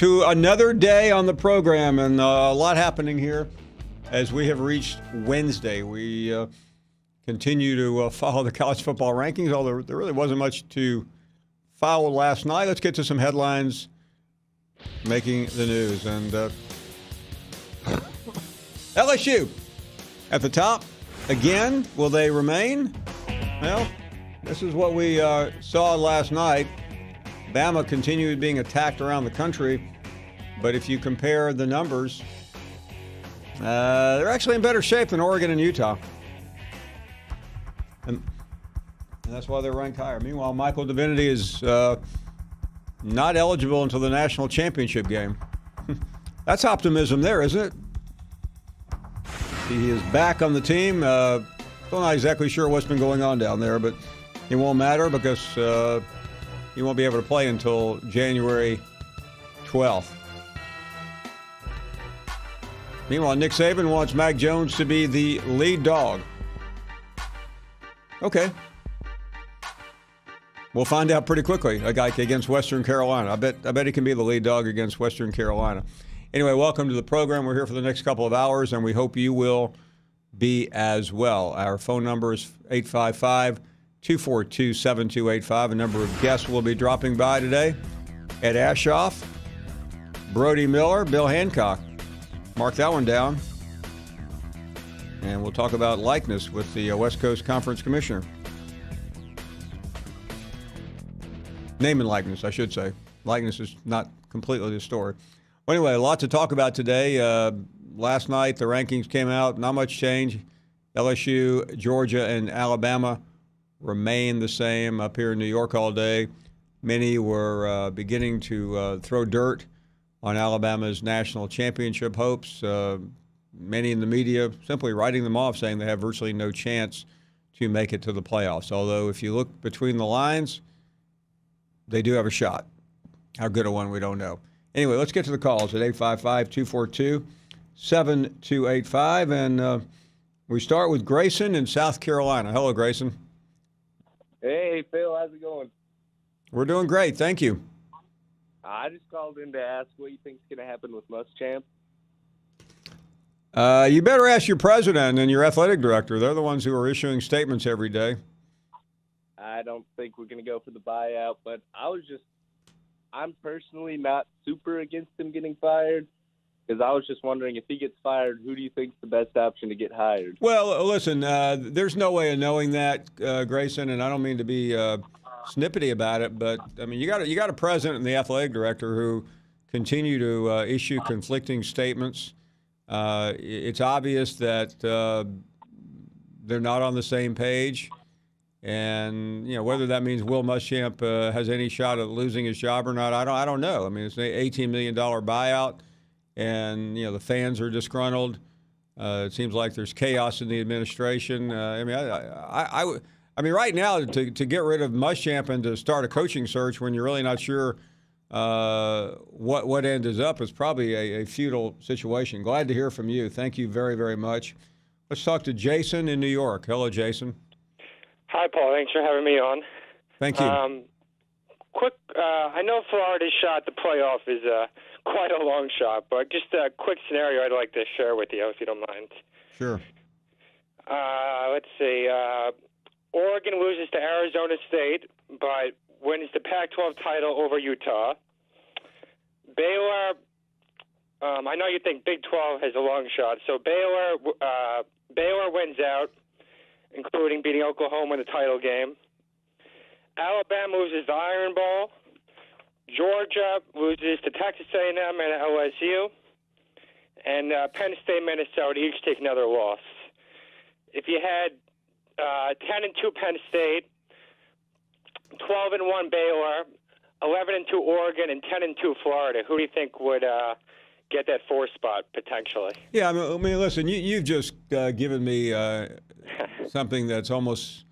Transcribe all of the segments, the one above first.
to another day on the program, and a lot happening here as we have reached Wednesday. We continue to follow the college football rankings, although there really wasn't much to follow last night. Let's get to some headlines making the news. And LSU at the top again. Will they remain? Well, this is what we saw last night. Bama continued being attacked around the country, but if you compare the numbers, they're actually in better shape than Oregon and Utah. And that's why they're ranked higher. Meanwhile, Michael Divinity is not eligible until the national championship game. That's optimism there, isn't it? He is back on the team. Still not exactly sure what's been going on down there, but it won't matter because he won't be able to play until January 12th. Meanwhile, Nick Saban wants Mac Jones to be the lead dog. Okay. We'll find out pretty quickly. A guy against Western Carolina. I bet he can be the lead dog against Western Carolina. Anyway, welcome to the program. We're here for the next couple of hours, and we hope you will be as well. Our phone number is 855-242-7285. A number of guests will be dropping by today. Ed Ashoff, Brody Miller, Bill Hancock. Mark that one down. And we'll talk about likeness with the West Coast Conference Commissioner. Name and likeness, I should say. Likeness is not completely the story. Well, anyway, a lot to talk about today. Last night, the rankings came out. Not much change. LSU, Georgia, and Alabama remain the same up here in New York all day. Many were beginning to throw dirt on Alabama's national championship hopes. Many in the media simply writing them off, saying they have virtually no chance to make it to the playoffs. Although if you look between the lines, they do have a shot. How good a one, we don't know. Anyway, let's get to the calls at 855-242-7285. And we start with Grayson in South Carolina. Hello, Grayson. Hey, Phil. How's it going? We're doing great. Thank you. I just called in to ask what you think is going to happen with Muschamp. You better ask your president and your athletic director. They're the ones who are issuing statements every day. I don't think we're going to go for the buyout, but I'm personally not super against him getting fired because I was just wondering if he gets fired, who do you think is the best option to get hired? Well, listen, there's no way of knowing that, Grayson, and I don't mean to be snippety about it, but I mean you got a president and the athletic director who continue to issue conflicting statements. It's obvious that they're not on the same page. And, whether that means Will Muschamp has any shot at losing his job or not, I don't know. I mean, it's an $18 million buyout, and, the fans are disgruntled. It seems like there's chaos in the administration. I mean, right now, to get rid of Muschamp and to start a coaching search when you're really not sure what end is up is probably a futile situation. Glad to hear from you. Thank you very, very much. Let's talk to Jason in New York. Hello, Jason. Hi, Paul. Thanks for having me on. Thank you. I know Florida's shot at the playoff is quite a long shot, but just a quick scenario I'd like to share with you, if you don't mind. Sure. Let's see. Oregon loses to Arizona State, but wins the Pac-12 title over Utah. Baylor, I know you think Big 12 has a long shot, so Baylor wins out, including beating Oklahoma in the title game. Alabama loses the Iron Bowl. Georgia loses to Texas A&M and LSU. And Penn State, Minnesota each take another loss. If you had 10-2 Penn State, 12-1 Baylor, 11-2 Oregon, and 10-2 Florida, who do you think would get that fourth spot potentially? Yeah, I mean, listen, you've just given me something that's almost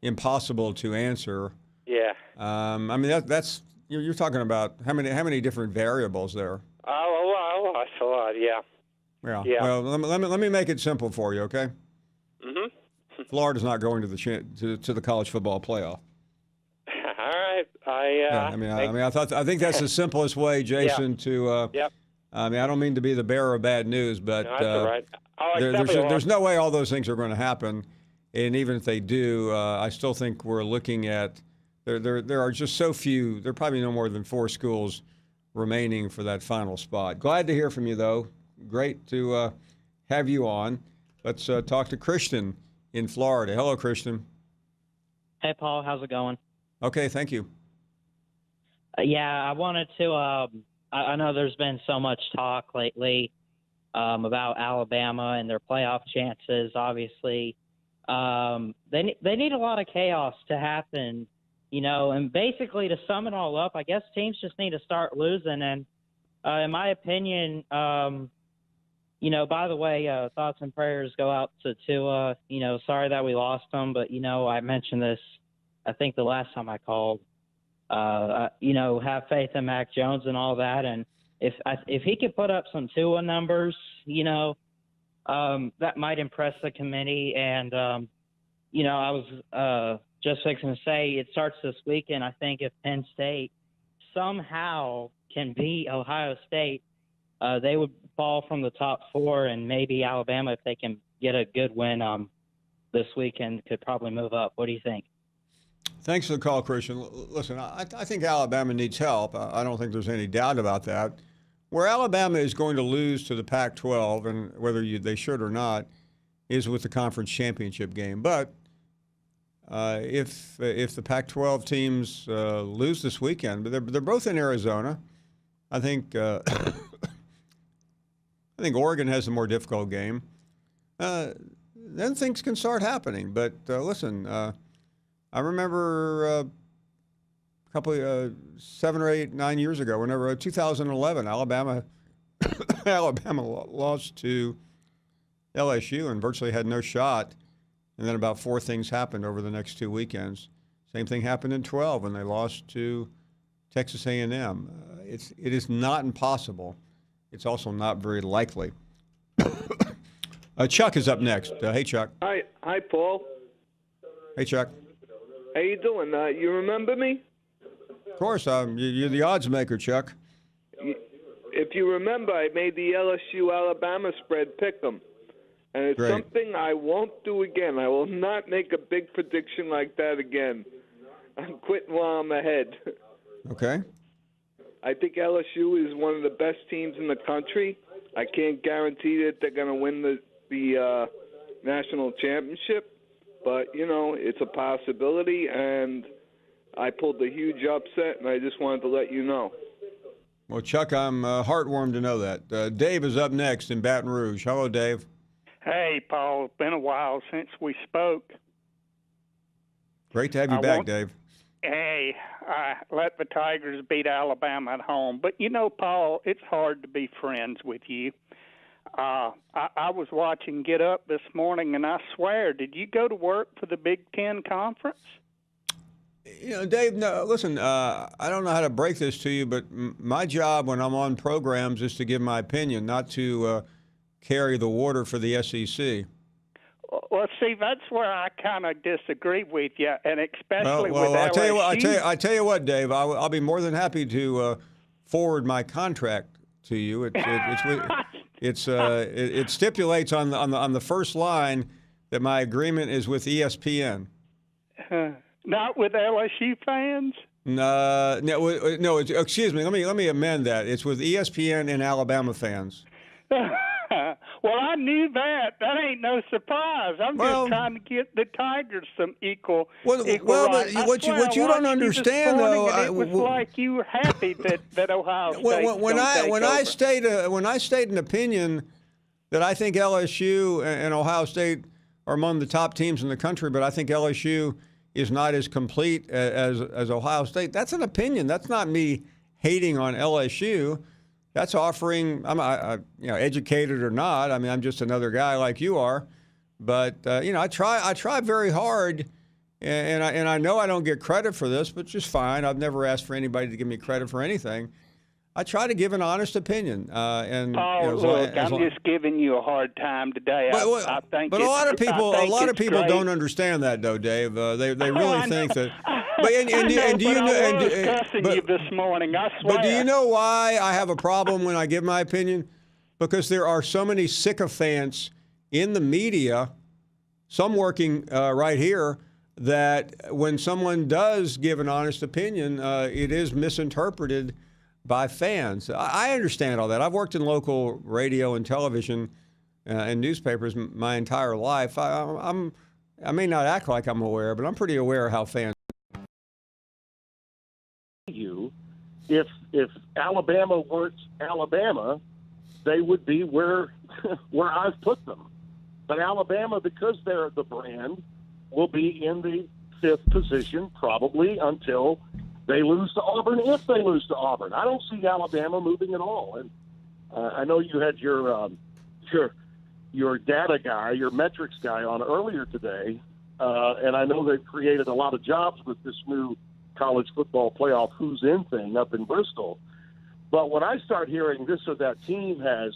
impossible to answer. Yeah. I mean, that's you're talking about how many different variables there? Oh, a lot. Yeah. Yeah. Well, let me make it simple for you, okay? Mm-hmm. Florida's not going to the college football playoff. All right. right. I think that's the simplest way, Jason, to. Yep. I mean, I don't mean to be the bearer of bad news, but No, that's all right. Oh, there's no way all those things are going to happen. And even if they do, I still think we're looking at there are just so few. There are probably no more than 4 schools remaining for that final spot. Glad to hear from you, though. Great to have you on. Let's talk to Christian in Florida. Hello, Christian. Hey, Paul. How's it going? Okay, thank you. Yeah, I wanted to. I know there's been so much talk lately about Alabama and their playoff chances. Obviously, they need a lot of chaos to happen, And basically, to sum it all up, I guess teams just need to start losing. And in my opinion, by the way, thoughts and prayers go out to Tua. Sorry that we lost him, but I mentioned this. I think the last time I called. Have faith in Mac Jones and all that. And if he could put up some Tua numbers, that might impress the committee. And, I was just fixing to say it starts this weekend. I think if Penn State somehow can beat Ohio State, they would fall from the top 4, and maybe Alabama, if they can get a good win this weekend, could probably move up. What do you think? Thanks for the call, Christian. Listen, I think Alabama needs help. I don't think there's any doubt about that. Where Alabama is going to lose to the Pac-12, and whether they should or not, is with the conference championship game. But if the Pac-12 teams lose this weekend, but they're both in Arizona, I think Oregon has a more difficult game. Then things can start happening. But listen. I remember a couple, 7 or 8, 9 years ago, whenever 2011, Alabama lost to LSU and virtually had no shot. And then about 4 things happened over the next 2 weekends. Same thing happened in 12 when they lost to Texas A&M. It is not impossible. It's also not very likely. Chuck is up next. Hey, Chuck. Hi, Paul. Hey, Chuck. How you doing? You remember me? Of course, you're the odds maker, Chuck. If you remember, I made the LSU-Alabama spread pick'em, and it's Great. something I won't do again. I will not make a big prediction like that again. I'm quitting while I'm ahead. Okay. I think LSU is one of the best teams in the country. I can't guarantee that they're going to win the national championship. But, it's a possibility, and I pulled a huge upset, and I just wanted to let you know. Well, Chuck, I'm heartwarmed to know that. Dave is up next in Baton Rouge. Hello, Dave. Hey, Paul. It's been a while since we spoke. Great to have you back, Dave. Hey, let the Tigers beat Alabama at home. But, Paul, it's hard to be friends with you. I was watching Get Up this morning, and I swear, did you go to work for the Big Ten Conference? Dave, no, listen, I don't know how to break this to you, but my job when I'm on programs is to give my opinion, not to carry the water for the SEC. Well, see, that's where I kind of disagree with you, and especially with LSU. I tell you what, Dave, I'll be more than happy to forward my contract to you. It stipulates on the first line that my agreement is with ESPN. Not with LSU fans? No. Excuse me. Let me amend that. It's with ESPN and Alabama fans. Well, I knew that. That ain't no surprise. I'm just trying to get the Tigers some equal. But what you don't understand, though, it was like you were happy that Ohio State. When I state an opinion that I think LSU and Ohio State are among the top teams in the country, but I think LSU is not as complete as Ohio State. That's an opinion. That's not me hating on LSU. That's offering. I'm educated or not. I mean, I'm just another guy like you are. But I try very hard, and I know I don't get credit for this, but just fine. I've never asked for anybody to give me credit for anything. I try to give an honest opinion. And Paul, you know, look, I'm just giving you a hard time today. I think but a lot of people great. don't understand that, though, Dave. They really I think know. that. But and do you know? I was cussing you this morning. I swear. But do you know why I have a problem when I give my opinion? Because there are so many sycophants in the media, some working right here, that when someone does give an honest opinion, it is misinterpreted by fans. I understand all that. I've worked in local radio and television and newspapers my entire life. I may not act like I'm aware, but I'm pretty aware of how fans. If Alabama weren't Alabama, they would be where I've put them. But Alabama, because they're the brand, will be in the 5th position probably until they lose to Auburn, if they lose to Auburn. I don't see Alabama moving at all. And I know you had your data guy, your metrics guy on earlier today, and I know they've created a lot of jobs with this new college football playoff who's in thing up in Bristol. But when I start hearing this or that team has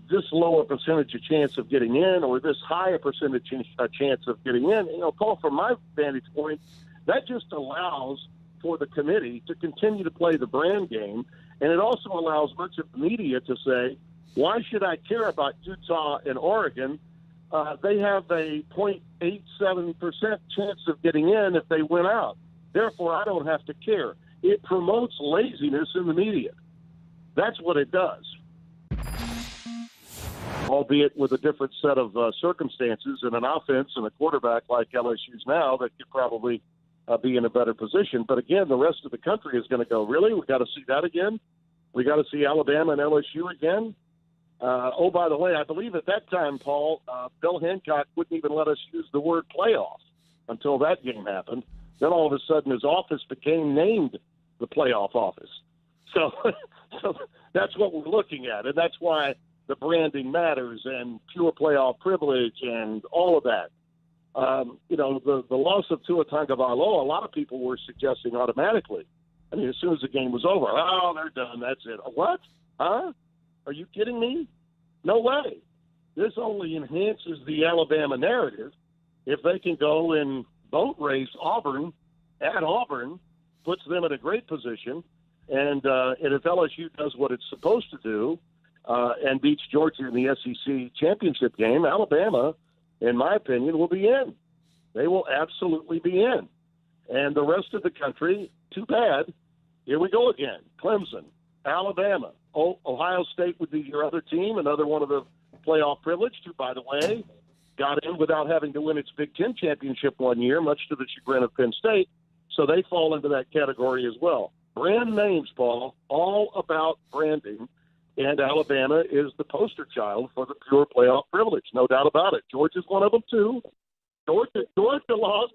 this lower percentage of chance of getting in or this higher percentage chance of getting in, Paul, from my vantage point, that just allows for the committee to continue to play the brand game, and it also allows much of the media to say, why should I care about Utah and Oregon? They have a 0.87% chance of getting in if they win out. Therefore, I don't have to care. It promotes laziness in the media. That's what it does. Albeit with a different set of circumstances and an offense and a quarterback like LSU's now that could probably be in a better position. But again, the rest of the country is going to go, really? We got to see that again? We got to see Alabama and LSU again? Oh, by the way, I believe at that time, Paul, Bill Hancock wouldn't even let us use the word playoff until that game happened. Then all of a sudden his office became named the playoff office. So that's what we're looking at, and that's why the branding matters and pure playoff privilege and all of that. The loss of Tua Tagovailoa, a lot of people were suggesting automatically. I mean, as soon as the game was over, oh, they're done. That's it. What? Huh? Are you kidding me? No way. This only enhances the Alabama narrative if they can go and boat race Auburn at Auburn, puts them in a great position. And if LSU does what it's supposed to do and beats Georgia in the SEC championship game, Alabama, in my opinion, will be in. They will absolutely be in. And the rest of the country, too bad. Here we go again. Clemson, Alabama, Ohio State would be your other team, another one of the playoff privileged, who, by the way, got in without having to win its Big Ten championship one year, much to the chagrin of Penn State. So they fall into that category as well. Brand names, Paul, all about branding. And Alabama is the poster child for the pure playoff privilege, no doubt about it. Georgia's one of them, too. Georgia lost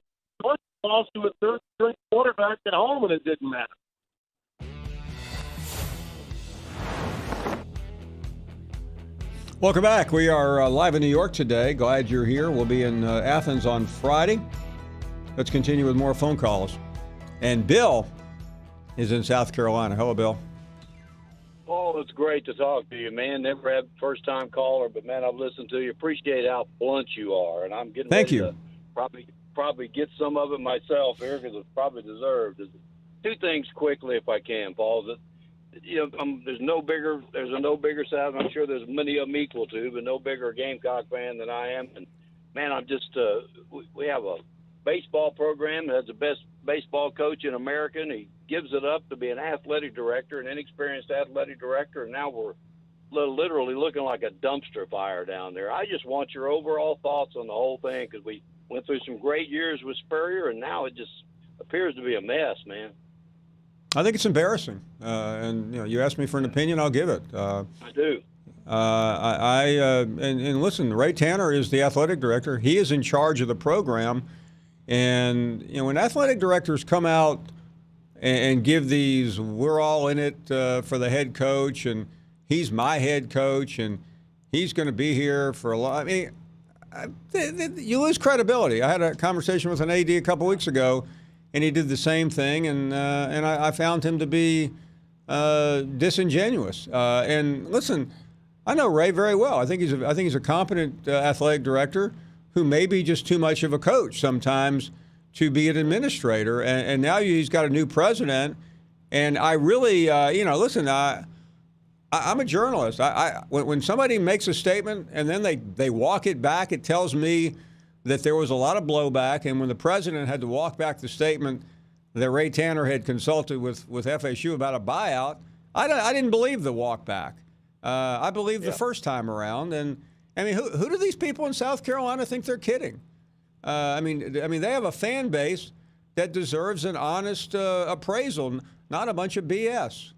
to a third-string quarterback at home, and it didn't matter. Welcome back. We are live in New York today. Glad you're here. We'll be in Athens on Friday. Let's continue with more phone calls. And Bill is in South Carolina. Hello, Bill. Paul, it's great to talk to you, man. Never had first-time caller, but, man, I've listened to you. Appreciate how blunt you are, and I'm getting ready to probably get some of it myself here because it's probably deserved. Two things quickly, if I can, Paul. There's a no bigger South. I'm sure there's many of them equal to, but no bigger Gamecock fan than I am. And, man, I'm just we have a baseball program that has the best baseball coach in America, and he gives it up to be an athletic director, an inexperienced athletic director, and now we're literally looking like a dumpster fire down there. I just want your overall thoughts on the whole thing because we went through some great years with Spurrier, and now it just appears to be a mess, man. I think it's embarrassing. And you asked me for an opinion, I'll give it. I do. And listen, Ray Tanner is the athletic director. He is in charge of the program. And, when athletic directors come out and give these, we're all in it for the head coach, and he's my head coach, and he's going to be here for a lot. I mean, you lose credibility. I had a conversation with an AD a couple weeks ago, and he did the same thing, and I found him to be disingenuous. And listen, I know Ray very well. I think he's a competent athletic director who may be just too much of a coach sometimes to be an administrator. And now he's got a new president. And I really, listen, I'm a journalist. When somebody makes a statement and then they walk it back, it tells me that there was a lot of blowback. And when the president had to walk back the statement that Ray Tanner had consulted with FSU about a buyout, I didn't believe the walk back. I believed the first time around. And I mean, who do these people in South Carolina think they're kidding? I mean, they have a fan base that deserves an honest appraisal, not a bunch of BS.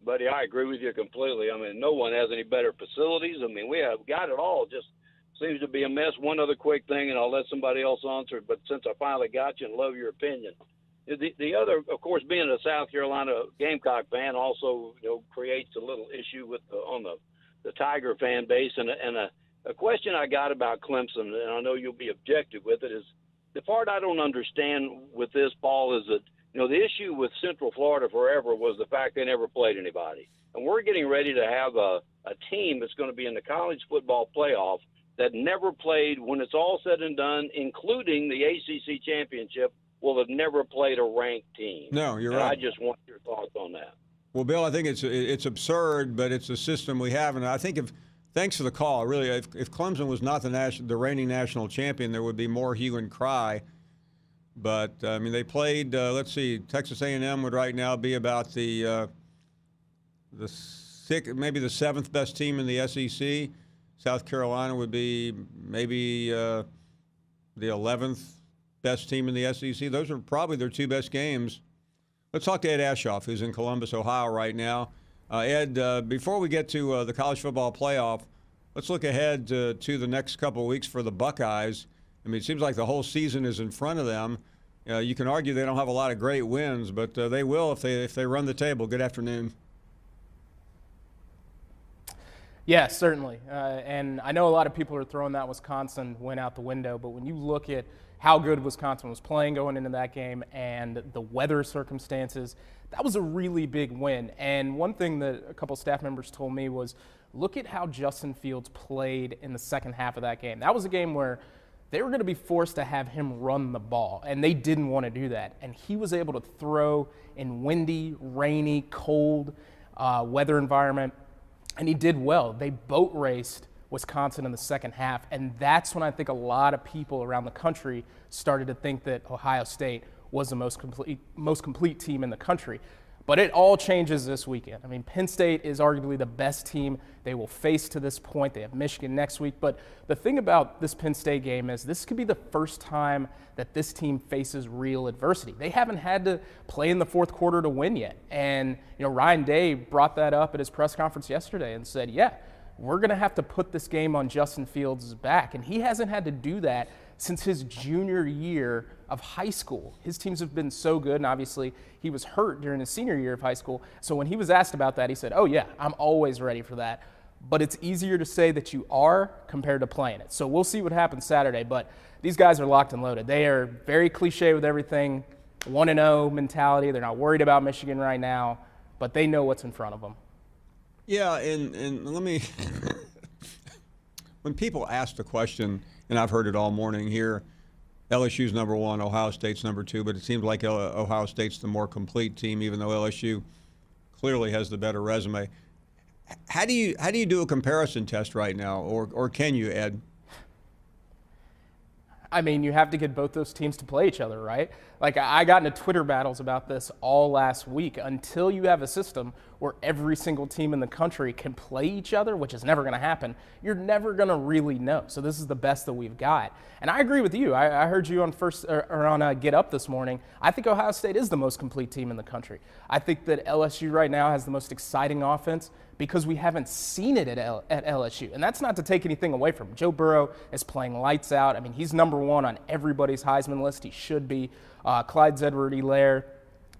Buddy, I agree with you completely. I mean, no one has any better facilities. I mean, we have got it all. Just seems to be a mess. One other quick thing, and I'll let somebody else answer it, but since I finally got you and love your opinion. The other, of course, being a South Carolina Gamecock fan also, creates a little issue on the Tiger fan base. And a question I got about Clemson, and I know you'll be objective with it, is the part I don't understand with this, Paul, is that, the issue with Central Florida forever was the fact they never played anybody. And we're getting ready to have a team that's going to be in the college football playoff that never played, when it's all said and done, including the ACC championship, will have never played a ranked team. No, you're right. I just want your thoughts on that. Well, Bill, I think it's absurd, but it's a system we have. And I think thanks for the call. Really, if Clemson was not the reigning national champion, there would be more hue and cry. But I mean, they played. Let's see, Texas A&M would right now be about maybe the 7th best team in the SEC. South Carolina would be maybe the 11th best team in the SEC. Those are probably their 2 best games. Let's talk to Ed Ashoff, who's in Columbus, Ohio right now. Ed, before we get to the college football playoff, let's look ahead to the next couple of weeks for the Buckeyes. I mean, it seems like the whole season is in front of them. You can argue they don't have a lot of great wins, but they will if they run the table. Good afternoon. Yeah, certainly. And I know a lot of people are throwing that Wisconsin win out the window, but when you look at how good Wisconsin was playing going into that game and the weather circumstances, that was a really big win. And one thing that a couple staff members told me was, look at how Justin Fields played in the second half of that game. That was a game where they were going to be forced to have him run the ball, and they didn't want to do that. And he was able to throw in windy, rainy, cold weather environment, and he did well. They boat raced Wisconsin in the second half, and that's when I think a lot of people around the country started to think that Ohio State was the most complete team in the country. But it all changes this weekend. I mean, Penn State is arguably the best team they will face to this point. They have Michigan next week. But the thing about this Penn State game is this could be the first time that this team faces real adversity. They haven't had to play in the fourth quarter to win yet. And, Ryan Day brought that up at his press conference yesterday and said, yeah, we're going to have to put this game on Justin Fields' back. And he hasn't had to do that since his junior year of high school. His teams have been so good, and obviously he was hurt during his senior year of high school. So when he was asked about that, he said, oh yeah, I'm always ready for that. But it's easier to say that you are compared to playing it. So we'll see what happens Saturday, but these guys are locked and loaded. They are very cliche with everything, 1-0 mentality. They're not worried about Michigan right now, but they know what's in front of them. Yeah, and let me – when people ask the question, and I've heard it all morning here, LSU's number 1, Ohio State's number 2, but it seems like Ohio State's the more complete team, even though LSU clearly has the better resume. How do you do a comparison test right now, or can you, Ed? I mean, you have to get both those teams to play each other, right? Like, I got into Twitter battles about this all last week. Until you have a system where every single team in the country can play each other, which is never going to happen, you're never going to really know. So this is the best that we've got. And I agree with you. I heard you on Get Up this morning. I think Ohio State is the most complete team in the country. I think that LSU right now has the most exciting offense because we haven't seen it at LSU. And that's not to take anything away from him. Joe Burrow is playing lights out. I mean, he's number 1 on everybody's Heisman list. He should be. Clyde Edwards-Helaire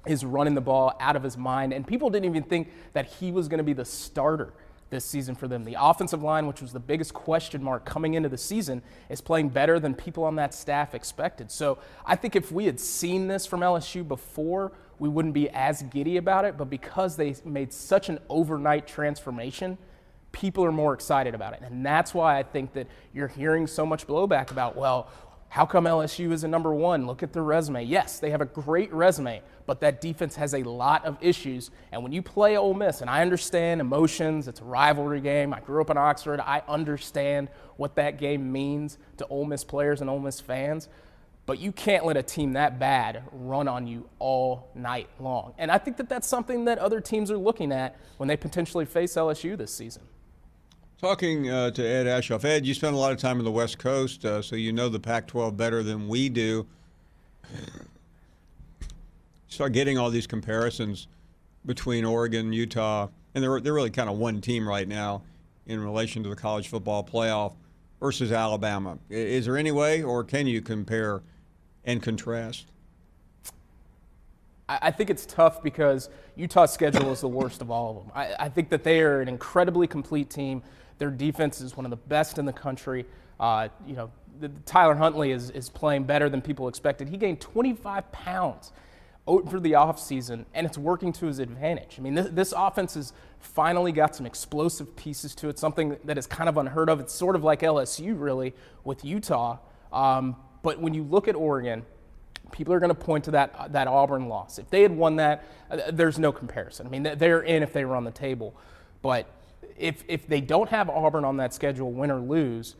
is running the ball out of his mind. And people didn't even think that he was going to be the starter this season for them. The offensive line, which was the biggest question mark coming into the season, is playing better than people on that staff expected. So I think if we had seen this from LSU before, we wouldn't be as giddy about it. But because they made such an overnight transformation, people are more excited about it. And that's why I think that you're hearing so much blowback about, well, how come LSU isn't number one? Look at their resume. Yes, they have a great resume, but that defense has a lot of issues. And when you play Ole Miss, and I understand emotions, it's a rivalry game. I grew up in Oxford. I understand what that game means to Ole Miss players and Ole Miss fans. But you can't let a team that bad run on you all night long. And I think that that's something that other teams are looking at when they potentially face LSU this season. Talking to Ed Ashoff. Ed, you spent a lot of time on the West Coast, so you know the Pac-12 better than we do. Start getting all these comparisons between Oregon, Utah, and they're really kind of one team right now in relation to the college football playoff versus Alabama. Is there any way, or can you compare and contrast? I think it's tough because Utah's schedule is the worst of all of them. I think that they are an incredibly complete team. Their defense is one of the best in the country. Tyler Huntley is playing better than people expected. He gained 25 pounds over the offseason, and it's working to his advantage. I mean, this offense has finally got some explosive pieces to it, something that is kind of unheard of. It's sort of like LSU, really, with Utah. But when you look at Oregon, people are going to point to that Auburn loss. If they had won that, there's no comparison. I mean, they're in if they were on the table. But if they don't have Auburn on that schedule, win or lose,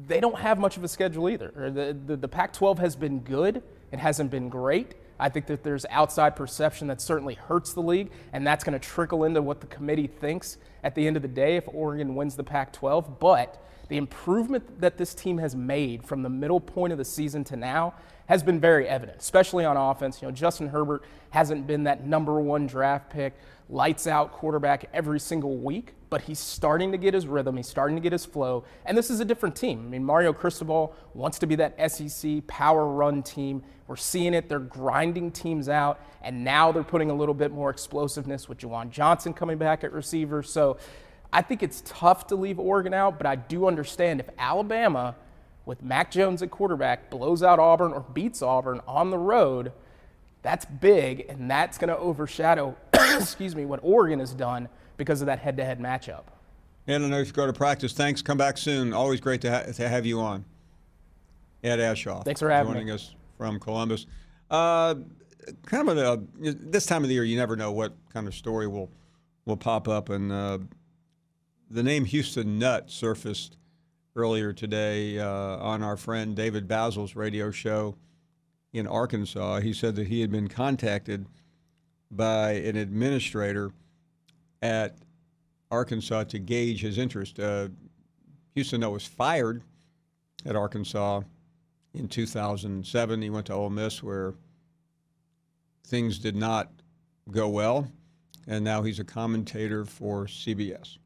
they don't have much of a schedule either. The Pac-12 has been good. It hasn't been great. I think that there's outside perception that certainly hurts the league, and that's going to trickle into what the committee thinks at the end of the day if Oregon wins the Pac-12. But the improvement that this team has made from the middle point of the season to now has been very evident, especially on offense. Justin Herbert hasn't been that number one draft pick, lights out quarterback every single week, but he's starting to get his rhythm. He's starting to get his flow. And this is a different team. I mean, Mario Cristobal wants to be that SEC power run team. We're seeing it. They're grinding teams out, and now they're putting a little bit more explosiveness with Juwan Johnson coming back at receiver. So I think it's tough to leave Oregon out, but I do understand if Alabama, with Mac Jones at quarterback, blows out Auburn or beats Auburn on the road, that's big, and that's going to overshadow what Oregon has done because of that head-to-head matchup. Ed, I know you go to practice. Thanks. Come back soon. Always great to have you on. Ed Ashoff. Thanks for having me. Joining us from Columbus. This time of the year, you never know what kind of story will pop up, and the name Houston Nutt surfaced earlier today on our friend David Basil's radio show in Arkansas. He said that he had been contacted by an administrator at Arkansas to gauge his interest. Houston Nutt was fired at Arkansas in 2007. He went to Ole Miss where things did not go well, and now he's a commentator for CBS.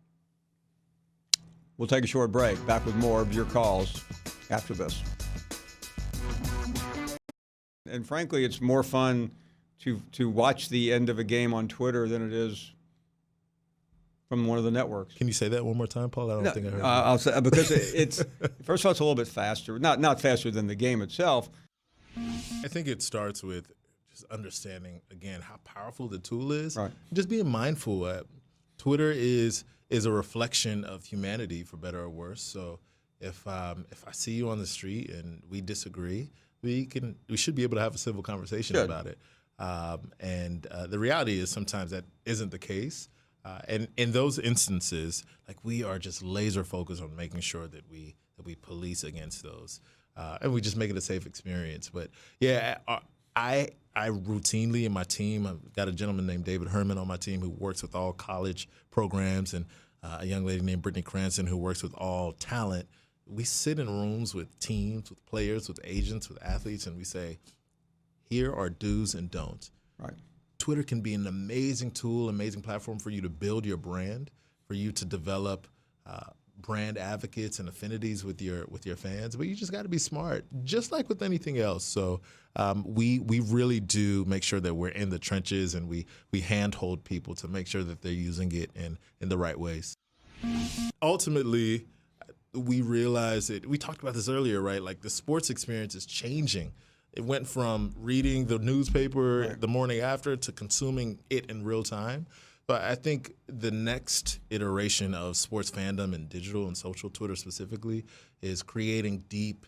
We'll take a short break. Back with more of your calls after this. And frankly, it's more fun to watch the end of a game on Twitter than it is from one of the networks. Can you say that one more time, Paul? I don't think I heard. I'll say because it's first of all, it's a little bit faster. Not faster than the game itself. I think it starts with just understanding again how powerful the tool is. Right. Just being mindful. Twitter is a reflection of humanity, for better or worse. So if I see you on the street and we disagree, we should be able to have a civil conversation about it. And the reality is sometimes that isn't the case. And in those instances, like, we are just laser focused on making sure that we police against those, and we just make it a safe experience. But yeah, I routinely in my team, I've got a gentleman named David Herman on my team who works with all college programs, and a young lady named Brittany Cranston who works with all talent. We sit in rooms with teams, with players, with agents, with athletes, and we say, here are do's and don'ts. Right. Twitter can be an amazing tool, amazing platform for you to build your brand, for you to develop brand advocates and affinities with your fans. But you just got to be smart, just like with anything else. So we really do make sure that we're in the trenches, and we handhold people to make sure that they're using it in the right ways. Ultimately, we realize that we talked about this earlier, right? Like the sports experience is changing. It went from reading the newspaper the morning after to consuming it in real time. But I think the next iteration of sports fandom and digital and social, Twitter specifically, is creating deep,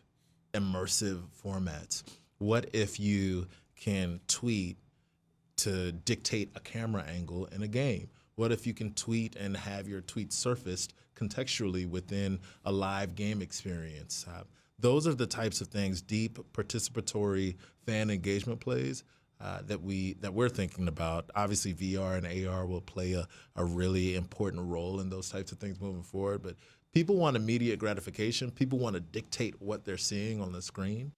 immersive formats. What if you can tweet to dictate a camera angle in a game? What if you can tweet and have your tweet surfaced contextually within a live game experience? Those are the types of things, deep participatory fan engagement plays that we're thinking about. Obviously, VR and AR will play a really important role in those types of things moving forward. But people want immediate gratification. People want to dictate what they're seeing on the screen.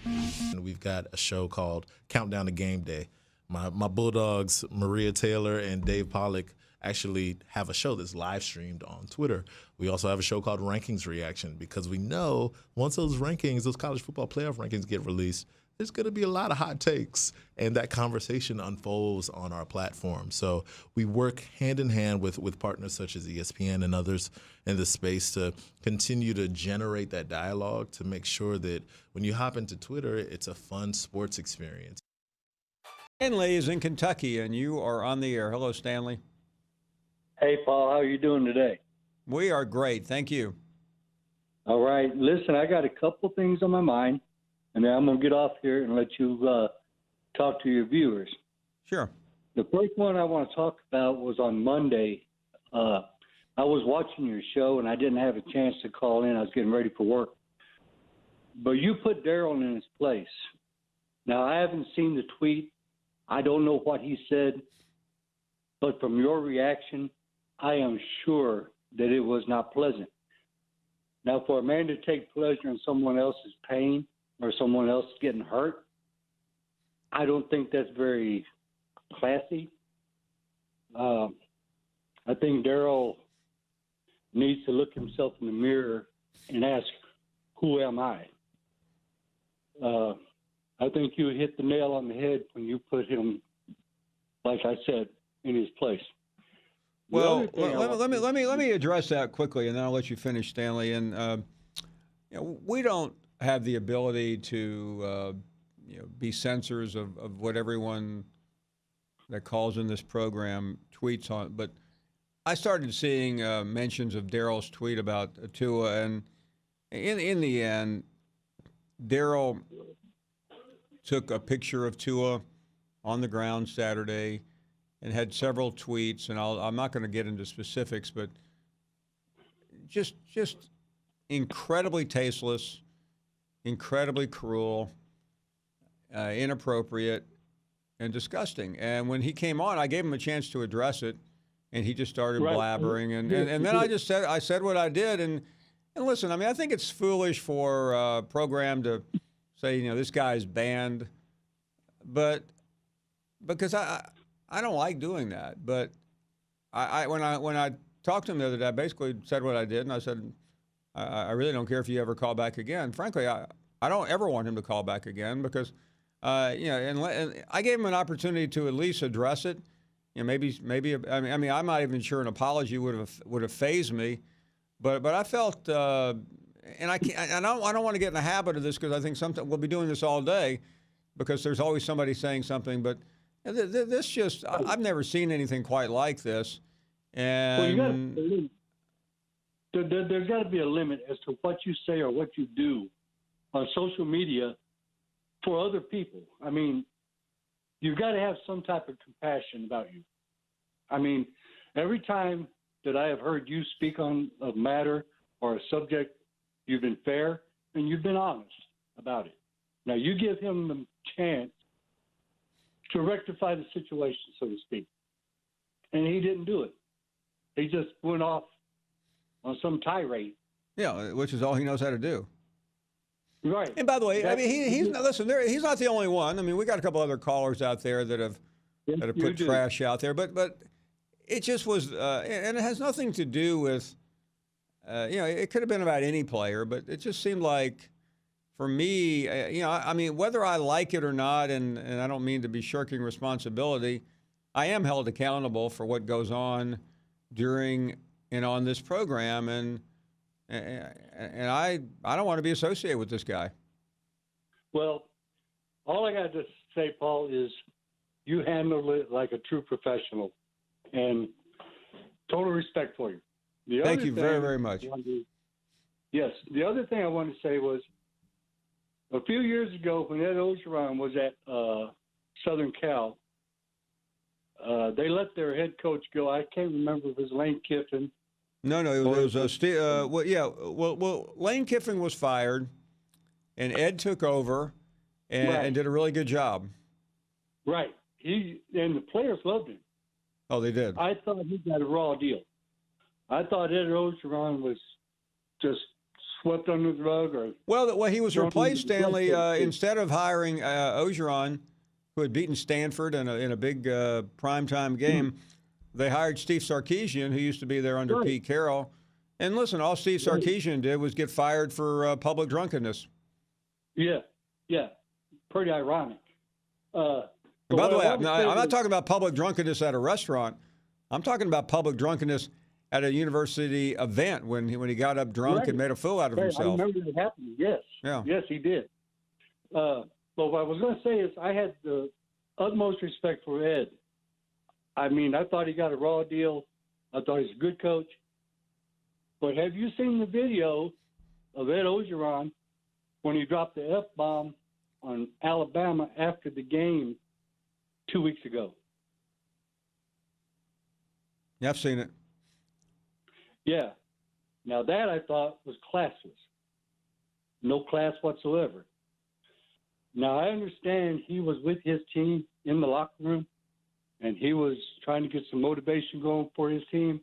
And we've got a show called Countdown to Game Day. My Bulldogs, Maria Taylor and Dave Pollock, actually have a show that's live streamed on Twitter. We also have a show called Rankings Reaction, because we know once those college football playoff rankings get released, there's going to be a lot of hot takes, and that conversation unfolds on our platform. So we work hand in hand with partners such as ESPN and others in the space to continue to generate that dialogue, to make sure that when you hop into Twitter, it's a fun sports experience. Stanley is in Kentucky, and you are on the air. Hello, Stanley. Hey, Paul, how are you doing today? We are great. Thank you. All right. Listen, I got a couple things on my mind, and then I'm going to get off here and let you talk to your viewers. Sure. The first one I want to talk about was on Monday. I was watching your show, and I didn't have a chance to call in. I was getting ready for work. But you put Darryl in his place. Now, I haven't seen the tweet. I don't know what he said. But from your reaction, I am sure that it was not pleasant. Now, for a man to take pleasure in someone else's pain or someone else getting hurt, I don't think that's very classy. I think Darryl needs to look himself in the mirror and ask, who am I? I think you hit the nail on the head when you put him, like I said, in his place. Well, let me address that quickly, and then I'll let you finish, Stanley. And we don't have the ability to be censors of what everyone that calls in this program tweets on. But I started seeing mentions of Darryl's tweet about Tua, and in the end, Darryl took a picture of Tua on the ground Saturday and had several tweets, and I'm not going to get into specifics, but just incredibly tasteless, incredibly cruel, inappropriate, and disgusting. And when he came on, I gave him a chance to address it, and he just started blabbering. And then I said what I did. And listen, I mean, I think it's foolish for a program to say, this guy's banned, but because I don't like doing that. But when I talked to him the other day, I basically said what I did, and I said, I really don't care if you ever call back again. Frankly, I don't ever want him to call back again because, and I gave him an opportunity to at least address it. Maybe I mean, I'm not even sure an apology would have fazed me, but I felt, and I don't want to get in the habit of this because I think sometimes we'll be doing this all day because there's always somebody saying something, but. This just, I've never seen anything quite like this. And there's got to be a limit as to what you say or what you do on social media for other people. I mean, you've got to have some type of compassion about you. I mean, every time that I have heard you speak on a matter or a subject, you've been fair and you've been honest about it. Now, you give him the chance to rectify the situation, so to speak. And he didn't do it. He just went off on some tirade. Yeah, which is all he knows how to do. Right. And by the way, I mean, he's not the only one. I mean, we got a couple other callers out there that have put trash out there, but it just was, and it has nothing to do with, it could have been about any player, but it just seemed like, for me, I mean, whether I like it or not, and I don't mean to be shirking responsibility, I am held accountable for what goes on during on this program, and I don't want to be associated with this guy. Well, all I got to say, Paul, is you handled it like a true professional, and total respect for you. Thank you very, very much. Yes. The other thing I wanted to say was a few years ago when Ed Ogeron was at Southern Cal, they let their head coach go. I can't remember if it was Lane Kiffin. No, it was Lane Kiffin was fired, and Ed took over and did a really good job. Right. And the players loved him. Oh, they did. I thought he got a raw deal. I thought Ed Ogeron was just swept under the rug. Well, he was replaced, Stanley. Instead of hiring Ogeron, who had beaten Stanford in a big primetime game, they hired Steve Sarkisian, who used to be there under Pete Carroll. And listen, all Steve Sarkisian did was get fired for public drunkenness. Yeah. Pretty ironic. And by the way, I'm not talking about public drunkenness at a restaurant. I'm talking about public drunkenness at a university event when he got up drunk and made a fool out of himself. I remember it happening, yes. Yeah. Yes, he did. But what I was going to say is I had the utmost respect for Ed. I mean, I thought he got a raw deal. I thought he's a good coach. But have you seen the video of Ed Ogeron when he dropped the F-bomb on Alabama after the game 2 weeks ago? Yeah, I've seen it. Yeah. Now that I thought was classless. No class whatsoever. Now I understand he was with his team in the locker room and he was trying to get some motivation going for his team.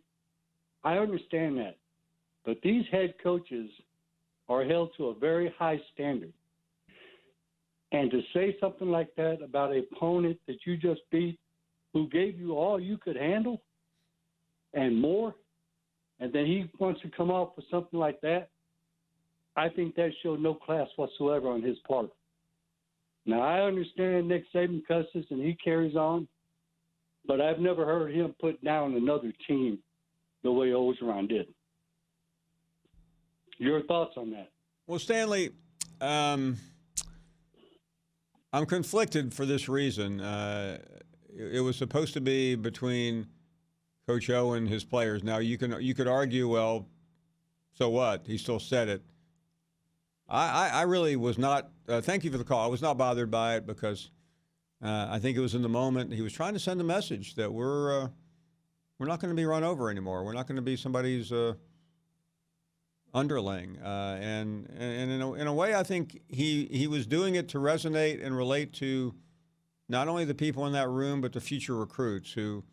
I understand that. But these head coaches are held to a very high standard. And to say something like that about an opponent that you just beat, who gave you all you could handle and more, and then he wants to come off with something like that, I think that showed no class whatsoever on his part. Now, I understand Nick Saban cusses and he carries on, but I've never heard him put down another team the way Ogeron did. Your thoughts on that? Well, Stanley, I'm conflicted for this reason. It was supposed to be between Coach O and his players. Now you could argue, well, so what? He still said it. I really was not. Thank you for the call. I was not bothered by it because I think it was in the moment. He was trying to send a message that we're not going to be run over anymore. We're not going to be somebody's underling. And in a way, I think he was doing it to resonate and relate to not only the people in that room, but the future recruits who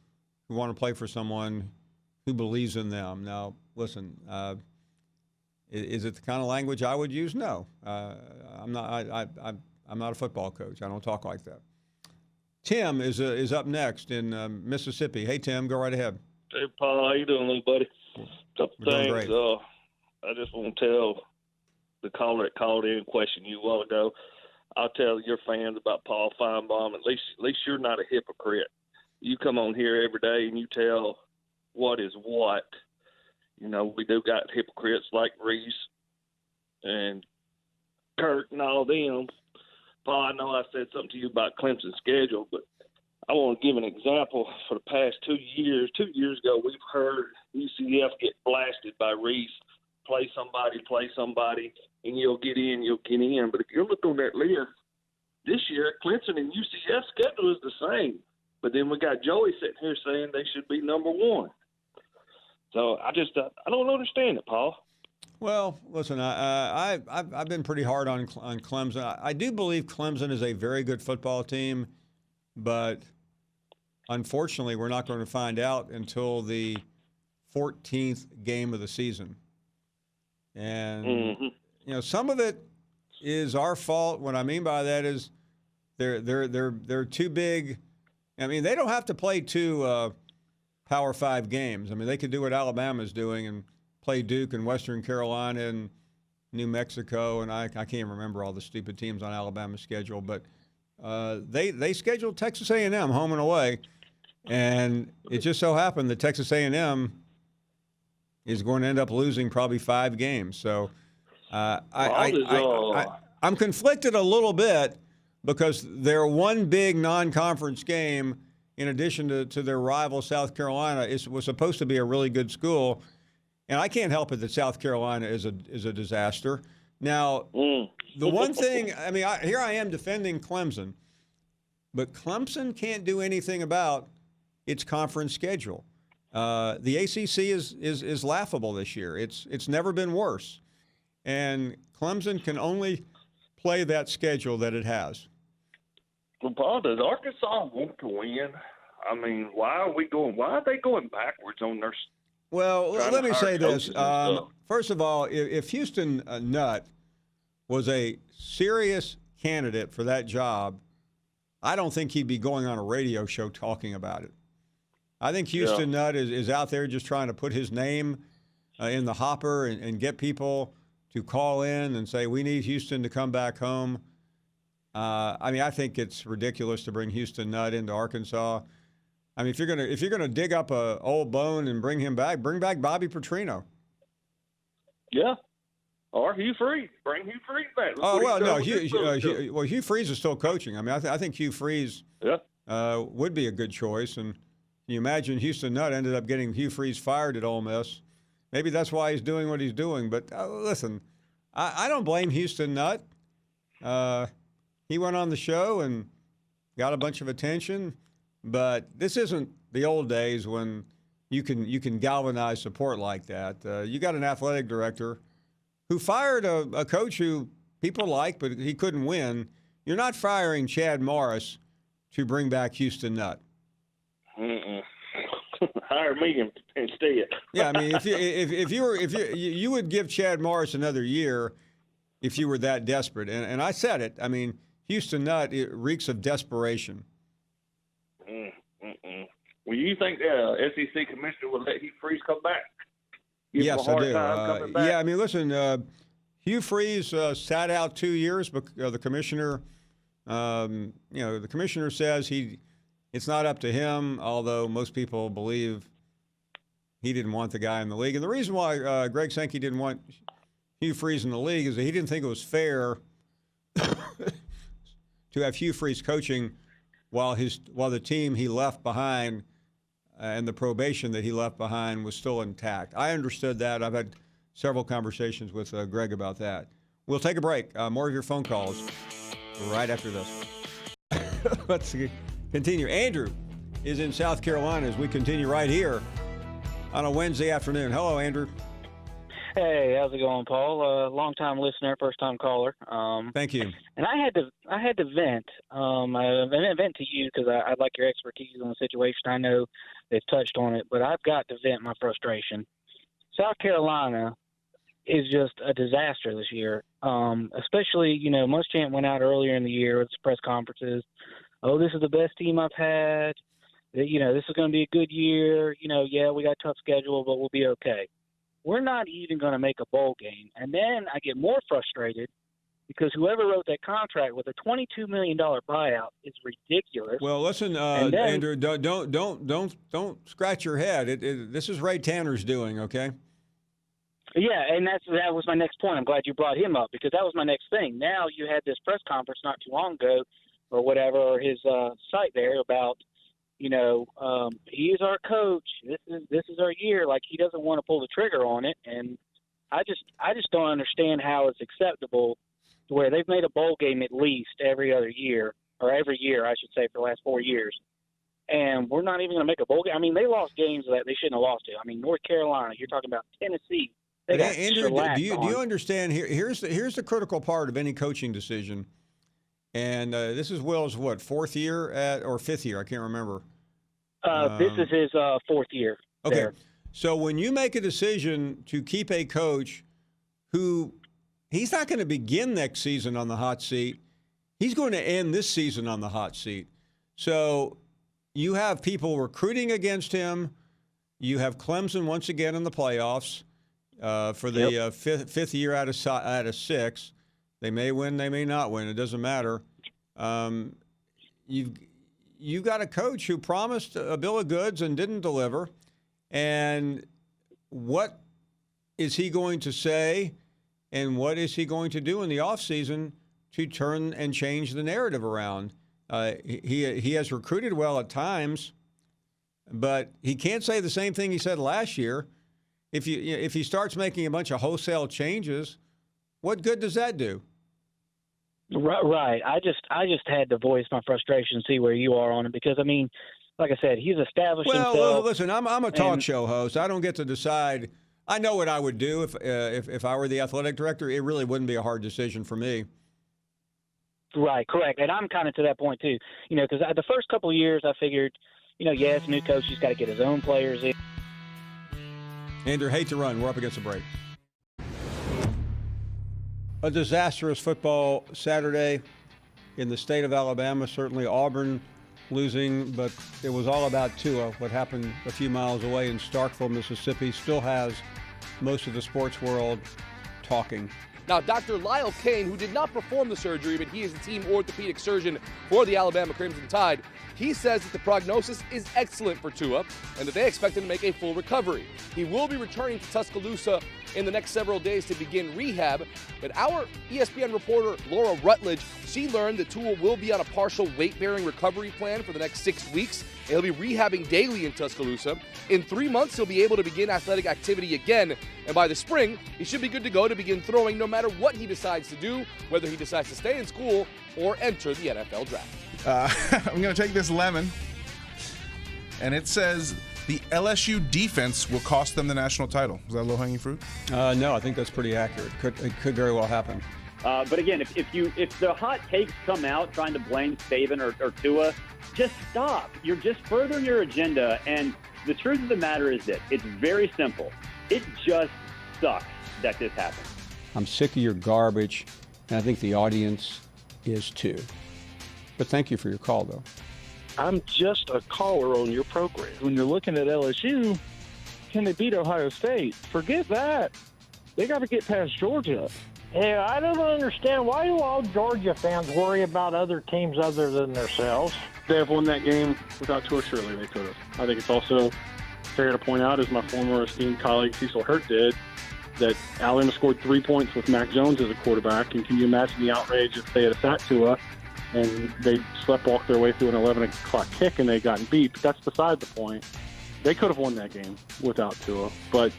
want to play for someone who believes in them. Now, listen, is it the kind of language I would use? No, I'm not. I'm not a football coach. I don't talk like that. Tim is up next in Mississippi. Hey, Tim, go right ahead. Hey, Paul, how you doing, little buddy? Couple things. Great. I just want to tell the caller that called in and questioned you a while ago. I'll tell your fans about Paul Finebaum. At least you're not a hypocrite. You come on here every day and you tell what is what. You know, we do got hypocrites like Reese and Kurt and all them. Paul, I know I said something to you about Clemson's schedule, but I want to give an example. For the past 2 years, 2 years ago, we've heard UCF get blasted by Reese. Play somebody, and you'll get in. But if you look on that list, this year, Clemson and UCF schedule is the same. But then we got Joey sitting here saying they should be number one. So I don't understand it, Paul. Well, listen, I've been pretty hard on Clemson. I do believe Clemson is a very good football team, but unfortunately, we're not going to find out until the 14th game of the season. And you know, some of it is our fault. What I mean by that is they're too big. I mean, they don't have to play two Power 5 games. I mean, they could do what Alabama's doing and play Duke and Western Carolina and New Mexico, and I can't remember all the stupid teams on Alabama's schedule, but they scheduled Texas A&M home and away, and it just so happened that Texas A&M is going to end up losing probably 5 games. So I'm conflicted a little bit because their one big non-conference game, in addition to their rival South Carolina, was supposed to be a really good school. And I can't help it that South Carolina is a disaster. Now, the one thing, I mean, here I am defending Clemson, but Clemson can't do anything about its conference schedule. The ACC is laughable this year. It's never been worse, and Clemson can only play that schedule that it has. Well, Paul, does Arkansas want to win? I mean, why are they going backwards on their? Well, let me say this. First of all, if Houston Nutt was a serious candidate for that job, I don't think he'd be going on a radio show talking about it. I think Houston Nutt is out there just trying to put his name in the hopper and get people to call in and say, we need Houston to come back home. I mean, I think it's ridiculous to bring Houston Nutt into Arkansas. I mean, if you're gonna dig up a old bone and bring him back, bring back Bobby Petrino. Yeah, or Hugh Freeze. Bring Hugh Freeze back. Oh well, no, Hugh Freeze is still coaching. I mean, I think Hugh Freeze would be a good choice. And can you imagine Houston Nutt ended up getting Hugh Freeze fired at Ole Miss? Maybe that's why he's doing what he's doing. But listen, I don't blame Houston Nutt. He went on the show and got a bunch of attention. But this isn't the old days when you can galvanize support like that. You got an athletic director who fired a coach who people like, but he couldn't win. You're not firing Chad Morris to bring back Houston Nutt. Hire me instead. Yeah, I mean, if you would give Chad Morris another year if you were that desperate. And I said it. I mean, Houston Nutt, it reeks of desperation. Well, you think SEC commissioner will let Hugh Freeze come back? Yes, I do. Yeah, I mean, listen, Hugh Freeze sat out 2 years, but the commissioner, the commissioner says it's not up to him, although most people believe he didn't want the guy in the league. And the reason why Greg Sankey didn't want Hugh Freeze in the league is that he didn't think it was fair to have Hugh Freeze coaching while the team he left behind and the probation that he left behind was still intact. I understood that. I've had several conversations with Greg about that. We'll take a break. More of your phone calls right after this. Let's continue. Andrew is in South Carolina as we continue right here on a Wednesday afternoon. Hello, Andrew. Hey, how's it going, Paul? Long-time listener, first-time caller. Thank you. And I had to vent. I vent to you because I'd like your expertise on the situation. I know they've touched on it, but I've got to vent my frustration. South Carolina is just a disaster this year. Especially, Muschamp went out earlier in the year with press conferences. Oh, this is the best team I've had. This is going to be a good year. Yeah, we got a tough schedule, but we'll be okay. We're not even going to make a bowl game. And then I get more frustrated because whoever wrote that contract with a $22 million buyout is ridiculous. Well, listen, Andrew, don't scratch your head. This is Ray Tanner's doing, okay? Yeah, and that was my next point. I'm glad you brought him up because that was my next thing. Now you had this press conference not too long ago or whatever, or his site there about, he is our coach. This is our year. Like, he doesn't want to pull the trigger on it. And I just don't understand how it's acceptable to where they've made a bowl game at least every other year, or every year, I should say, for the last 4 years. And we're not even going to make a bowl game. I mean, they lost games that they shouldn't have lost to. I mean, North Carolina, you're talking about Tennessee. Andrew, do you understand? Here's the critical part of any coaching decision. And this is Will's, fourth year or fifth year? I can't remember. This is his fourth year. Okay. There. So when you make a decision to keep a coach who he's not going to begin next season on the hot seat, he's going to end this season on the hot seat. So you have people recruiting against him. You have Clemson once again in the playoffs for the fifth year out of six. They may win, they may not win. It doesn't matter. You've got a coach who promised a bill of goods and didn't deliver. And what is he going to say, and what is he going to do in the offseason to turn and change the narrative around? He has recruited well at times, but he can't say the same thing he said last year. If he starts making a bunch of wholesale changes, what good does that do? Right. I just had to voice my frustration, see where you are on it, because I mean, like I said, he's established himself. Well, listen, I'm a talk show host. I don't get to decide. I know what I would do if I were the athletic director. It really wouldn't be a hard decision for me. Right, correct. And I'm kind of to that point too. Because the first couple of years I figured, yes, new coach, he's got to get his own players in. Andrew, hate to run. We're up against a break. A disastrous football Saturday in the state of Alabama. Certainly Auburn losing, but it was all about Tua. What happened a few miles away in Starkville, Mississippi, still has most of the sports world talking. Now, Dr. Lyle Kane, who did not perform the surgery, but he is the team orthopedic surgeon for the Alabama Crimson Tide, he says that the prognosis is excellent for Tua and that they expect him to make a full recovery. He will be returning to Tuscaloosa in the next several days to begin rehab, but our ESPN reporter Laura Rutledge, she learned that Tua will be on a partial weight-bearing recovery plan for the next 6 weeks. He'll be rehabbing daily in Tuscaloosa. In 3 months, he'll be able to begin athletic activity again, and by the spring, he should be good to go to begin throwing no matter what he decides to do, whether he decides to stay in school or enter the NFL draft. I'm going to take this lemon, and it says the LSU defense will cost them the national title. Is that low-hanging fruit? No, I think that's pretty accurate. It could very well happen. But again, if the hot takes come out trying to blame Saban or Tua, just stop. You're just furthering your agenda. And the truth of the matter is this: it's very simple. It just sucks that this happened. I'm sick of your garbage, and I think the audience is too. But thank you for your call, though. I'm just a caller on your program. When you're looking at LSU, can they beat Ohio State? Forget that. They got to get past Georgia. Yeah, I don't understand. Why do all Georgia fans worry about other teams other than themselves? They have won that game without Tua. Surely they could have. I think it's also fair to point out, as my former esteemed colleague Cecil Hurt did, that Alabama scored 3 points with Mac Jones as a quarterback. And can you imagine the outrage if they had sat Tua and they sleptwalked their way through an 11 o'clock kick and they gotten beat? But that's beside the point. They could have won that game without Tua, but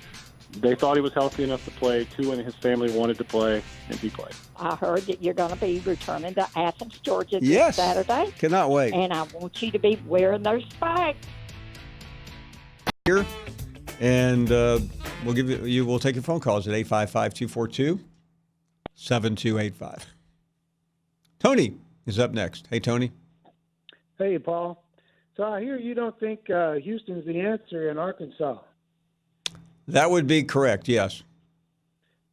they thought he was healthy enough to play. Tua and his family wanted to play, and he played. I heard that you're going to be returning to Athens, Georgia this Yes. Saturday. Cannot wait. And I want you to be wearing those spikes. Here, and we'll take your phone calls at 855-242-7285. Tony is up next. Hey, Tony. Hey, Paul. So I hear you don't think Houston's the answer in Arkansas. That would be correct, yes.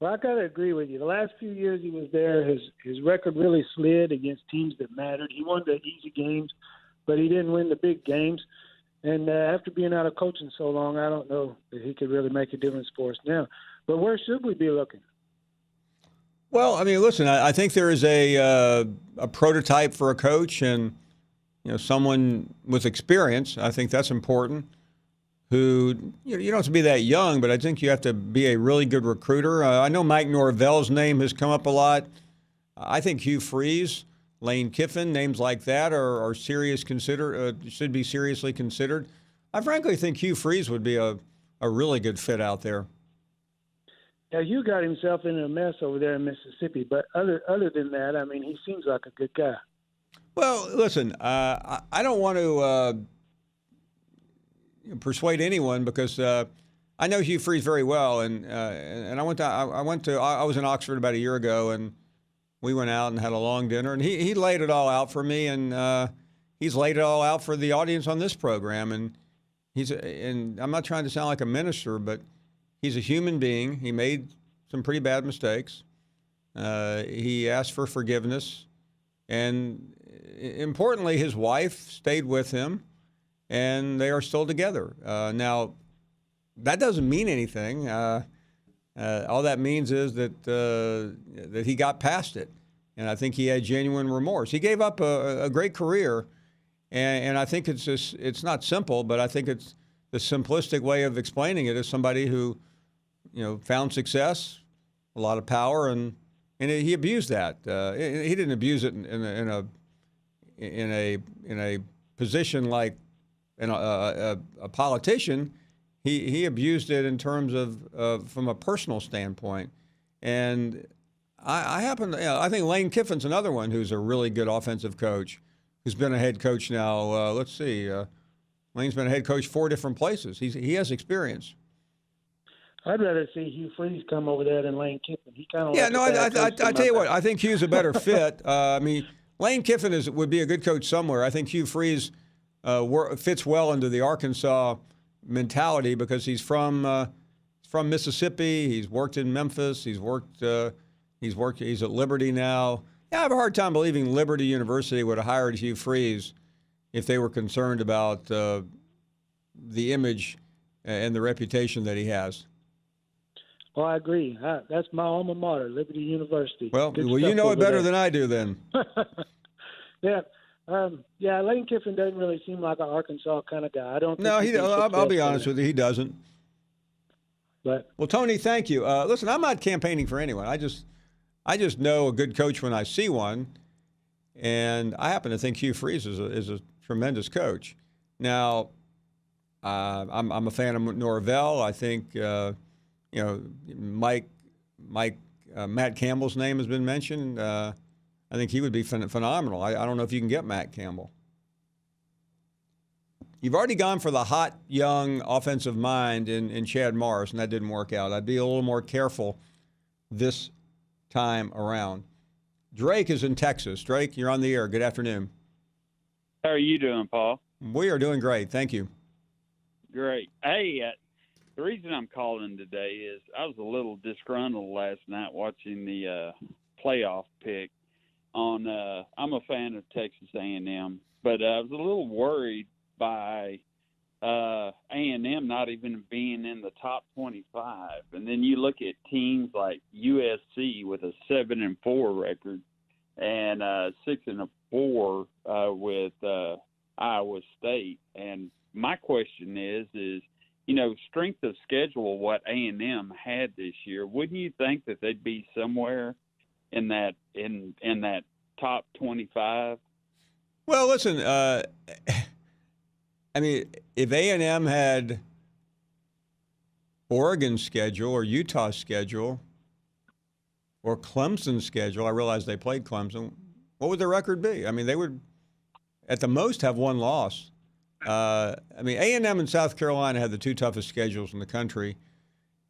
Well, I got to agree with you. The last few years he was there, his record really slid against teams that mattered. He won the easy games, but he didn't win the big games. And after being out of coaching so long, I don't know that he could really make a difference for us now. But where should we be looking? Well, I mean, listen, I think there is a prototype for a coach, and someone with experience. I think that's important. Who you don't have to be that young, but I think you have to be a really good recruiter. I know Mike Norvell's name has come up a lot. I think Hugh Freeze, Lane Kiffin, names like that are should be seriously considered. I frankly think Hugh Freeze would be a really good fit out there. Yeah, Hugh got himself into a mess over there in Mississippi, but other than that, I mean, he seems like a good guy. Well, listen, I don't want to persuade anyone because I know Hugh Freeze very well, and I was in Oxford about a year ago, and we went out and had a long dinner, and he laid it all out for me, and he's laid it all out for the audience on this program, and I'm not trying to sound like a minister, but he's a human being. He made some pretty bad mistakes. He asked for forgiveness, and importantly, his wife stayed with him. And they are still together. Now, that doesn't mean anything. All that means is that he got past it, and I think he had genuine remorse. He gave up a great career, and I think it's not simple, but I think it's the simplistic way of explaining it is somebody who found success, a lot of power, and he abused that. He didn't abuse it in a position like a politician. He abused it in terms of from a personal standpoint. And I think Lane Kiffin's another one who's a really good offensive coach, who's been a head coach now. Let's see, Lane's been a head coach 4 different places. He has experience. I'd rather see Hugh Freeze come over there than Lane Kiffin. He kind of I tell you what, I think Hugh's a better fit. Lane Kiffin would be a good coach somewhere. I think Hugh Freeze fits well into the Arkansas mentality because he's from Mississippi. He's worked in Memphis. He's at Liberty now. Yeah, I have a hard time believing Liberty University would have hired Hugh Freeze if they were concerned about the image and the reputation that he has. Well, I agree. That's my alma mater, Liberty University. Well, you know it better than I do then. Yeah. Lane Kiffin doesn't really seem like an Arkansas kind of guy. I don't think I'll be honest with you, he doesn't. But well, Tony, thank you. Listen, I'm not campaigning for anyone. I just know a good coach when I see one, and I happen to think Hugh Freeze is a tremendous coach. Now, I'm a fan of Norvell. I think Matt Campbell's name has been mentioned. I think he would be phenomenal. I don't know if you can get Matt Campbell. You've already gone for the hot, young offensive mind in Chad Morris, and that didn't work out. I'd be a little more careful this time around. Drake is in Texas. Drake, you're on the air. Good afternoon. How are you doing, Paul? We are doing great. Thank you. Great. Hey, the reason I'm calling today is I was a little disgruntled last night watching the playoff pick. I'm a fan of Texas A&M, but I was a little worried by A&M not even being in the top 25. And then you look at teams like USC with a 7-4 record and 6-4 with Iowa State. And my question is strength of schedule, what A&M had this year, wouldn't you think that they'd be somewhere in that top 25? Well, listen, if A&M had Oregon's schedule or Utah's schedule or Clemson's schedule, I realize they played Clemson, what would their record be? They would at the most have one loss. A&M and South Carolina had the 2 toughest schedules in the country.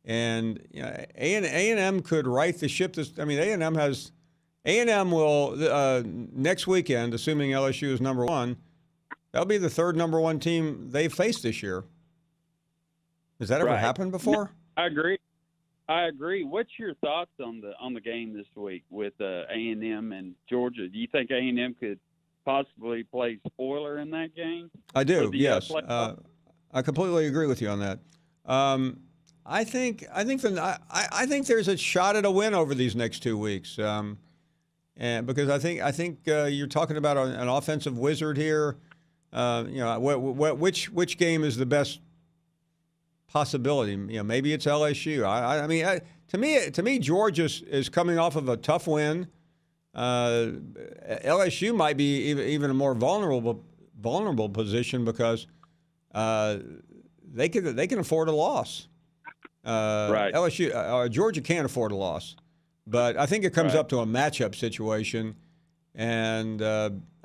And A&M could right the ship. A&M will, next weekend, assuming LSU is number 1, that'll be the 3rd number 1 team they've faced this year. Has that ever happened before? I agree. What's your thoughts on the game this week with A&M and Georgia? Do you think A&M could possibly play spoiler in that game? I do, yes. I completely agree with you on that. I think there's a shot at a win over these next 2 weeks. And because I think you're talking about an offensive wizard here. Which game is the best possibility? Maybe it's LSU. To me, Georgia is coming off of a tough win. LSU might be even a more vulnerable position because they can afford a loss. Georgia can't afford a loss. But I think it comes up to a matchup situation. And,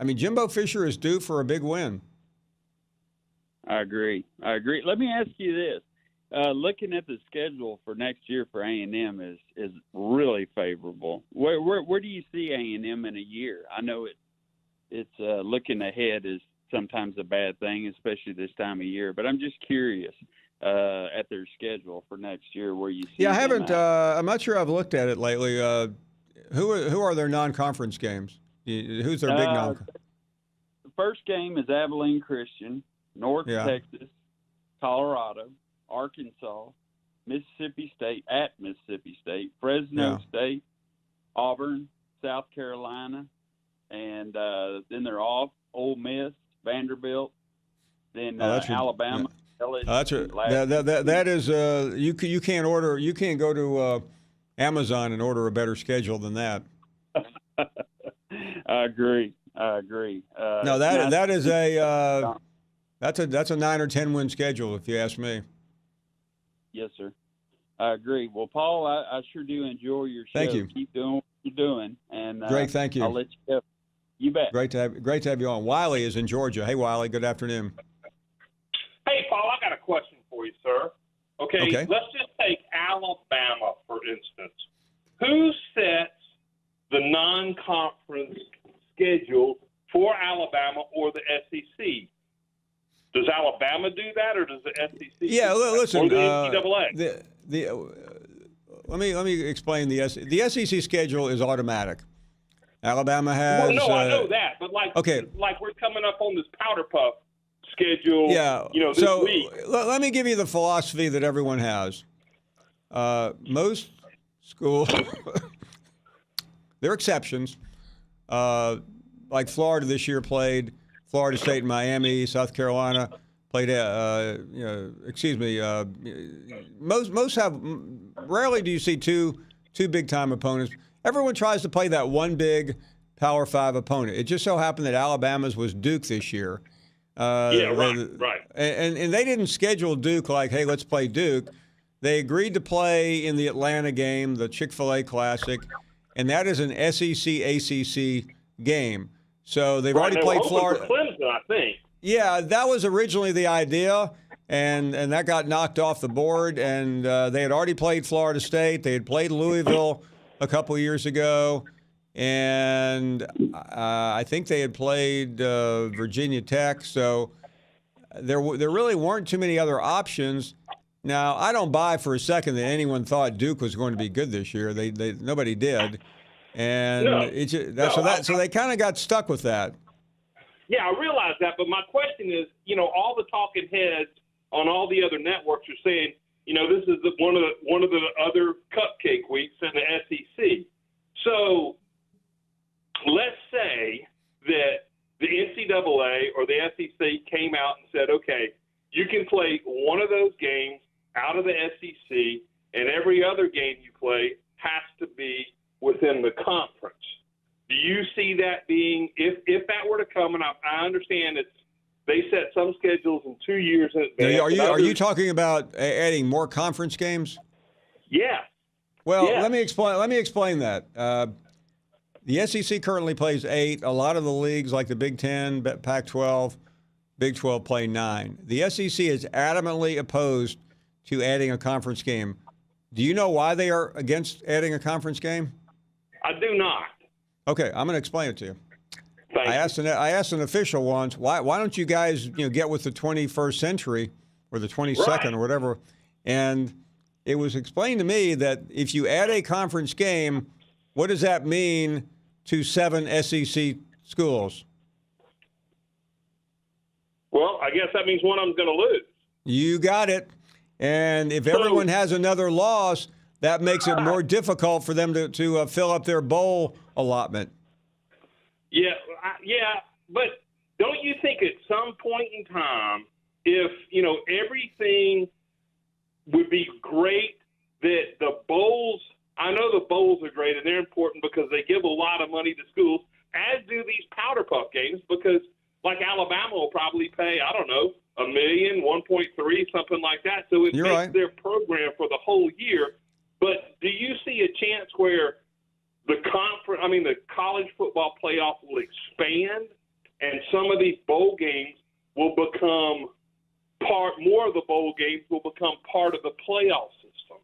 Jimbo Fisher is due for a big win. I agree. Let me ask you this. Looking at the schedule for next year for A&M is really favorable. Where do you see A&M in a year? I know it's looking ahead is sometimes a bad thing, especially this time of year. But I'm just curious at their schedule for next year where you see. Yeah, I haven't. I'm not sure I've looked at it lately. Who are their non-conference games? Who's their big non? The first game is Abilene Christian, North Texas, Colorado, Arkansas, Mississippi State, Fresno State, Auburn, South Carolina, and then they're off. Ole Miss, Vanderbilt, then Alabama. LSU That's a, last that is you can't go to Amazon and order a better schedule than that. I agree. No, that is that's a 9 or 10 win schedule if you ask me. Yes, sir. I agree. Well, Paul, I sure do enjoy your show. Thank you. Keep doing what you're doing, and Greg, thank you. I'll let you go. You bet. Great to have you on. Wiley is in Georgia. Hey, Wiley. Good afternoon. Hey, Paul, I got a question for you, sir. Okay, let's just take Alabama, for instance. Who sets the non-conference schedule for Alabama or the SEC? Does Alabama do that, or does the SEC? Yeah, listen. Or the NCAA? Let me explain the SEC schedule is automatic. Alabama has. Well, no, I know that, but like we're coming up on this powder puff schedule. Yeah. This week. Let me give you the philosophy that everyone has. Most schools, there are exceptions. Like Florida this year played Florida State and Miami. South Carolina played. Most have. Rarely do you see two big time opponents. Everyone tries to play that one big Power 5 opponent. It just so happened that Alabama's was Duke this year. Right. And they didn't schedule Duke like, hey, let's play Duke. They agreed to play in the Atlanta game, the Chick-fil-A Classic, and that is an SEC-ACC game. So they've already played Florida. For Clemson, I think. Yeah, that was originally the idea, and that got knocked off the board. And they had already played Florida State. They had played Louisville a couple years ago, and I think they had played Virginia Tech. So there really weren't too many other options. Now, I don't buy for a second that anyone thought Duke was going to be good this year. Nobody did, and so they kind of got stuck with that. Yeah, I realize that, but my question is, all the talking heads on all the other networks are saying, this is one of the other cupcake weeks in the SEC. So let's say that the NCAA or the SEC came out and said, okay, you can play one of those games out of the SEC, and every other game you play has to be within the conference. Do you see that being, if that were to come, and I understand they set some schedules in 2 years in advance. Are you talking about adding more conference games? Yeah. Well, let me explain that. The SEC currently plays 8. A lot of the leagues, like the Big Ten, Pac-12, Big 12, play 9. The SEC is adamantly opposed to adding a conference game. Do you know why they are against adding a conference game? I do not. Okay, I'm going to explain it to you. I asked an official once, why don't you guys get with the 21st century or the 22nd or whatever? And it was explained to me that if you add a conference game, what does that mean to 7 SEC schools? Well, I guess that means one of them's going to lose. You got it. And if everyone has another loss, that makes it more difficult for them to fill up their bowl allotment. Yeah, but don't you think at some point in time, if, everything would be great that the bowls, I know the bowls are great and they're important because they give a lot of money to schools, as do these powder puff games, because like Alabama will probably pay, I don't know, $1 million, 1.3, something like that. So it makes their program for the whole year. But do you see a chance where the college football playoff will expand and some of these bowl games will become more of the bowl games will become part of the playoff system?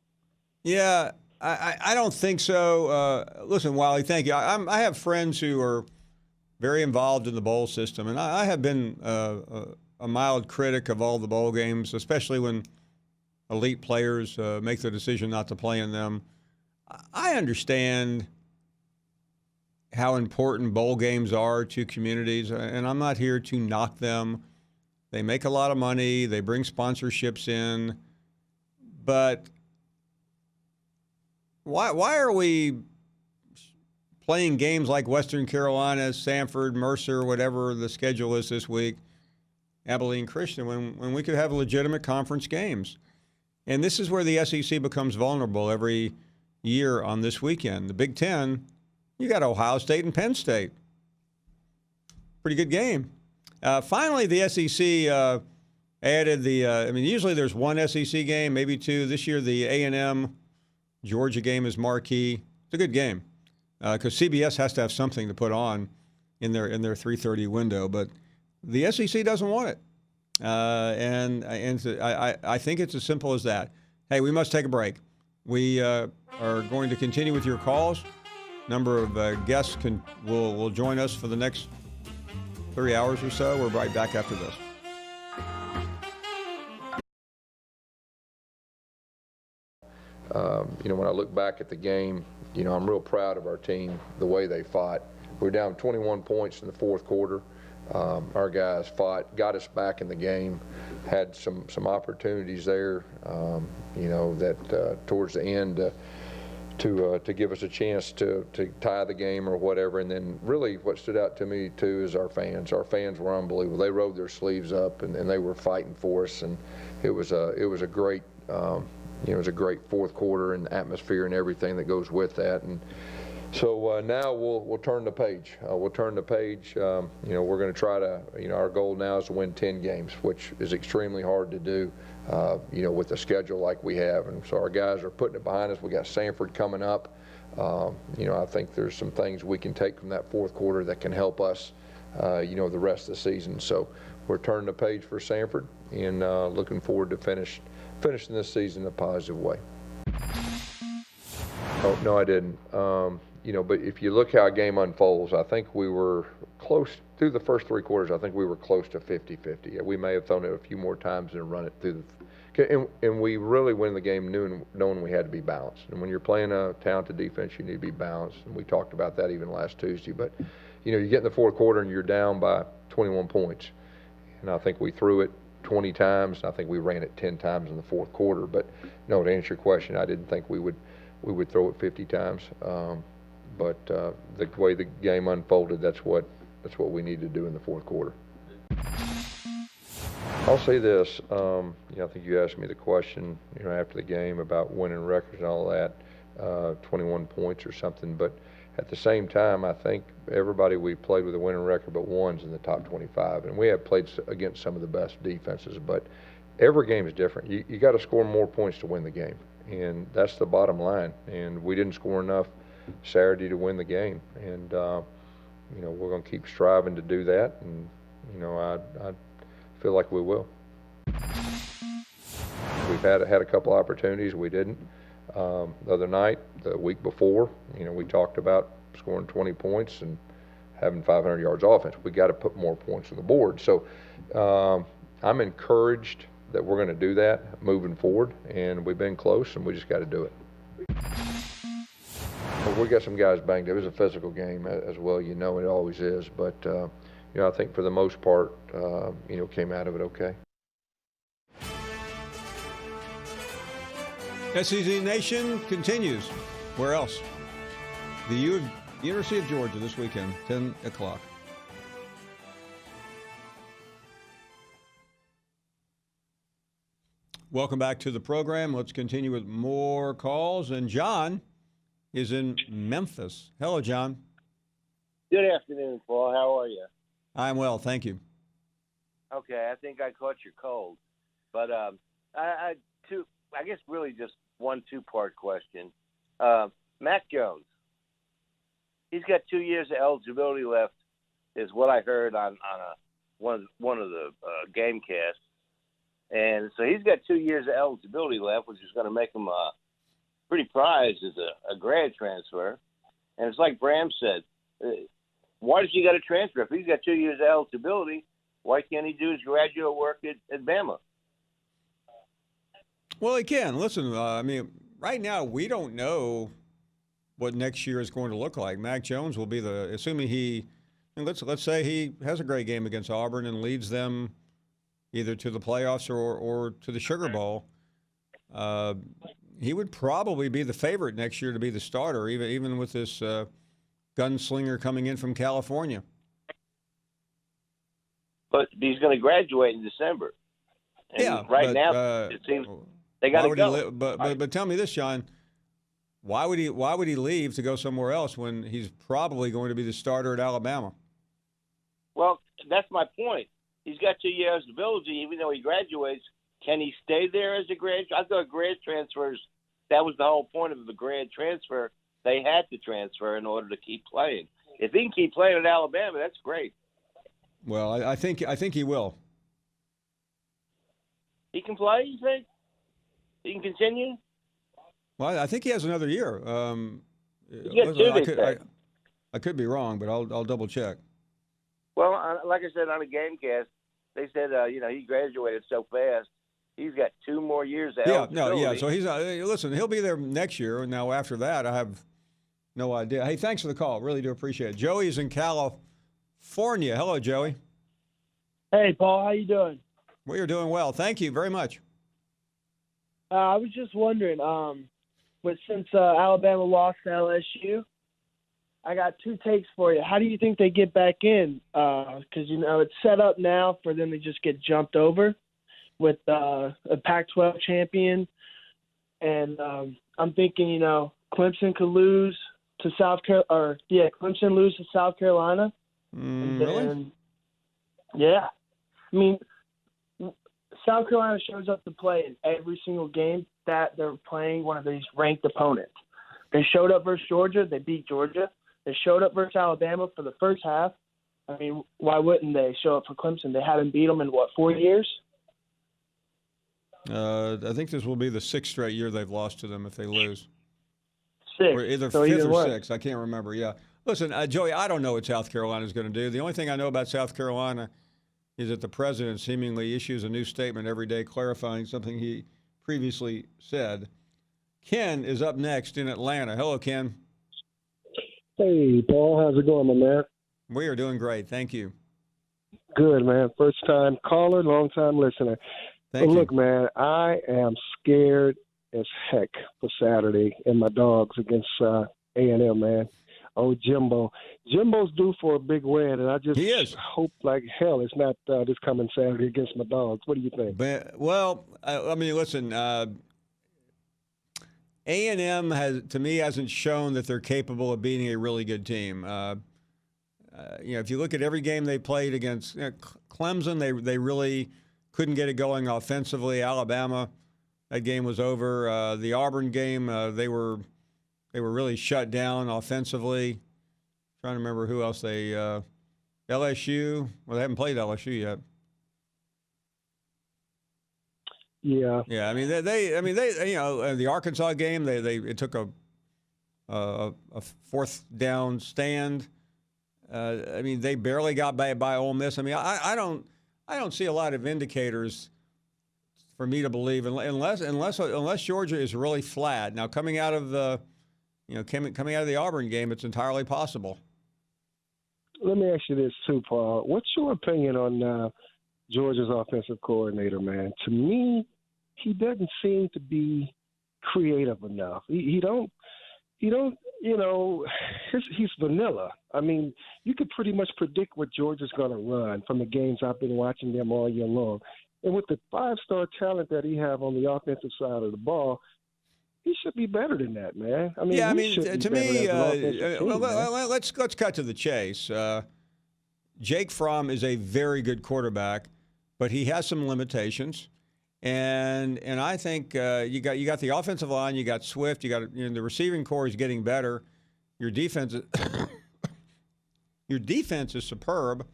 Yeah, I don't think so. Listen, Wiley, thank you. I have friends who are very involved in the bowl system, and I have been a mild critic of all the bowl games, especially when elite players make the decision not to play in them. I understand how important bowl games are to communities, and I'm not here to knock them. They make a lot of money. They bring sponsorships in. But why are we playing games like Western Carolina, Samford, Mercer, whatever the schedule is this week, Abilene Christian when we could have legitimate conference games. And this is where the SEC becomes vulnerable every year on this weekend. The Big Ten, you got Ohio State and Penn State. Pretty good game. Finally, the SEC added the, usually there's one SEC game, maybe two. This year, the A&M Georgia game is marquee. It's a good game because CBS has to have something to put on in their 3:30 window, but the SEC doesn't want it. And I think it's as simple as that. Hey, we must take a break. We are going to continue with your calls. Number of guests will join us for the next 3 hours or so. We're right back after this. When I look back at the game, I'm real proud of our team, the way they fought. We were down 21 points in the fourth quarter. Our guys fought, got us back in the game, had some opportunities there, that towards the end to give us a chance to tie the game or whatever. And then really what stood out to me too is our fans. Our fans were unbelievable. They rolled their sleeves up and they were fighting for us. And it was a great, it was a great fourth quarter and atmosphere and everything that goes with that. And so now we'll turn the page. We'll turn the page. We're going to try to, our goal now is to win 10 games, which is extremely hard to do, with a schedule like we have. And so our guys are putting it behind us. We got Sanford coming up. I think there's some things we can take from that fourth quarter that can help us, the rest of the season. So we're turning the page for Sanford and looking forward to finishing this season in a positive way. Oh, no, I didn't. But if you look how a game unfolds, I think we were close through the first three quarters. I think we were close to 50-50. We may have thrown it a few more times and run it through and we really win the game knowing we had to be balanced. And when you're playing a talented defense, you need to be balanced. And we talked about that even last Tuesday. But, you get in the fourth quarter and you're down by 21 points. And I think we threw it 20 times. I think we ran it 10 times in the fourth quarter. But, no, to answer your question, I didn't think we would throw it 50 times. But the way the game unfolded, that's what we need to do in the fourth quarter. I'll say this, I think you asked me the question, after the game about winning records and all that, 21 points or something. But at the same time, I think everybody we played with a winning record but one's in the top 25. And we have played against some of the best defenses. But every game is different. You got to score more points to win the game. And that's the bottom line. And we didn't score enough Saturday to win the game. And, we're going to keep striving to do that. And, I feel like we will. We've had a couple opportunities. We didn't. The other night, the week before, we talked about scoring 20 points and having 500 yards offense. We got to put more points on the board. So I'm encouraged that we're going to do that moving forward, and we've been close, and we just got to do it. Well, we got some guys banged up. It was a physical game as well, it always is. But, I think for the most part, came out of it okay. SEC Nation continues. Where else? The University of Georgia this weekend, 10 o'clock. Welcome back to the program. Let's continue with more calls. And John is in Memphis. Hello, John. Good afternoon, Paul. How are you? I'm well, thank you. Okay, I think I caught your cold. But I guess really just one two-part question. Mac Jones, he's got 2 years of eligibility left, is what I heard on one of the game casts. And so he's got 2 years of eligibility left, which is going to make him pretty prized as a grad transfer. And it's like Bram said, why does he got to transfer? If he's got 2 years of eligibility, why can't he do his graduate work at Bama? Well, he can. Listen, right now we don't know what next year is going to look like. Mac Jones will be assuming let's say he has a great game against Auburn and leads them either to the playoffs or to the Sugar Bowl. He would probably be the favorite next year to be the starter, even with this gunslinger coming in from California. but he's going to graduate in December. And Yeah, right but, now it seems they got to go. But tell me this, Sean. Why would he leave to go somewhere else when he's probably going to be the starter at Alabama? Well, that's my point. He's got 2 years of ability, even though he graduates. Can he stay there as a grad? I thought grad transfers, that was the whole point of the grad transfer. They had to transfer in order to keep playing. If he can keep playing at Alabama, that's great. Well, I think he will. He can play, you think? He can continue? Well, I think he has another year. I could be wrong, but I'll double check. Well, like I said on the GameCast, they said he graduated so fast. He's got 2 more years of eligibility. So he's listen. He'll be there next year. Now after that, I have no idea. Hey, thanks for the call. Really do appreciate it. Joey's in California. Hello, Joey. Hey, Paul. How you doing? Well, you're doing well. Thank you very much. I was just wondering, since Alabama lost to LSU, I got 2 takes for you. How do you think they get back in? Because, it's set up now for them to just get jumped over with a Pac-12 champion. And I'm thinking, Clemson could lose to Clemson lose to South Carolina. Really? Yeah. I mean, South Carolina shows up to play in every single game that they're playing one of these ranked opponents. They showed up versus Georgia. They beat Georgia. They showed up versus Alabama for the first half. I mean, why wouldn't they show up for Clemson? They haven't beat them in, 4 years? I think this will be the 6th straight year they've lost to them if they lose. 6. Or either 5th or 6th. I can't remember. Yeah. Listen, Joey, I don't know what South Carolina is going to do. The only thing I know about South Carolina is that the president seemingly issues a new statement every day clarifying something he previously said. Ken is up next in Atlanta. Hello, Ken. Hey, Paul. How's it going, my man? We are doing great. Thank you. Good, man. First time caller, long time listener. Thank you. Look, man, I am scared as heck for Saturday and my dogs against A&M, man. Oh, Jimbo. Jimbo's due for a big win, and I just hope like hell it's not this coming Saturday against my dogs. What do you think? Listen, A&M hasn't shown that they're capable of beating a really good team. If you look at every game they played against Clemson, they really couldn't get it going offensively. Alabama, that game was over. The Auburn game, they were really shut down offensively. Trying to remember who else LSU. Well, they haven't played LSU yet. Yeah. Yeah. I mean, the Arkansas game, it took a 4th down stand. They barely got by Ole Miss. I don't see a lot of indicators for me to believe unless Georgia is really flat. Now, coming out of the Auburn game, it's entirely possible. Let me ask you this too, Paul. What's your opinion on Georgia's offensive coordinator, man? To me, he doesn't seem to be creative enough. He don't. He's vanilla. I mean, you could pretty much predict what Georgia's going to run from the games I've been watching them all year long. And with the 5-star talent that he have on the offensive side of the ball, he should be better than that, man. To me, let's cut to the chase. Jake Fromm is a very good quarterback, but he has some limitations. And I think you got the offensive line, you got Swift, you got the receiving core is getting better. Your defense is superb.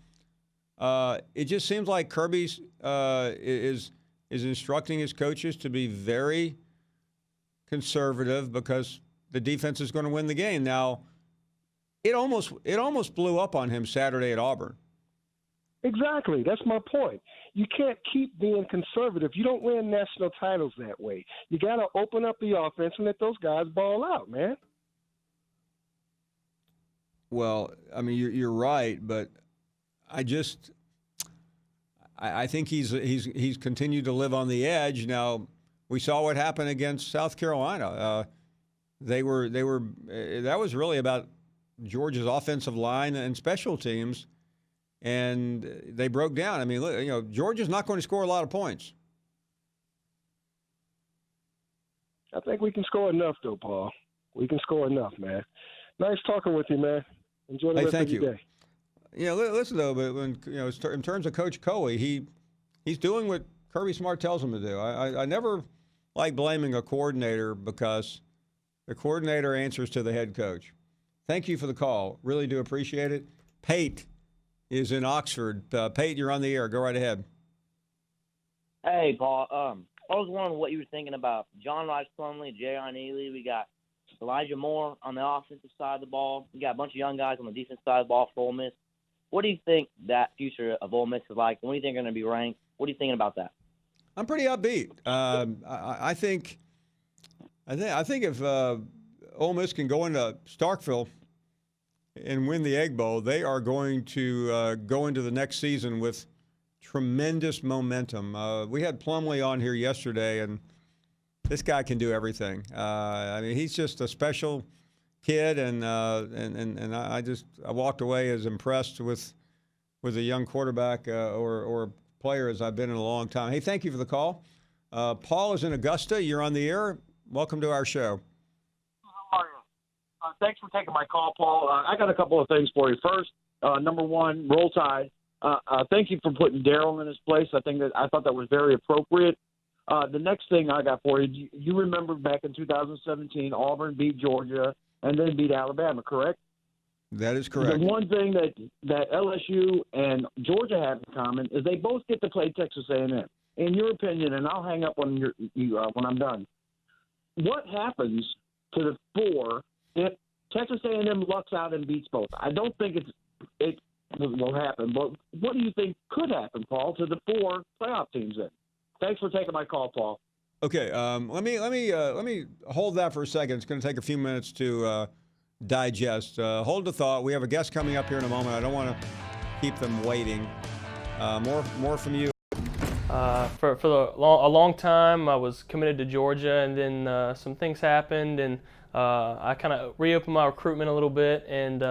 It just seems like Kirby's is instructing his coaches to be very conservative because the defense is going to win the game. Now, it almost blew up on him Saturday at Auburn. Exactly. That's my point. You can't keep being conservative. You don't win national titles that way. You got to open up the offense and let those guys ball out, man. Well, you're right, but I think he's continued to live on the edge. Now, we saw what happened against South Carolina. That was really about Georgia's offensive line and special teams. and they broke down. I mean, look, Georgia's not going to score a lot of points. I think we can score enough, though, Paul. We can score enough, man. Nice talking with you, man. Enjoy the rest of your day. Listen though, but when in terms of Coach Coley, he's doing what Kirby Smart tells him to do. I never like blaming a coordinator because the coordinator answers to the head coach. Thank you for the call. Really do appreciate it. Pate is in Oxford. Pate, you're on the air. Go right ahead. Hey, Paul. I was wondering what you were thinking about John Rice Plumlee, Jayon Ely. We got Elijah Moore on the offensive side of the ball. We got a bunch of young guys on the defensive side of the ball for Ole Miss. What do you think that future of Ole Miss is like? When do you think they're going to be ranked? What are you thinking about that? I'm pretty upbeat. I think if Ole Miss can go into Starkville and win the Egg Bowl, they are going to go into the next season with tremendous momentum. We had Plumlee on here yesterday, and this guy can do everything. I mean, he's just a special kid, and I walked away as impressed with a young quarterback or player as I've been in a long time. Hey, thank you for the call. Paul is in Augusta. You're on the air. Welcome to our show. How are you? Thanks for taking my call, Paul. I got a couple of things for you. First, number one, Roll Tide. Thank you for putting Daryl in his place. I thought that was very appropriate. The next thing I got for you, you remember back in 2017, Auburn beat Georgia and then beat Alabama, correct? That is correct. The one thing that LSU and Georgia have in common is they both get to play Texas A&M. In your opinion, and I'll hang up on when I'm done, what happens to the four if Texas A&M lucks out and beats both? I don't think it will happen, but what do you think could happen, Paul, to the four playoff teams then? Thanks for taking my call, Paul. Okay, let me hold that for a second. It's going to take a few minutes to digest. Hold the thought. We have a guest coming up here in a moment. I don't want to keep them waiting. More from you. For a long time, I was committed to Georgia, and then some things happened, and I kind of reopened my recruitment a little bit and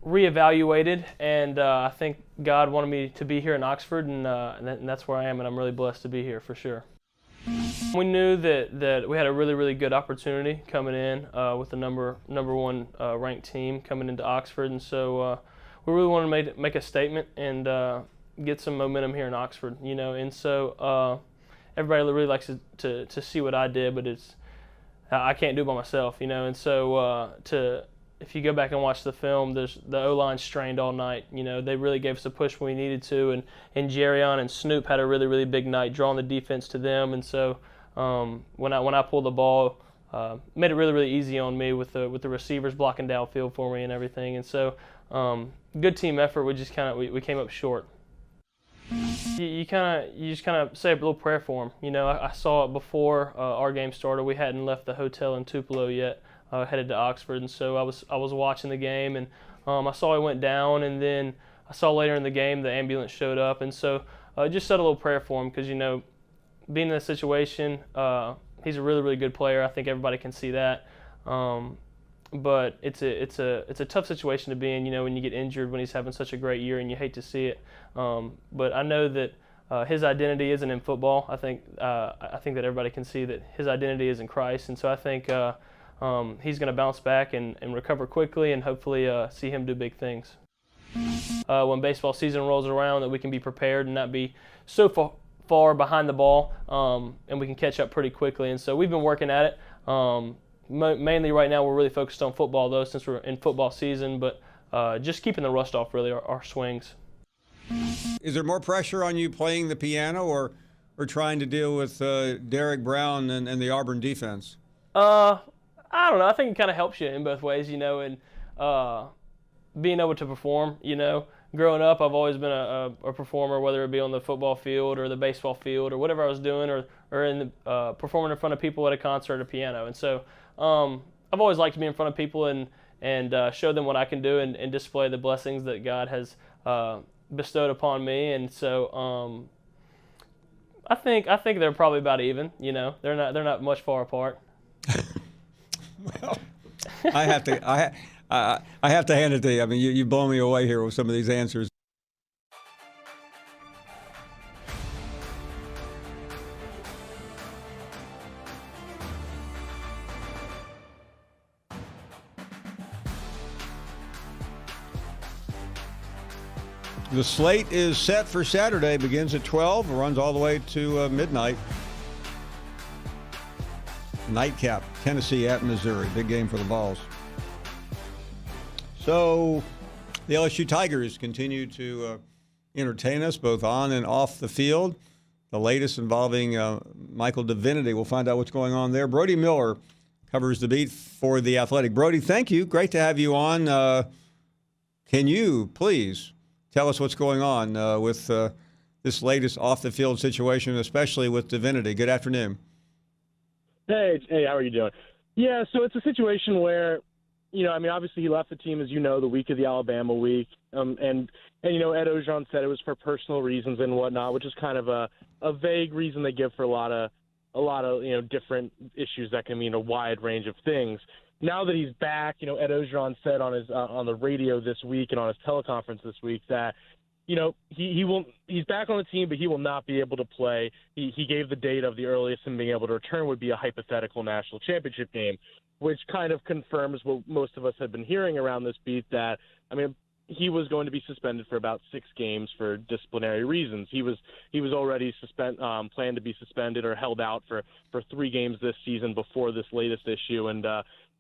reevaluated, and I think God wanted me to be here in Oxford, and that's where I am, and I'm really blessed to be here for sure. We knew that we had a really, really good opportunity coming in with the number one ranked team coming into Oxford, and so we really wanted to make a statement and get some momentum here in Oxford, and so everybody really likes to see what I did, but I can't do it by myself, and so if you go back and watch the film, the O-line strained all night. They really gave us a push when we needed to, and Jerrion and Snoop had a really, really big night, drawing the defense to them. And so when I pulled the ball, made it really, really easy on me with the receivers blocking downfield for me and everything. And so good team effort. We just we came up short. You just kind of say a little prayer for them. I saw it before our game started. We hadn't left the hotel in Tupelo yet. Headed to Oxford, and so I was watching the game, and I saw he went down, and then I saw later in the game the ambulance showed up, and so just said a little prayer for him because being in this situation, he's a really, really good player. I think everybody can see that, but it's a tough situation to be in. When you get injured when he's having such a great year, and you hate to see it. But I know that his identity isn't in football. I think that everybody can see that his identity is in Christ, and so I think. He's going to bounce back and recover quickly and hopefully see him do big things. When baseball season rolls around, that we can be prepared and not be so far behind the ball, and we can catch up pretty quickly. And so we've been working at it. Mainly right now we're really focused on football, though, since we're in football season, but just keeping the rust off, really, our swings. Is there more pressure on you playing the piano or trying to deal with Derek Brown and the Auburn defense? I don't know. I think it kind of helps you in both ways, and being able to perform, Growing up, I've always been a performer, whether it be on the football field or the baseball field or whatever I was doing, or in the, performing in front of people at a concert or piano. And so I've always liked to be in front of people and show them what I can do and display the blessings that God has bestowed upon me. And so I think they're probably about even. They're not much far apart. Well, I I have to hand it to you. I mean, you blow me away here with some of these answers. The slate is set for Saturday. Begins at 12, runs all the way to midnight. Nightcap, Tennessee at Missouri. Big game for the Vols. So the LSU Tigers continue to entertain us both on and off the field. The latest involving Michael Divinity. We'll find out what's going on there. Brody Miller covers the beat for The Athletic. Brody, thank you. Great to have you on. Can you please tell us what's going on with this latest off-the-field situation, especially with Divinity? Good afternoon. Hey, how are you doing? Yeah, so it's a situation where, obviously he left the team, as you know, the week of the Alabama week. And Ed Ogeron said it was for personal reasons and whatnot, which is kind of a vague reason they give for a lot of different issues that can mean a wide range of things. Now that he's back, Ed Ogeron said on his on the radio this week and on his teleconference this week that he's back on the team, but he will not be able to play. He gave the date of the earliest him being able to return would be a hypothetical national championship game, which kind of confirms what most of us had been hearing around this beat, that he was going to be suspended for about 6 games for disciplinary reasons. He was already planned to be suspended or held out for 3 games this season before this latest issue, and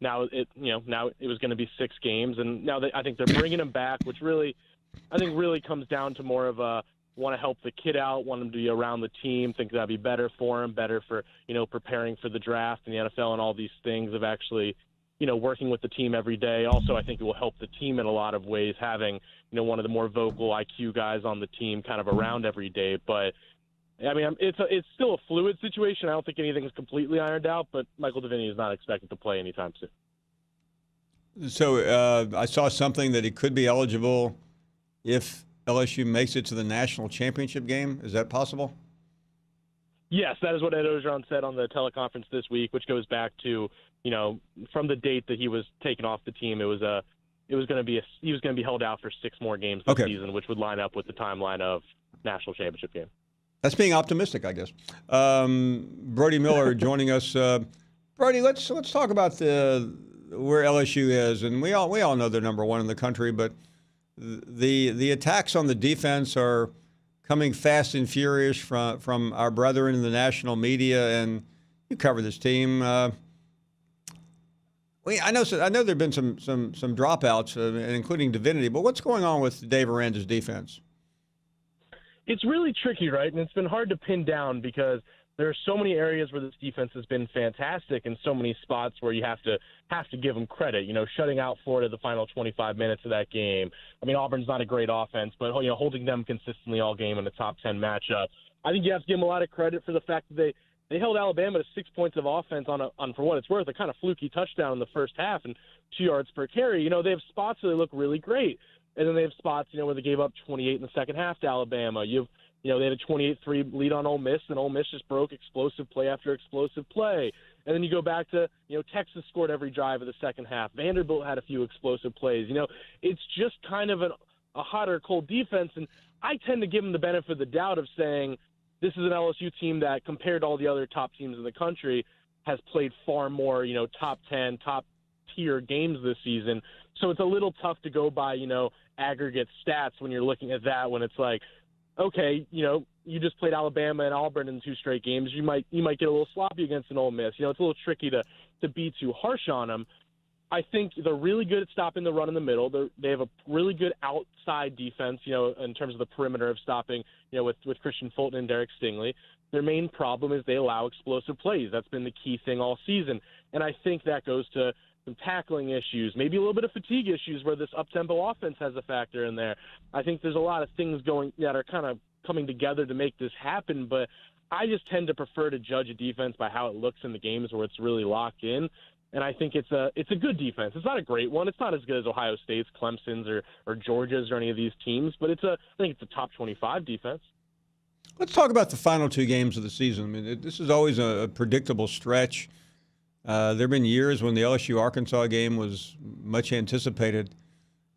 now it was going to be 6 games, and now I think they're bringing him back, which really comes down to more of a want to help the kid out, want him to be around the team, think that'd be better for him, better for preparing for the draft and the NFL and all these things of actually working with the team every day. Also, I think it will help the team in a lot of ways, having one of the more vocal IQ guys on the team kind of around every day. But it's still a fluid situation. I don't think anything is completely ironed out, but Michael Divinity is not expected to play anytime soon. So I saw something that he could be eligible if LSU makes it to the national championship game. Is that possible? Yes, that is what Ed Ogeron said on the teleconference this week, which goes back to, from the date that he was taken off the team. He was going to be held out for 6 more games this season, which would line up with the timeline of national championship game. That's being optimistic, I guess. Brody Miller joining us. Brody, let's talk about where LSU is, and we all know they're number 1 in the country, but the attacks on the defense are coming fast and furious from our brethren in the national media, and you cover this team. I know there've been some dropouts, including Divinity, but what's going on with Dave Aranda's defense? It's really tricky, right? And it's been hard to pin down because there are so many areas where this defense has been fantastic and so many spots where you have to give them credit. Shutting out Florida the final 25 minutes of that game. Auburn's not a great offense, but holding them consistently all game in a top 10 matchup. I think you have to give them a lot of credit for the fact that they held Alabama to 6 points of offense on for what it's worth, a kind of fluky touchdown in the first half and 2 yards per carry. They have spots where they look really great. And then they have spots, where they gave up 28 in the second half to Alabama. They had a 28-3 lead on Ole Miss, and Ole Miss just broke explosive play after explosive play. And then you go back to, Texas scored every drive of the second half. Vanderbilt had a few explosive plays. It's just kind of a hot or cold defense, and I tend to give them the benefit of the doubt of saying this is an LSU team that, compared to all the other top teams in the country, has played far more, top 10, top-tier games this season. So it's a little tough to go by, aggregate stats when you're looking at that, when it's like, okay, you just played Alabama and Auburn in 2 straight games. You might get a little sloppy against an Ole Miss. It's a little tricky to be too harsh on them. I think they're really good at stopping the run in the middle. They have a really good outside defense, in terms of the perimeter of stopping, with Christian Fulton and Derek Stingley. Their main problem is they allow explosive plays. That's been the key thing all season. And I think that goes to some tackling issues, maybe a little bit of fatigue issues where this up-tempo offense has a factor in there. I think there's a lot of things that are kind of coming together to make this happen, but I just tend to prefer to judge a defense by how it looks in the games where it's really locked in. And I think it's a good defense. It's not a great one. It's not as good as Ohio State's, Clemson's, or Georgia's, or any of these teams, but I think it's a top 25 defense. Let's talk about the final 2 games of the season. This is always a predictable stretch. There have been years when the LSU-Arkansas game was much anticipated.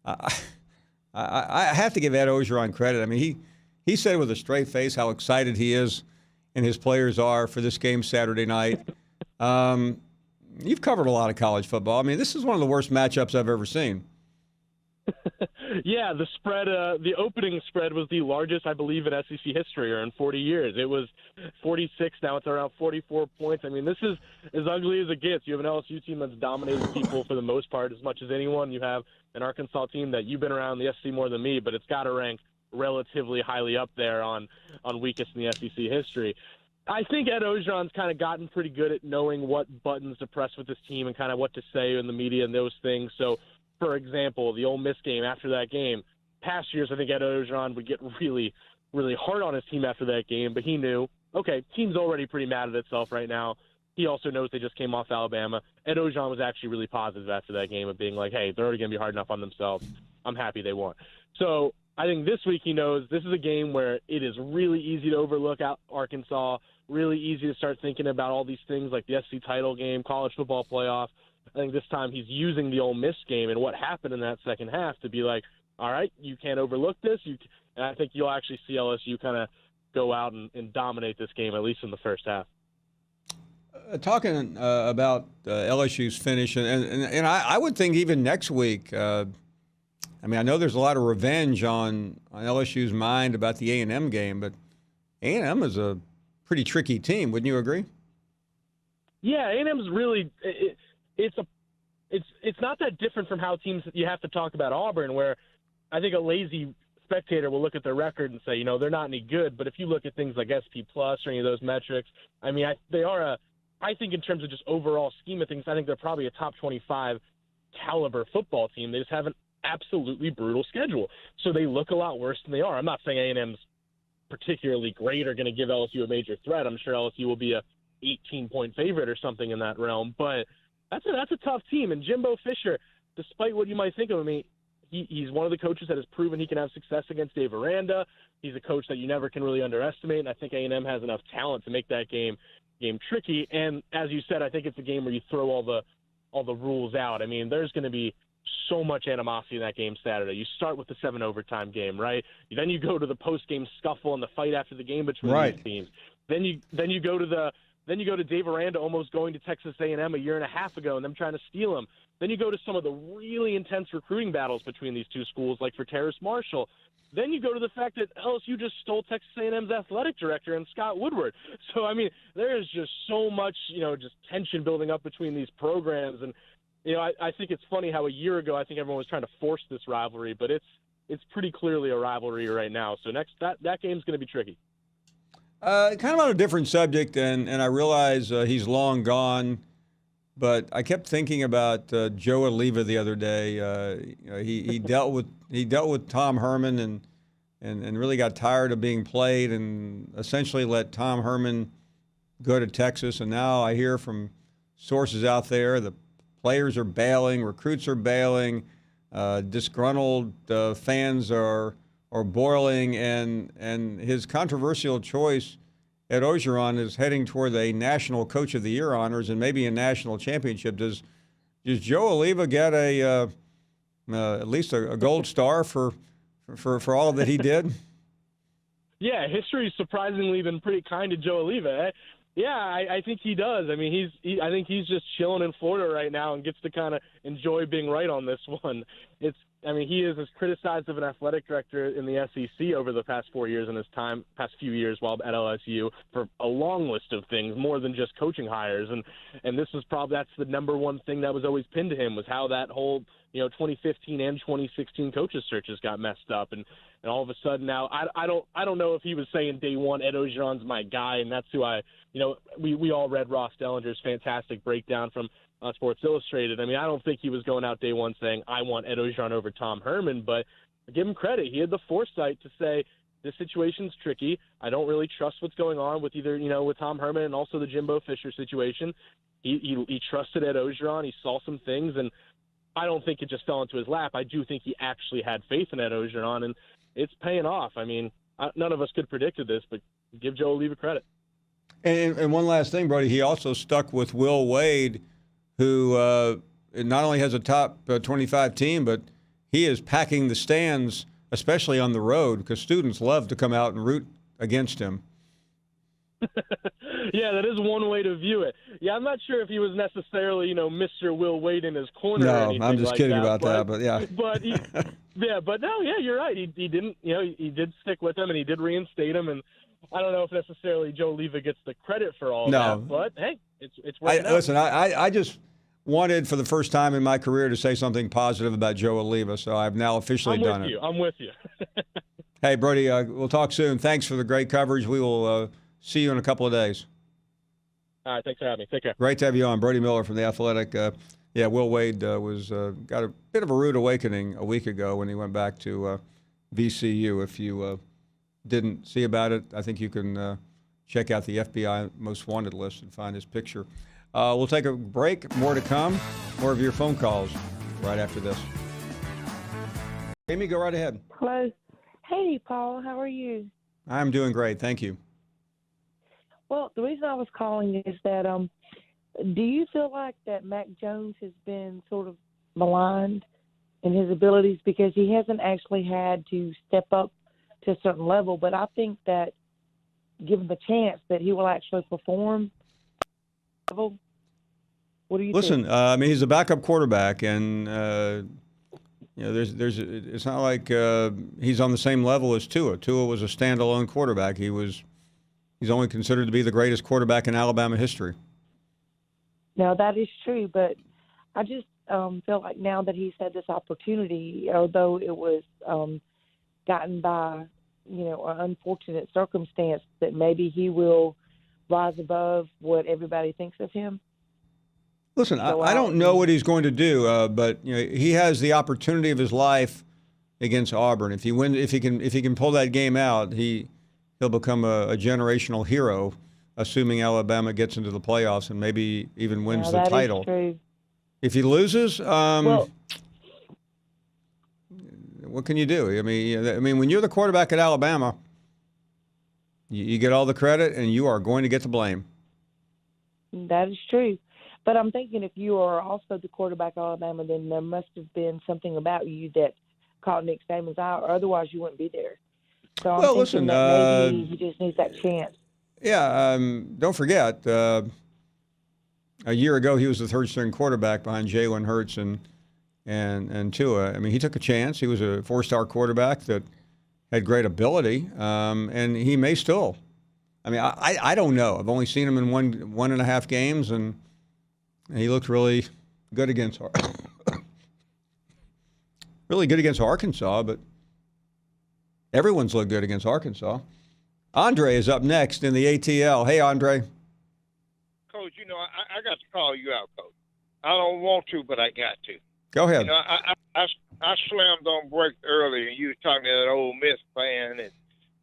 I have to give Ed Ogeron credit. I mean, he said with a straight face how excited he is and his players are for this game Saturday night. You've covered a lot of college football. I mean, this is one of the worst matchups I've ever seen. Yeah, the spread, the opening spread was the largest, I believe, in SEC history or in 40 years. It was 46. Now it's around 44 points. I mean, this is as ugly as it gets. You have an LSU team that's dominated people for the most part as much as anyone. You have an Arkansas team that you've been around the SEC more than me, but it's got to rank relatively highly up there on weakest in the SEC history. I think Ed Ogeron's kind of gotten pretty good at knowing what buttons to press with this team and kind of what to say in the media and those things. So, for example, the Ole Miss game, after that game, past years I think Ed Ogeron would get really, really hard on his team after that game, but he knew, okay, team's already pretty mad at itself right now. He also knows they just came off Alabama. Ed Ogeron was actually really positive after that game of being like, hey, they're already going to be hard enough on themselves. I'm happy they won. So I think this week he knows this is a game where it is really easy to overlook Arkansas, really easy to start thinking about all these things like the SEC title game, college football playoff. I think this time he's using the Ole Miss game and what happened in that second half to be like, all right, you can't overlook this. And I think you'll actually see LSU kind of go out and dominate this game, at least in the first half. Talking about LSU's finish, and I would think even next week, I mean, I know there's a lot of revenge on LSU's mind about the A&M game, but A&M is a pretty tricky team. Wouldn't you agree? Yeah, A&M's really it's not that different from how teams you have to talk about Auburn, where I think a lazy spectator will look at their record and say, they're not any good. But if you look at things like SP Plus or any of those metrics, I mean, I think in terms of just overall scheme of things, I think they're probably a top 25 caliber football team. They just have an absolutely brutal schedule. So they look a lot worse than they are. I'm not saying A&M's particularly great or going to give LSU a major threat. I'm sure LSU will be a 18-point favorite or something in that realm. But that's a tough team. And Jimbo Fisher, despite what you might think of him, he's one of the coaches that has proven he can have success against Dave Aranda. He's a coach that you never can really underestimate. And I think A&M has enough talent to make that game tricky. And as you said, I think it's a game where you throw all the rules out. I mean, there's going to be so much animosity in that game Saturday. You start with the 7 overtime game, right? Then you go to the post-game scuffle and the fight after the game between these teams. Then you go to Dave Aranda almost going to Texas A&M a year and a half ago and them trying to steal him. Then you go to some of the really intense recruiting battles between these two schools, like for Terrace Marshall. Then you go to the fact that LSU just stole Texas A&M's athletic director and Scott Woodward. So, I mean, there is just so much, just tension building up between these programs. And, I think it's funny how a year ago I think everyone was trying to force this rivalry, but it's pretty clearly a rivalry right now. So that game's going to be tricky. Kind of on a different subject, and I realize he's long gone, but I kept thinking about Joe Oliva the other day. He dealt with Tom Herman and really got tired of being played and essentially let Tom Herman go to Texas. And now I hear from sources out there the players are bailing, recruits are bailing, disgruntled fans are boiling, and his controversial choice, Ed Ogeron, is heading toward a National Coach of the Year honors and maybe a national championship. Does Joe Oliva get at least a gold star for all that he did? Yeah, history's surprisingly been pretty kind to Joe Oliva. Yeah, I think he does. I mean, I think he's just chilling in Florida right now and gets to kind of enjoy being right on this one. He is as criticized of an athletic director in the SEC over the past 4 years in his past few years while at LSU for a long list of things, more than just coaching hires. And this is that's the number one thing that was always pinned to him was how that whole 2015 and 2016 coaches searches got messed up. And all of a sudden now, I don't know if he was saying day one, Ed Ogeron's my guy, and that's who we all read Ross Dellinger's fantastic breakdown from Sports Illustrated. I mean, I don't think he was going out day one saying, I want Ed Ogeron over Tom Herman, but I give him credit. He had the foresight to say, this situation's tricky. I don't really trust what's going on with either, with Tom Herman and also the Jimbo Fisher situation. He trusted Ed Ogeron. He saw some things, and I don't think it just fell into his lap. I do think he actually had faith in Ed Ogeron, and it's paying off. I mean, none of us could have predicted this, but give Joe Oliva credit. And one last thing, Brody, he also stuck with Will Wade, who not only has a top 25 team, but he is packing the stands, especially on the road, because students love to come out and root against him. Yeah, that is one way to view it. Yeah, I'm not sure if he was necessarily, Mr. Will Wade in his corner or No, anything I'm just like kidding that, about that, but yeah. But no, you're right. He didn't, he did stick with him and he did reinstate him. And I don't know if necessarily Joe Leva gets the credit for all that, but hey, it's working out. Listen, I just wanted for the first time in my career to say something positive about Joe Leva, so I've now officially done it. I'm with you. Hey, Brody, we'll talk soon. Thanks for the great coverage. We will see you in a couple of days. All right, thanks for having me. Take care. Great to have you on. Brody Miller from The Athletic. Will Wade got a bit of a rude awakening a week ago when he went back to VCU. If you didn't see about it, I think you can check out the FBI Most Wanted list and find his picture. We'll take a break. More to come. More of your phone calls right after this. Amy, go right ahead. Hello. Hey, Paul. How are you? I'm doing great. Thank you. Well, the reason I was calling is that do you feel like that Mac Jones has been sort of maligned in his abilities because he hasn't actually had to step up to a certain level, but I think that given the chance that he will actually perform, what do you think? Listen, he's a backup quarterback, and it's not like he's on the same level as Tua. Tua was a standalone quarterback. He's only considered to be the greatest quarterback in Alabama history. Now, that is true, but I just feel like now that he's had this opportunity, although it was gotten by, an unfortunate circumstance, that maybe he will rise above what everybody thinks of him. Listen, I don't know what he's going to do, but he has the opportunity of his life against Auburn. If he can pull that game out, he'll become a generational hero, assuming Alabama gets into the playoffs and maybe even wins the title. Is true. If he loses, what can you do? I mean, when you're the quarterback at Alabama, you get all the credit and you are going to get the blame. That is true. But I'm thinking if you are also the quarterback at Alabama, then there must have been something about you that caught Nick Saban's eye, or otherwise you wouldn't be there. So I'm thinking listen, that maybe he just needs that chance. Yeah, don't forget, a year ago he was the third-string quarterback behind Jalen Hurts and Tua. I mean, he took a chance. He was a four-star quarterback that had great ability, and he may still. I mean, I don't know. I've only seen him in one and a half games, and he looked really good against Arkansas, but everyone's looked good against Arkansas. Andre is up next in the ATL. Hey, Andre. Coach, I got to call you out, Coach. I don't want to, but I got to. Go ahead. I slammed on break earlier, and you were talking to that Ole Miss fan, and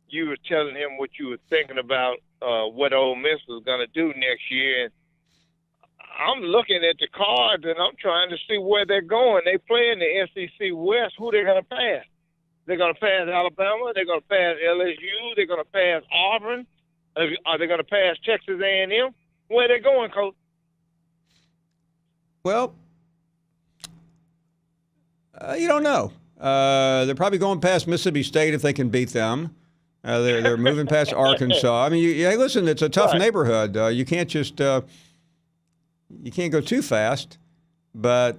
you were telling him what you were thinking about what Ole Miss was going to do next year. And I'm looking at the cards, and I'm trying to see where they're going. They play in the SEC West. Who they're going to pass? They're going to pass Alabama. They're going to pass LSU. They're going to pass Auburn. Are they going to pass Texas A&M? Where are they going, Coach? Well, you don't know. They're probably going past Mississippi State if they can beat them. They're moving past Arkansas. I mean, hey, listen, it's a tough neighborhood. You can't just you can't go too fast. But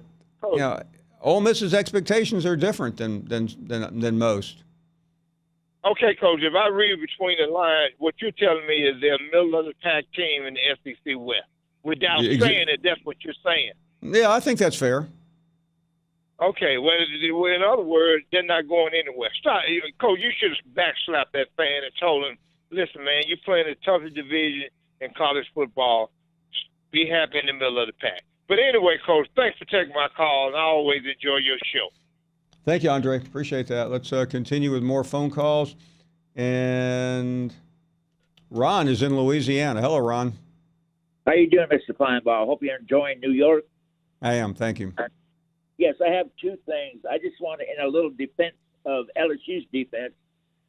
Ole Miss's expectations are different than most. Okay, Coach, if I read between the lines, what you're telling me is they're a middle-of-the-pack team in the SEC West. Without saying it, that's what you're saying. Yeah, I think that's fair. Okay, well, in other words, they're not going anywhere. Coach, you should have backslapped that fan and told him, listen, man, you're playing the toughest division in college football. Be happy in the middle of the pack. But anyway, Coach, thanks for taking my call, and I always enjoy your show. Thank you, Andre. Appreciate that. Let's continue with more phone calls. And Ron is in Louisiana. Hello, Ron. How you doing, Mr. Finebaum? Hope you're enjoying New York. I am. Thank you. Yes, I have two things. I just want to, in a little defense of LSU's defense,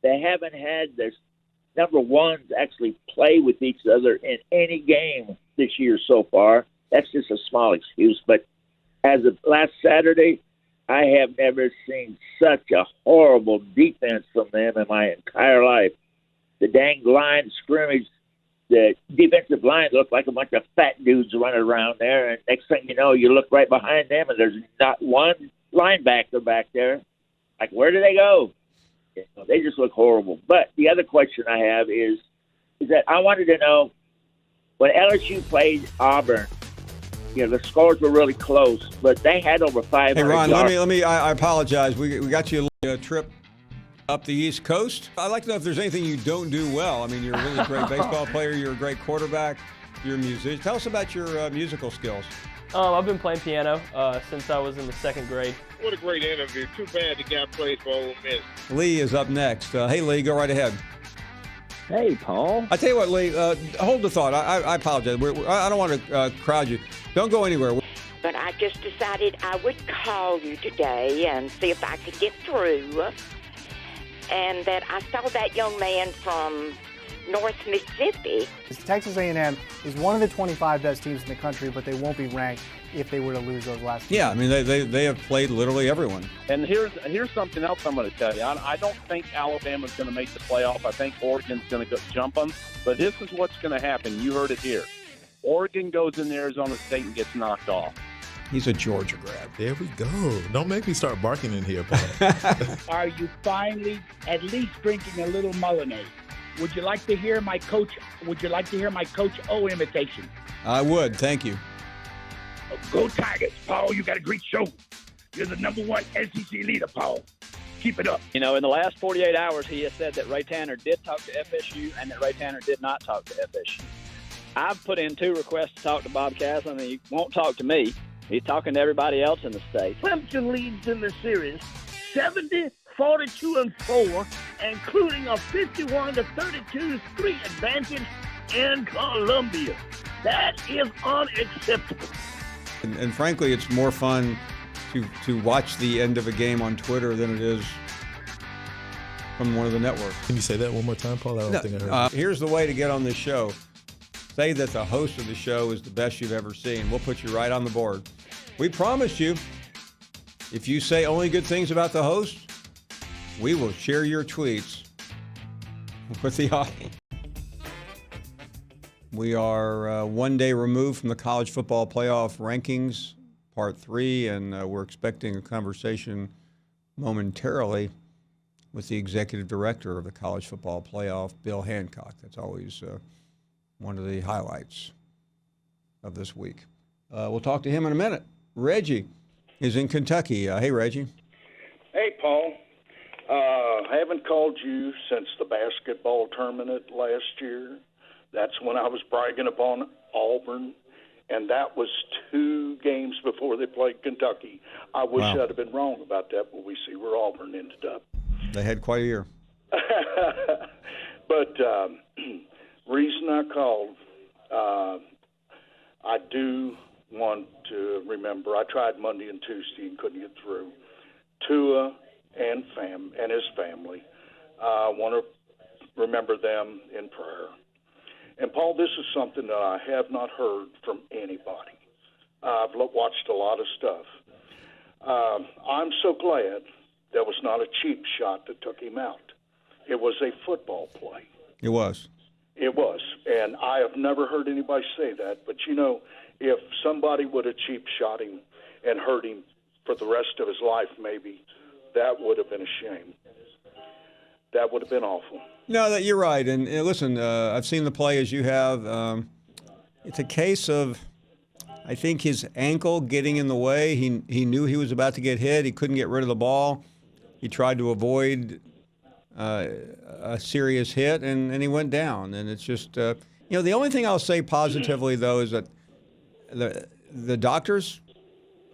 they haven't had their number ones actually play with each other in any game this year so far. That's just a small excuse. But as of last Saturday, I have never seen such a horrible defense from them in my entire life. The dang line scrimmage, the defensive line looked like a bunch of fat dudes running around there, and next thing you know, you look right behind them, and there's not one linebacker back there. Like, where do they go? You know, they just look horrible. But the other question I have is that I wanted to know, when LSU played Auburn, you know, the scores were really close, but they had over 500 Hey, Ron, yards. let me. I apologize. We got you a trip up the East Coast. I'd like to know if there's anything you don't do well. I mean, you're a really great baseball player. You're a great quarterback. You're a musician. Tell us about your musical skills. I've been playing piano since I was in the 2nd grade. What a great interview. Too bad the guy plays for Ole Miss. Lee is up next. Hey, Lee, go right ahead. Hey, Paul. I tell you what, Lee, hold the thought. I apologize. I don't want to crowd you. Don't go anywhere. But I just decided I would call you today and see if I could get through. And that I saw that young man from North Mississippi. Texas A&M is one of the 25 best teams in the country, but they won't be ranked if they were to lose those last two. Yeah, I mean, they have played literally everyone. And here's something else I'm going to tell you. I don't think Alabama's going to make the playoff. I think Oregon's going to jump them. But this is what's going to happen. You heard it here. Oregon goes in Arizona State and gets knocked off. He's a Georgia grad. There we go. Don't make me start barking in here, Paul. Are you finally at least drinking a little Mullinae? Would you like to hear my Coach O imitation? I would. Thank you. Go Tigers, Paul. You got a great show. You're the #1 SEC leader, Paul. Keep it up. You know, in the last 48 hours, he has said that Ray Tanner did talk to FSU and that Ray Tanner did not talk to FSU. I've put in 2 requests to talk to Bob Castle, and he won't talk to me. He's talking to everybody else in the state. Clemson leads in the series 70, 42, and 4, including a 51-32 3 advantage in Columbia. That is unacceptable. And frankly, it's more fun to watch the end of a game on Twitter than it is from one of the networks. Can you say that one more time, Paul? I don't think I heard. Here's the way to get on this show. Say that the host of the show is the best you've ever seen. We'll put you right on the board. We promise you, if you say only good things about the host, we will share your tweets with the audience. We are 1 day removed from the college football playoff rankings, part 3, and we're expecting a conversation momentarily with the executive director of the college football playoff, Bill Hancock. That's always one of the highlights of this week. We'll talk to him in a minute. Reggie is in Kentucky. Hey, Reggie. Hey, Paul. I haven't called you since the basketball tournament last year. That's when I was bragging upon Auburn, and that was 2 games before they played Kentucky. I wish I'd have been wrong about that, but we see where Auburn ended up. They had quite a year. But reason I called, I do want to remember, I tried Monday and Tuesday and couldn't get through. Tua and his family. I want to remember them in prayer. And, Paul, this is something that I have not heard from anybody. I've watched a lot of stuff. I'm so glad there was not a cheap shot that took him out. It was a football play. It was. It was. And I have never heard anybody say that. But, you know, if somebody would have cheap shot him and hurt him for the rest of his life maybe, that would have been a shame. That would have been awful. No, you're right. And listen, I've seen the play as you have. It's a case of, I think, his ankle getting in the way. He knew he was about to get hit. He couldn't get rid of the ball. He tried to avoid a serious hit, and he went down. And it's just, the only thing I'll say positively, though, is that the doctors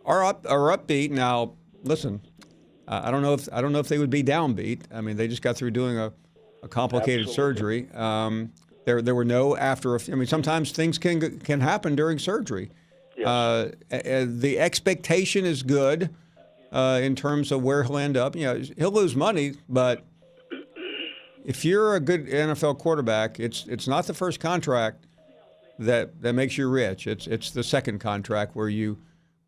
are upbeat. Now, listen, I don't know if they would be downbeat. I mean, they just got through doing a complicated surgery. There were no after. I mean, sometimes things can happen during surgery. Yes. The expectation is good in terms of where he'll end up. He'll lose money, but if you're a good NFL quarterback, it's not the first contract that makes you rich. It's the second contract where you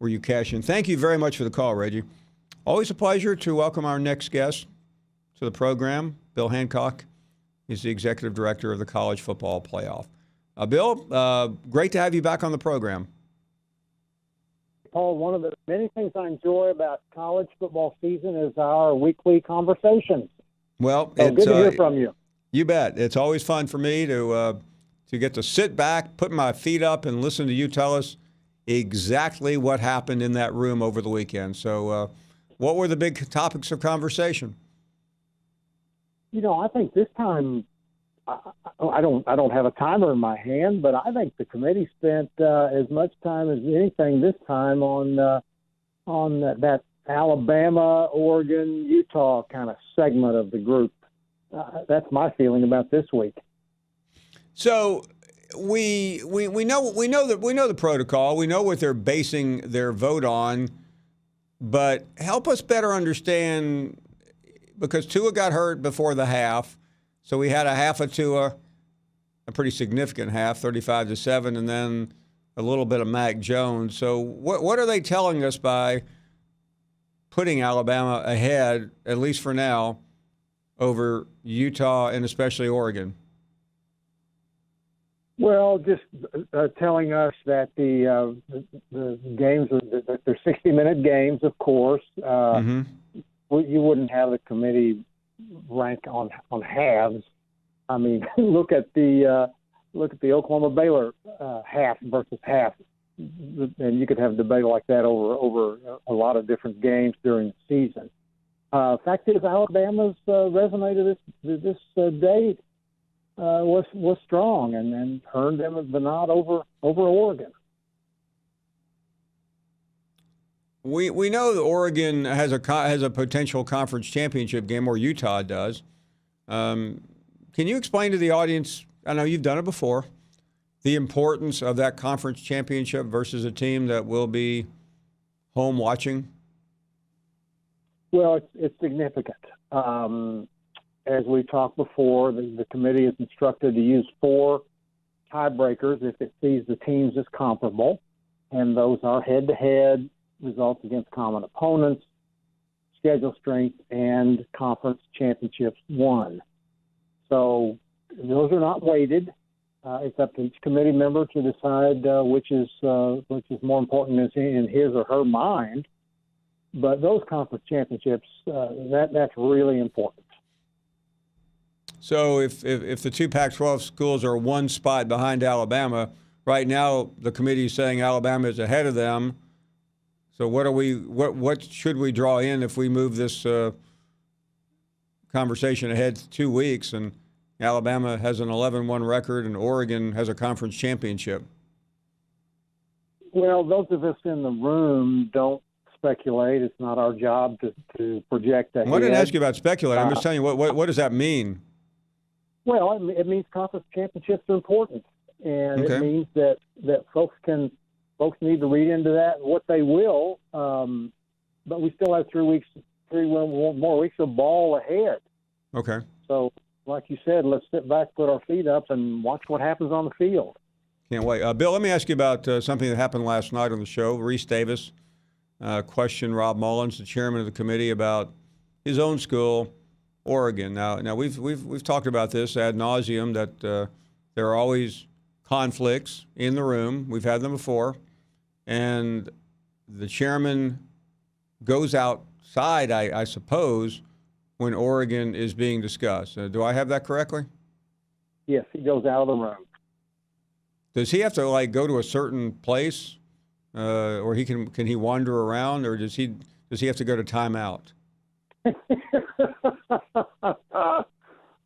where you cash in. Thank you very much for the call, Reggie. Always a pleasure to welcome our next guest to the program, Bill Hancock. He's the executive director of the College Football Playoff. Bill, great to have you back on the program. Paul, one of the many things I enjoy about college football season is our weekly conversations. Well, so good to hear from you. You bet. It's always fun for me to get to sit back, put my feet up, and listen to you tell us exactly what happened in that room over the weekend. So, what were the big topics of conversation? I think this time, I don't have a timer in my hand, but I think the committee spent as much time as anything this time on that Alabama, Oregon, Utah kind of segment of the group. That's my feeling about this week. So we know the protocol. We know what they're basing their vote on, but help us better understand, because Tua got hurt before the half. So we had a half of Tua, a pretty significant half, 35-7, and then a little bit of Mac Jones. So what are they telling us by putting Alabama ahead, at least for now, over Utah and especially Oregon? Well, just telling us that the games, they're 60-minute games, of course. You wouldn't have the committee rank on halves. I mean, look at the Oklahoma Baylor half versus half, and you could have a debate like that over a lot of different games during the season. Fact is, Alabama's resume to this date was strong and earned them the nod over Oregon. We know that Oregon has a potential conference championship game, or Utah does. Can you explain to the audience, I know you've done it before, the importance of that conference championship versus a team that will be home watching? Well, it's significant. As we talked before, the committee is instructed to use 4 tiebreakers if it sees the teams as comparable, and those are head-to-head, results against common opponents, schedule strength, and conference championships won. So those are not weighted. It's up to each committee member to decide which is more important in his or her mind. But those conference championships, that's really important. So if the two Pac-12 schools are one spot behind Alabama, right now the committee is saying Alabama is ahead of them. So what should we draw in if we move this conversation ahead 2 weeks and Alabama has an 11-1 record and Oregon has a conference championship? Well, those of us in the room don't speculate. It's not our job to project ahead. Well, I didn't ask you about speculate. I'm just telling you, what does that mean? Well, it means conference championships are important, and Okay. it means that folks need to read into that what they will. But we still have 3 more weeks of ball ahead. Okay. So, like you said, let's sit back, put our feet up, and watch what happens on the field. Can't wait. Bill, let me ask you about something that happened last night on the show. Reese Davis questioned Rob Mullins, the chairman of the committee, about his own school, Oregon. Now we've talked about this ad nauseum, that there are always conflicts in the room. We've had them before, and the chairman goes outside, I suppose, when Oregon is being discussed. Do I have that correctly? Yes, he goes out of the room. Does he have to go to a certain place, or can he wander around, or does he have to go to timeout?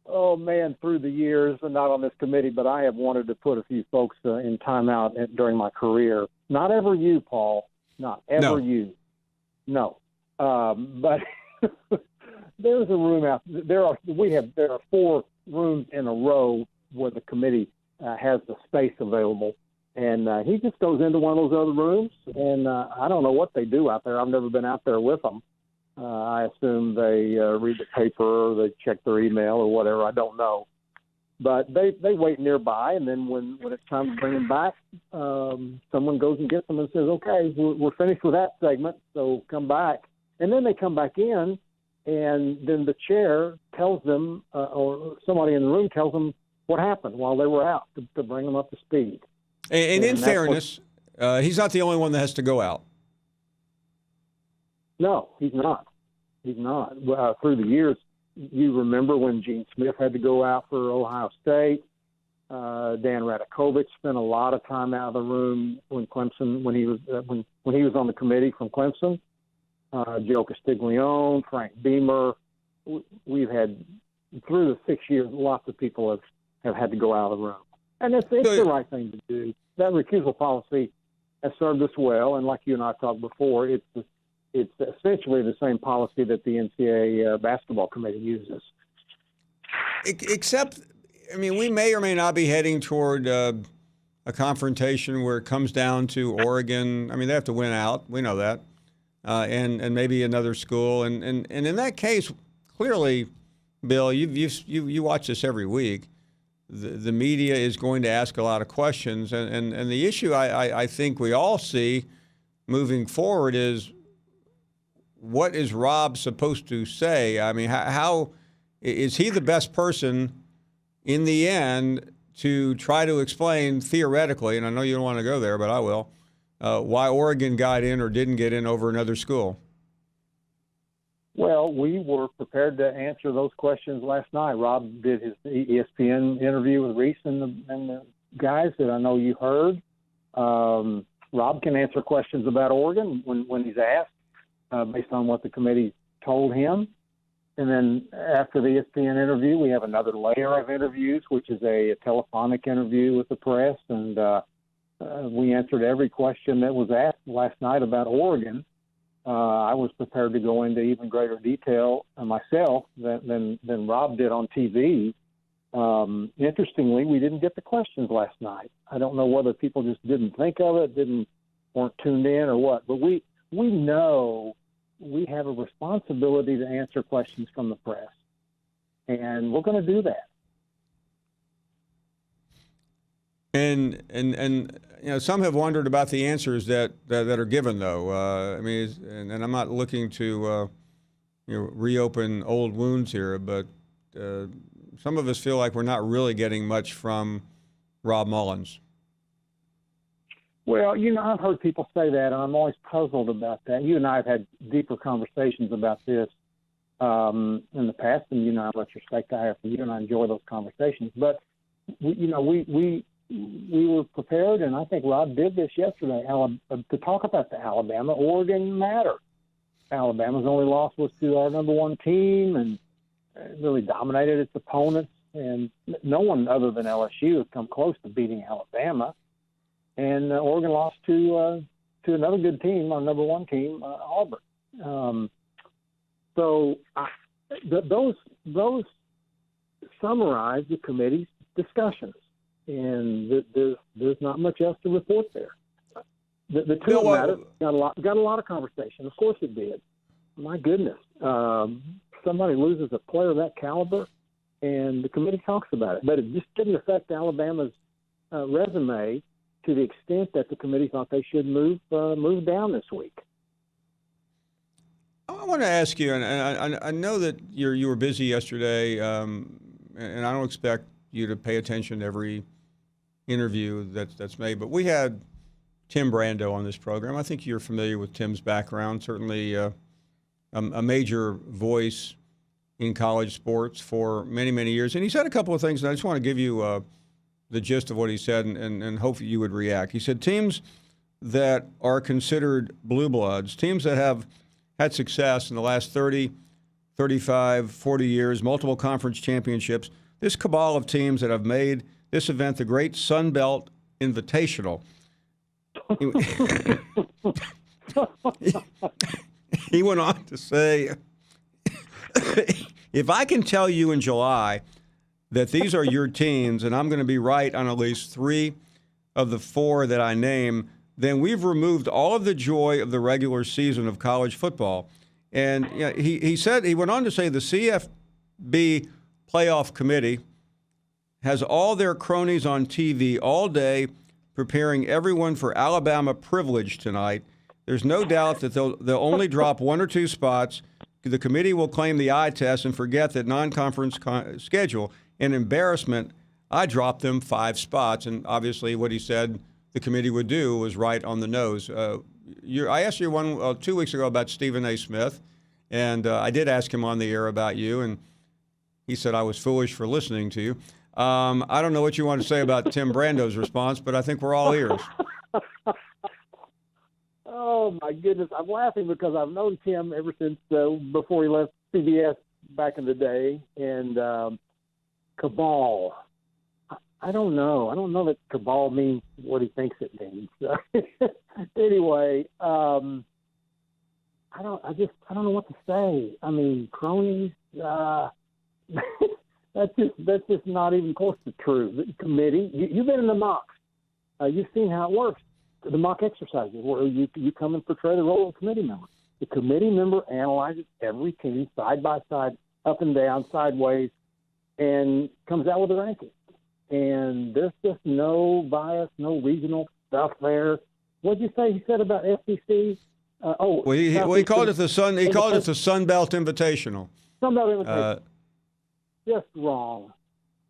Oh man, through the years, and not on this committee, but I have wanted to put a few folks in timeout during my career. Not ever you, Paul. Not ever you. No. But there's a room out there. There are 4 rooms in a row where the committee has the space available, and he just goes into one of those other rooms, and I don't know what they do out there. I've never been out there with them. I assume they read the paper, or they check their email, or whatever. I don't know. But they wait nearby, and then when it's time to bring them back, someone goes and gets them and says, okay, we're finished with that segment, so come back. And then they come back in, and then the chair tells them, or somebody in the room tells them what happened while they were out to bring them up to speed. And in fairness, he's not the only one that has to go out. No, he's not. He's not. Through the years, you remember when Gene Smith had to go out for Ohio State. Dan Radakovich spent a lot of time out of the room when he was on the committee from Clemson. Joe Castiglione, Frank Beamer. We've had, through the 6 years, lots of people have had to go out of the room. And it's the right thing to do. That recusal policy has served us well, and like you and I talked before, it's essentially the same policy that the NCAA basketball committee uses. Except, I mean, we may or may not be heading toward a confrontation where it comes down to Oregon. I mean, they have to win out. We know that. And maybe another school. And in that case, clearly, Bill, you watch this every week. The media is going to ask a lot of questions. And the issue I think we all see moving forward is, what is Rob supposed to say? I mean, how is he the best person in the end to try to explain theoretically, and I know you don't want to go there, but I will, why Oregon got in or didn't get in over another school? Well, we were prepared to answer those questions last night. Rob did his ESPN interview with Reese and the guys that I know you heard. Rob can answer questions about Oregon when he's asked. Based on what the committee told him. And then after the ESPN interview, we have another layer of interviews, which is a telephonic interview with the press. And we answered every question that was asked last night about Oregon. I was prepared to go into even greater detail myself than Rob did on TV. Interestingly, we didn't get the questions last night. I don't know whether people just didn't think of it, weren't tuned in or what, but we know we have a responsibility to answer questions from the press, and we're going to do that. And you know, some have wondered about the answers that are given, though. I mean, and I'm not looking to reopen old wounds here, but some of us feel like we're not really getting much from Rob Mullins. Well, I've heard people say that, and I'm always puzzled about that. You and I have had deeper conversations about this in the past, and you know how much respect I have for you, and I enjoy those conversations. But we were prepared, and I think Rob did this yesterday, to talk about the Alabama-Oregon matter. Alabama's only loss was to our number one team, and really dominated its opponents, and no one other than LSU has come close to beating Alabama. And Oregon lost to another good team, our number one team, Auburn. Those summarize the committee's discussions, and there's not much else to report there. The two matter got a lot of conversation. Of course it did. My goodness, somebody loses a player of that caliber, and the committee talks about it. But it just didn't affect Alabama's resume to the extent that the committee thought they should move down this week. I want to ask you, and I know that you were busy yesterday, and I don't expect you to pay attention to every interview that's made, but we had Tim Brando on this program. I think you're familiar with Tim's background, certainly a major voice in college sports for many, many years. And he said a couple of things, and I just want to give you the gist of what he said, and hope you would react. He said teams that are considered blue bloods, teams that have had success in the last 30, 35, 40 years, multiple conference championships, this cabal of teams that have made this event the Great Sun Belt Invitational. He went on to say, if I can tell you in July that these are your teams, and I'm going to be right on at least 3 of the 4 that I name, then we've removed all of the joy of the regular season of college football. And he went on to say the CFB playoff committee has all their cronies on TV all day, preparing everyone for Alabama privilege tonight. There's no doubt that they'll only drop 1 or 2 spots. The committee will claim the eye test and forget that non-conference schedule. An embarrassment. I dropped them 5 spots, and obviously what he said the committee would do was right on the nose. I asked you 2 weeks ago about Stephen A. Smith, and I did ask him on the air about you, and he said I was foolish for listening to you. I don't know what you want to say about Tim Brando's response, but I think we're all ears. Oh, my goodness. I'm laughing because I've known Tim ever since before he left CBS back in the day. And cabal. I don't know. I don't know that cabal means what he thinks it means. Anyway, I don't know what to say. I mean, cronies, that's just not even close to true. The committee, you've been in the mocks. You've seen how it works. The mock exercises where you come and portray the role of a committee member. The committee member analyzes every team side by side, up and down, sideways, and comes out with a ranking. And there's just no bias, no regional stuff there. What did you say he said about SEC? He called it the Sun. He called it the Sun Belt Invitational. Sun Belt Invitational. Just wrong.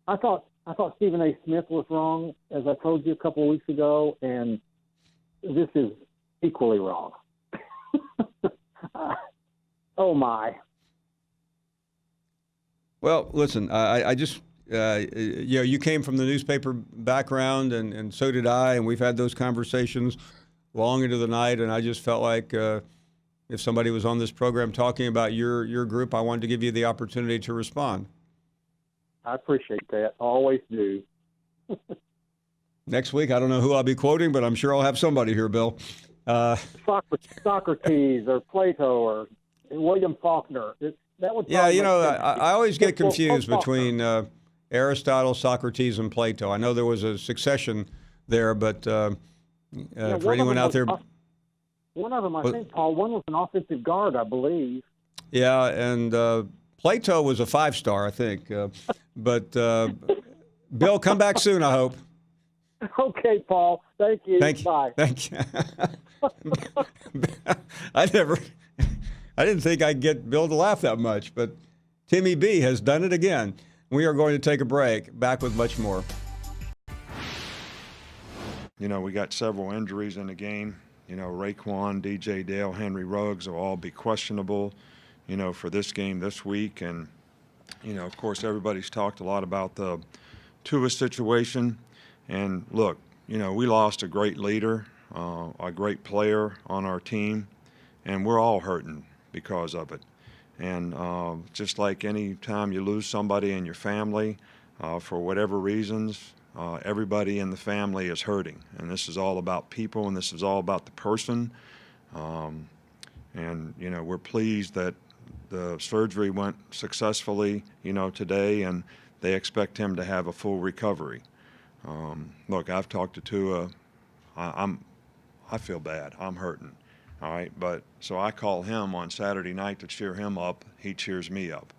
I thought Stephen A. Smith was wrong, as I told you a couple of weeks ago, and this is equally wrong. Oh my. Well, listen, I just. You came from the newspaper background, and so did I, and we've had those conversations long into the night, and I just felt like if somebody was on this program talking about your group, I wanted to give you the opportunity to respond. I appreciate that. Always do. Next week, I don't know who I'll be quoting, but I'm sure I'll have somebody here, Bill. Socrates or Plato or William Faulkner. I always get confused between Aristotle, Socrates, and Plato. I know there was a succession there, but for anyone out there... One of them, I think, Paul, one was an offensive guard, I believe. Yeah, and Plato was a 5-star, I think. But Bill, come back soon, I hope. Okay, Paul. Thank you. Bye. Thank you. I didn't think I'd get Bill to laugh that much, but Timmy B has done it again. We are going to take a break. Back with much more. We got several injuries in the game. Raekwon, DJ Dale, Henry Ruggs will all be questionable, for this game this week. And, of course, everybody's talked a lot about the Tua situation. And, look, we lost a great leader, a great player on our team, and we're all hurting because of it. And just like any time you lose somebody in your family, for whatever reasons, everybody in the family is hurting. And this is all about people, and this is all about the person. And, we're pleased that the surgery went successfully, today, and they expect him to have a full recovery. Look, I've talked to Tua. I feel bad. I'm hurting. All right, but so I call him on Saturday night to cheer him up. He cheers me up.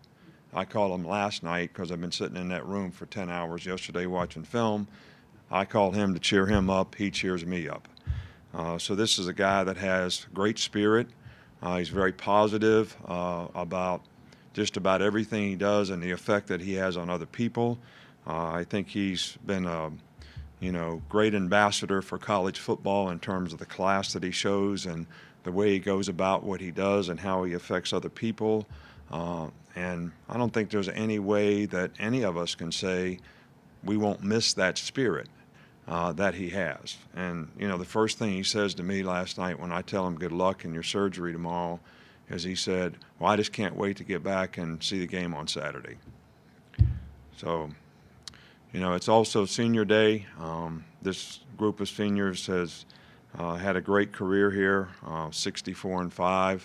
I called him last night because I've been sitting in that room for 10 hours yesterday watching film. I called him to cheer him up. He cheers me up. So this is a guy that has great spirit. He's very positive about just about everything he does and the effect that he has on other people. I think he's been a great ambassador for college football in terms of the class that he shows and the way he goes about what he does and how he affects other people. And I don't think there's any way that any of us can say we won't miss that spirit that he has. And, the first thing he says to me last night when I tell him good luck in your surgery tomorrow is he said, well, I just can't wait to get back and see the game on Saturday. So, it's also senior day. This group of seniors has had a great career here, 64-5,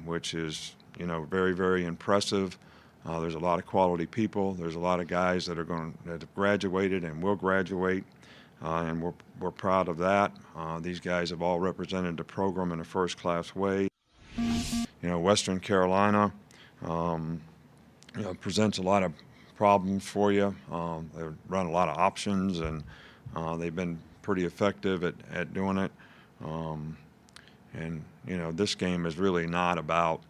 which is, very, very impressive. There's a lot of quality people. There's a lot of guys that have graduated and will graduate, and we're proud of that. These guys have all represented the program in a first-class way. Western Carolina, presents a lot of problems for you. They run a lot of options, and they've been pretty effective at doing it. And, you know, this game is really not about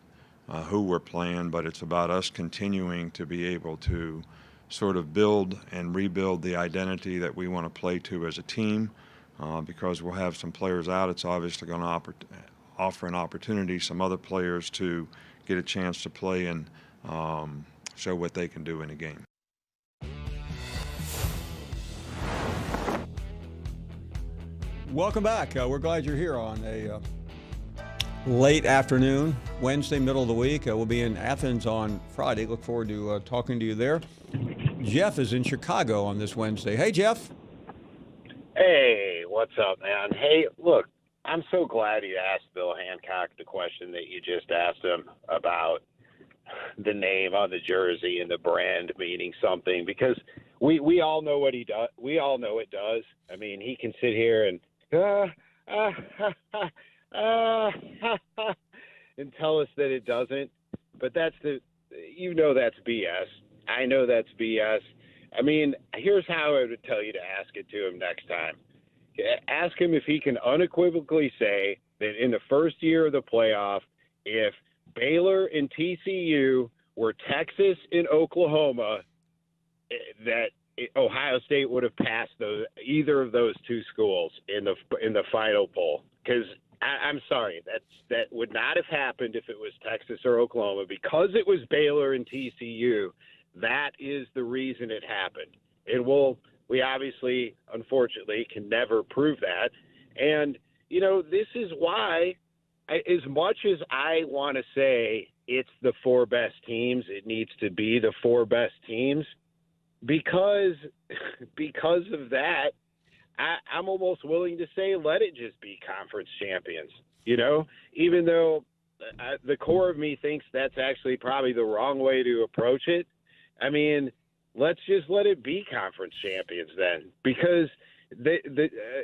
who we're playing, but it's about us continuing to be able to sort of build and rebuild the identity that we want to play to as a team. Because we'll have some players out, it's obviously going to offer an opportunity some other players to get a chance to play and show what they can do in a game. Welcome back. We're glad you're here on a late afternoon, Wednesday, middle of the week. We'll be in Athens on Friday. Look forward to talking to you there. Jeff is in Chicago on this Wednesday. Hey, Jeff. Hey, what's up, man? Hey, look, I'm so glad you asked Bill Hancock the question that you just asked him about the name on the jersey and the brand meaning something, because we all know what he does. We all know it does. I mean, he can sit here and and tell us that it doesn't, but that's BS. I know that's BS. I mean, here's how I would tell you to ask it to him next time. Ask him if he can unequivocally say that in the first year of the playoff, if Baylor and TCU were Texas and Oklahoma, that Ohio State would have passed either of those two schools in the final poll. Because I'm sorry, that would not have happened if it was Texas or Oklahoma, because it was Baylor and TCU. That is the reason it happened. And we obviously, unfortunately, can never prove that. And, you know, this is why, as much as I want to say it's the four best teams, it needs to be the four best teams, because of that, I'm almost willing to say let it just be conference champions, you know, even though the core of me thinks that's actually probably the wrong way to approach it. I mean, let's just let it be conference champions then, because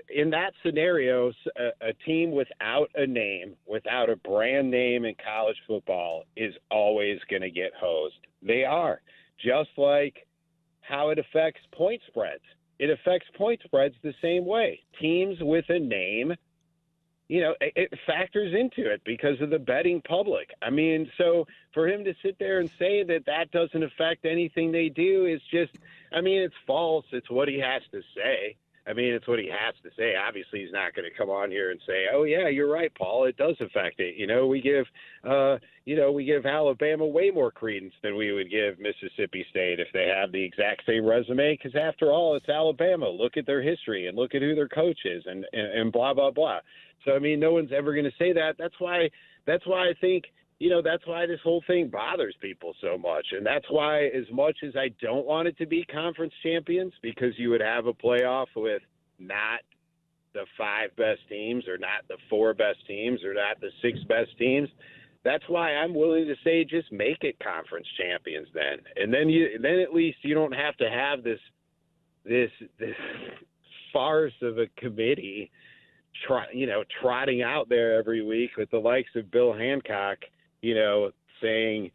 in that scenario, a team without a name, without a brand name in college football is always going to get hosed. They are, just like how it affects point spreads. It affects point spreads the same way. Teams with a name, you know, it factors into it because of the betting public. I mean, so for him to sit there and say that doesn't affect anything they do is just, I mean, it's false. It's what he has to say. I mean, it's what he has to say. Obviously, he's not going to come on here and say, "Oh yeah, you're right, Paul. It does affect it." You know, we give Alabama way more credence than we would give Mississippi State if they have the exact same resume. Because after all, it's Alabama. Look at their history and look at who their coach is, and blah blah blah. So I mean, no one's ever going to say that. That's why I think, you know, that's why this whole thing bothers people so much. And that's why, as much as I don't want it to be conference champions, because you would have a playoff with not the five best teams or not the four best teams or not the six best teams, that's why I'm willing to say just make it conference champions then. And then at least you don't have to have this farce of a committee trotting out there every week with the likes of Bill Hancock, you know, saying,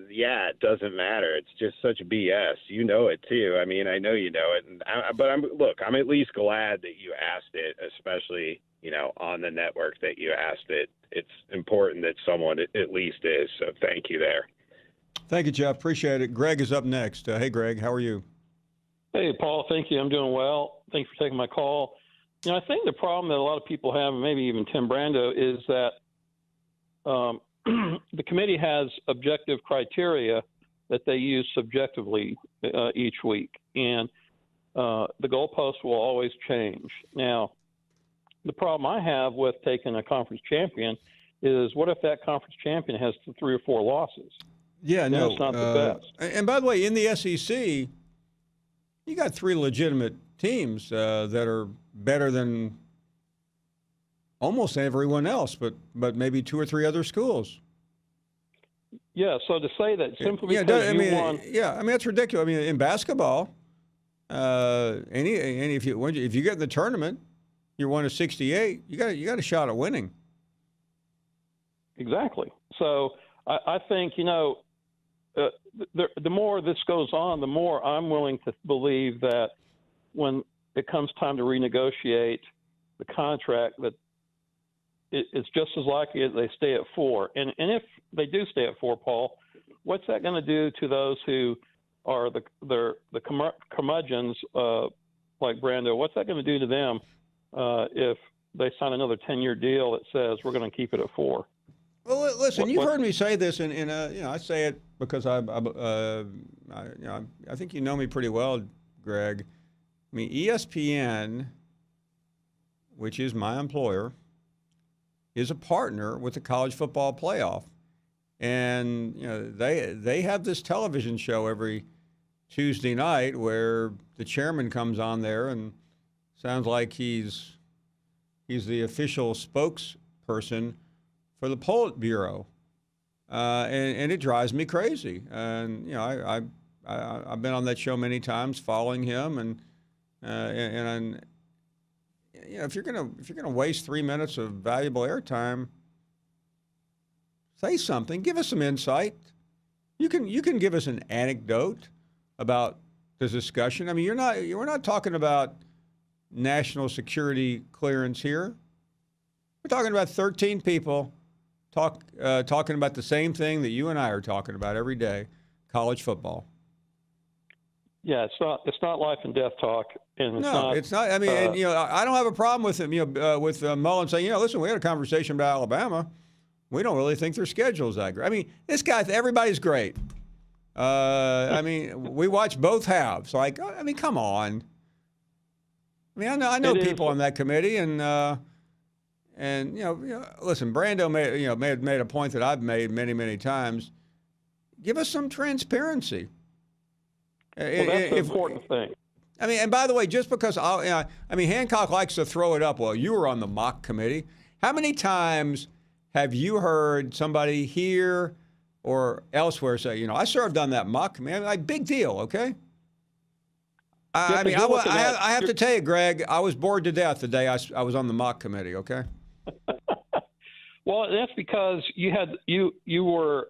yeah, it doesn't matter. It's just such BS. You know it too. I mean, I know you know it. But I'm at least glad that you asked it, especially, you know, on the network that you asked it. It's important that someone at least is. So thank you there. Thank you, Jeff. Appreciate it. Greg is up next. Hey, Greg, how are you? Hey, Paul. Thank you. I'm doing well. Thanks for taking my call. You know, I think the problem that a lot of people have, and maybe even Tim Brando, is that the committee has objective criteria that they use subjectively each week, and the goalposts will always change. Now, the problem I have with taking a conference champion is, what if that conference champion has 3 or 4 losses? Yeah, no. It's not the best. And by the way, in the SEC, you got 3 legitimate teams that are better than almost everyone else, but maybe 2 or 3 other schools. Yeah, so to say that simply because won. Yeah, I mean, that's ridiculous. I mean, in basketball, if you get in the tournament, you're 1 of 68. You got a shot at winning. Exactly. So I think, you know, the more this goes on, the more I'm willing to believe that when it comes time to renegotiate the contract, that it's just as likely that they stay at 4. And if they do stay at 4, Paul, what's that going to do to those who are the curmudgeons like Brando? What's that going to do to them if they sign another 10-year deal that says we're going to keep it at 4? Well, listen, you've heard me say this, and I say it because I think you know me pretty well, Greg. I mean, ESPN, which is my employer, is a partner with the college football playoff, and they have this television show every Tuesday night where the chairman comes on there and sounds like he's the official spokesperson for the Politburo, and it drives me crazy. And I've been on that show many times, following him, and if you're gonna waste 3 minutes of valuable airtime, say something, give us some insight. You can give us an anecdote about this discussion. I mean, we're not talking about national security clearance here. We're talking about 13 people talking about the same thing that you and I are talking about every day, college football. Yeah, it's not life and death talk, and it's not. I mean, I don't have a problem with him. With Mullen saying, listen, we had a conversation about Alabama. We don't really think their schedule's that great. I mean, this guy, everybody's great. I mean, we watch both halves. Like, I mean, come on. I mean, I know people on that committee, and listen, Brando made a point that I've made many times. Give us some transparency. Well, that's the important thing. I mean, and by the way, just because Hancock likes to throw it up. Well, you were on the mock committee. How many times have you heard somebody here or elsewhere say, I served on that mock committee? Like, big deal, okay? I have to tell you, Greg, I was bored to death the day I was on the mock committee, okay? Well, that's because you were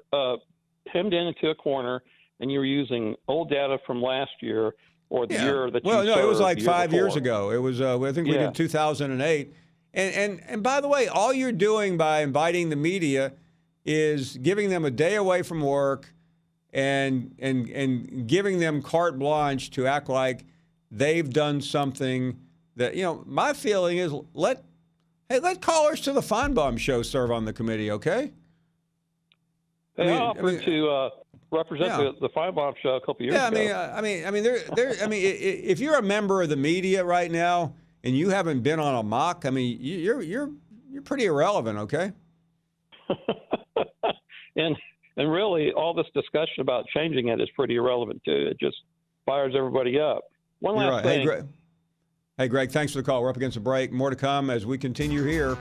hemmed into a corner, and you were using old data from last year or the year that you served. Well, no, it was like 5 before. years ago. It was, I think we did 2008. And by the way, all you're doing by inviting the media is giving them a day away from work and giving them carte blanche to act like they've done something that, my feeling is let callers to the Finebaum show serve on the committee, okay? They offered to represent the Finebaum show a couple years ago. If you're a member of the media right now and you haven't been on a mock, I mean, you're pretty irrelevant, okay? and really, all this discussion about changing it is pretty irrelevant too. It just fires everybody up. One last thing. Hey, Greg, thanks for the call. We're up against a break. More to come as we continue here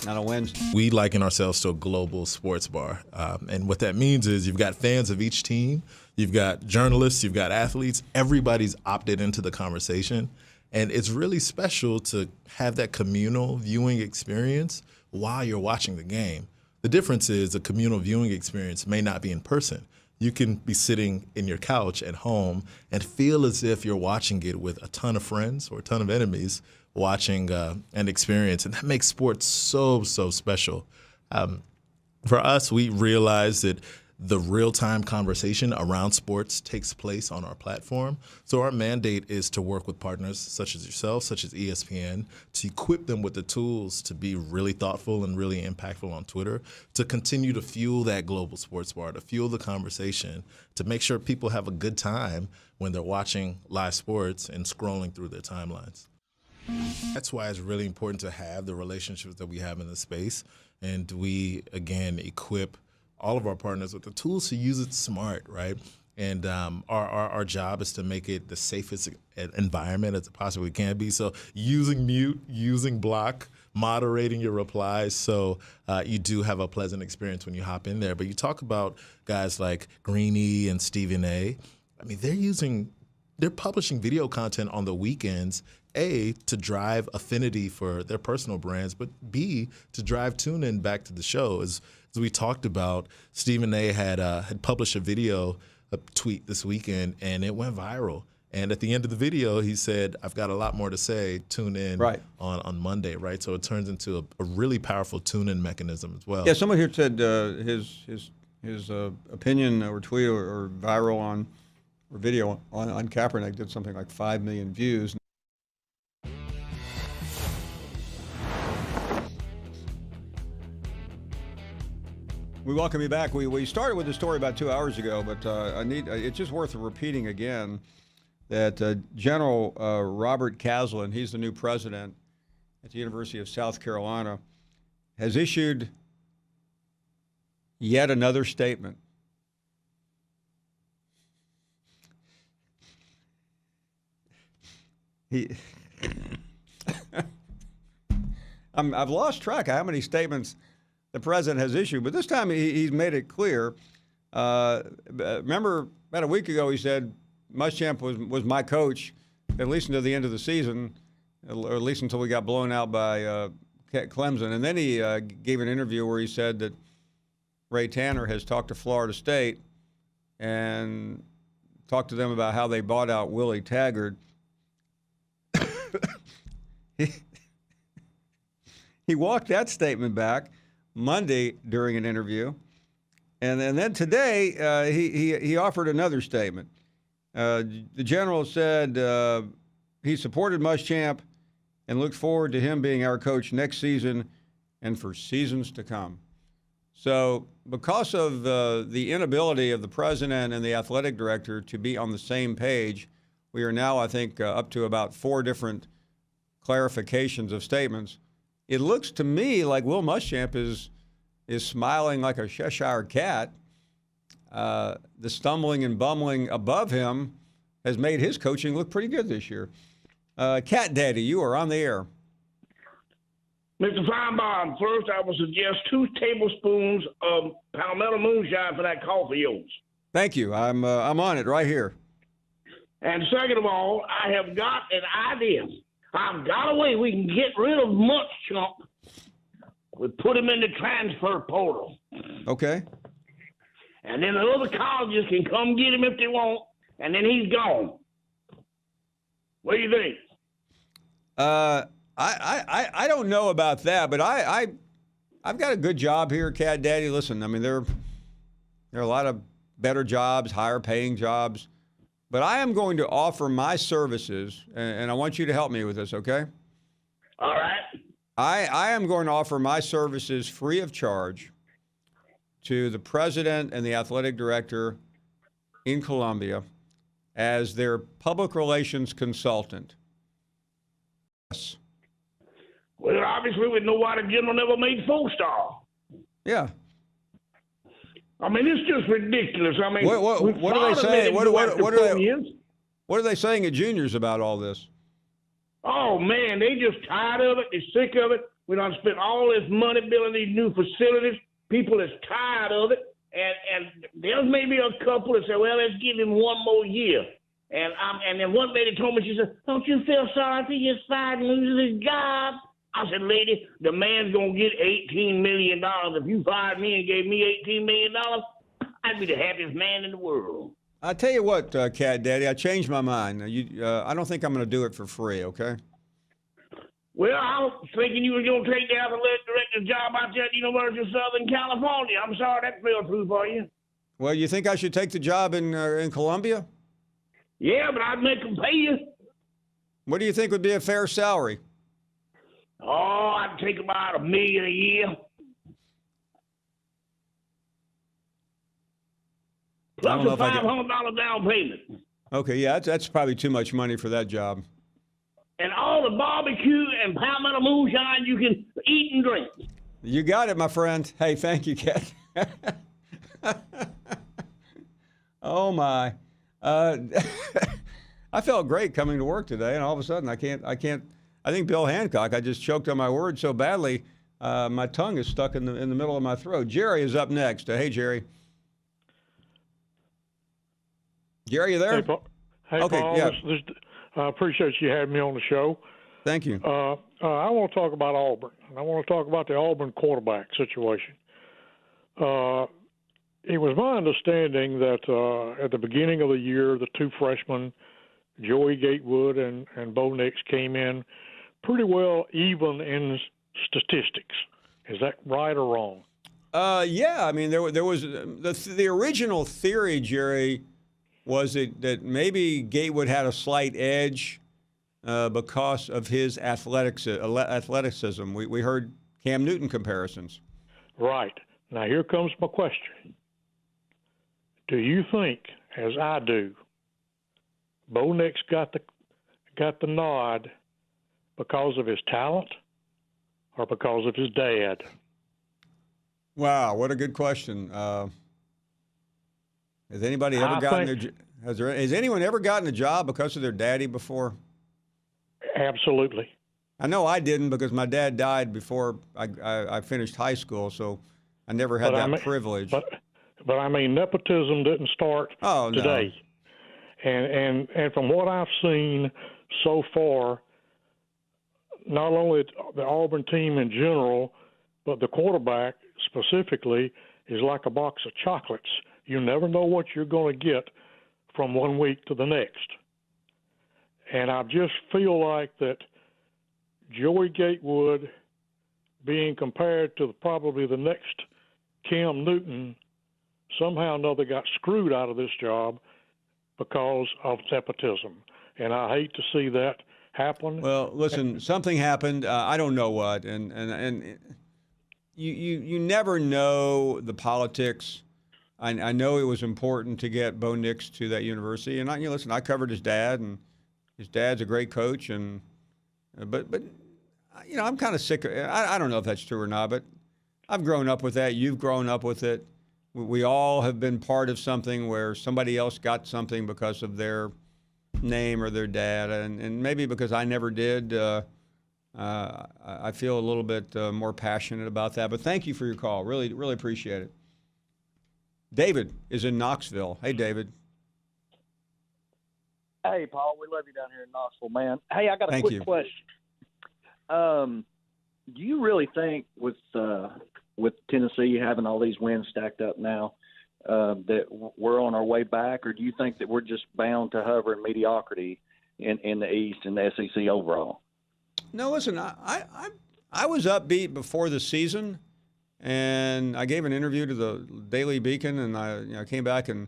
on a Wednesday. We liken ourselves to a global sports bar. And what that means is you've got fans of each team, you've got journalists, you've got athletes. Everybody's opted into the conversation. And it's really special to have that communal viewing experience while you're watching the game. The difference is a communal viewing experience may not be in person. You can be sitting in your couch at home and feel as if you're watching it with a ton of friends or a ton of enemies watching an experience. And that makes sports so special. For us, we realize that the real-time conversation around sports takes place on our platform. So our mandate is to work with partners such as yourself, such as ESPN, to equip them with the tools to be really thoughtful and really impactful on Twitter, to continue to fuel that global sports bar, to fuel the conversation, to make sure people have a good time when they're watching live sports and scrolling through their timelines. That's why it's really important to have the relationships that we have in the space. And we, again, equip all of our partners with the tools to use it smart, right? And our job is to make it the safest environment as it possibly can be. So using mute, using block, moderating your replies so you do have a pleasant experience when you hop in there. But you talk about guys like Greeny and Stephen A. I mean, they're publishing video content on the weekends, A, to drive affinity for their personal brands, but B, to drive tune-in back to the show. It's As we talked about, Stephen A. had published a tweet this weekend, and it went viral. And at the end of the video, he said, "I've got a lot more to say. Tune in on Monday." Right, so it turns into a really powerful tune-in mechanism as well. Yeah, someone here said his opinion or tweet or viral on or video on Kaepernick did something like 5 million views. We welcome you back. We started with the story about 2 hours ago, but it's just worth repeating again that General Robert Caslen, he's the new president at the University of South Carolina, has issued yet another statement. I've lost track of how many statements the president has issued, but this time he's made it clear. Remember, about a week ago, he said Muschamp was my coach, at least until the end of the season, or at least until we got blown out by Clemson. And then he gave an interview where he said that Ray Tanner has talked to Florida State and talked to them about how they bought out Willie Taggart. He walked that statement back Monday during an interview, and then today he offered another statement. The general said he supported Muschamp and looked forward to him being our coach next season and for seasons to come. So because of the inability of the president and the athletic director to be on the same page, we are now, I think, up to about 4 different clarifications of statements. It looks to me like Will Muschamp is smiling like a Cheshire cat. The stumbling and bumbling above him has made his coaching look pretty good this year. Cat Daddy, you are on the air. Mr. Finebaum, first I would suggest 2 tablespoons of Palmetto moonshine for that cough of yours. Thank you. I'm on it right here. And second of all, I have got an idea. I've got a way we can get rid of Muschamp. We put him in the transfer portal. Okay. And then the other colleges can come get him if they want, and then he's gone. What do you think? I don't know about that, but I've got a good job here, Cat Daddy. Listen, I mean there are a lot of better jobs, higher paying jobs, but I am going to offer my services, and I want you to help me with this, okay? All right. I am going to offer my services free of charge to the president and the athletic director in Columbia as their public relations consultant. Yes. Well, obviously we know why the general never made 4-star. Yeah. I mean, it's just ridiculous. I mean, what are they saying? What are they saying at juniors about all this? Oh, man, they just tired of it. They're sick of it. We done spent all this money building these new facilities. People is tired of it. And there's maybe a couple that say, well, let's give him 1 more year. And then one lady told me, she said, don't you feel sorry if he gets fired and loses his job? I said, lady, the man's going to get $18 million. If you fired me and gave me $18 million, I'd be the happiest man in the world. I tell you what, Cat Daddy, I changed my mind. I don't think I'm going to do it for free, okay? Well, I was thinking you were going to take the athletic director's job out there at the University of Southern California. I'm sorry that fell through for you. Well, you think I should take the job in Columbia? Yeah, but I'd make them pay you. What do you think would be a fair salary? Oh, I'd take about $1 million a year. Plus a $500 down payment. Okay, yeah, that's probably too much money for that job. And all the barbecue and Palmetto moonshine you can eat and drink. You got it, my friend. Hey, thank you, Cat. Oh my! I felt great coming to work today, and all of a sudden I can't. I think Bill Hancock. I just choked on my words so badly, my tongue is stuck in the middle of my throat. Jerry is up next. Hey, Jerry. Jerry, you there? Hey, Paul. Okay, Paul, yeah. I appreciate you having me on the show. Thank you. I want to talk about Auburn, and I want to talk about the Auburn quarterback situation. It was my understanding that at the beginning of the year, the two freshmen, Joey Gatewood and Bo Nix, came in pretty well even in statistics. Is that right or wrong? Yeah, I mean, there was the original theory, Jerry, was that maybe Gatewood had a slight edge because of his athleticism. We heard Cam Newton comparisons. Right. Now here comes my question. Do you think, as I do, Bo Nix got the nod because of his talent or because of his dad? Wow, what a good question. Has anybody ever has anyone ever gotten a job because of their daddy before? Absolutely. I know I didn't because my dad died before I finished high school, so I never had privilege. But I mean, nepotism didn't start today. And from what I've seen so far, not only the Auburn team in general, but the quarterback specifically is like a box of chocolates. You never know what you're going to get from one week to the next. And I just feel like that Joey Gatewood being compared to probably the next Cam Newton somehow or another got screwed out of this job because of nepotism. And I hate to see that happen. Well, listen, something happened. I don't know what. And you never know the politics. I know it was important to get Bo Nix to that university. And listen, I covered his dad, and his dad's a great coach. And but I'm kind of sick of it. I don't know if that's true or not, but I've grown up with that. You've grown up with it. We all have been part of something where somebody else got something because of their name or their dad, and maybe because I never did. I feel a little bit more passionate about that. But thank you for your call. Really, really appreciate it. David is in Knoxville. Hey, David. Hey, Paul. We love you down here in Knoxville, man. Hey, I got a quick question. Do you really think with Tennessee having all these wins stacked up now that we're on our way back, or do you think that we're just bound to hover in mediocrity in the East and the SEC overall? No, listen, I was upbeat before the season, and I gave an interview to the Daily Beacon, and I came back and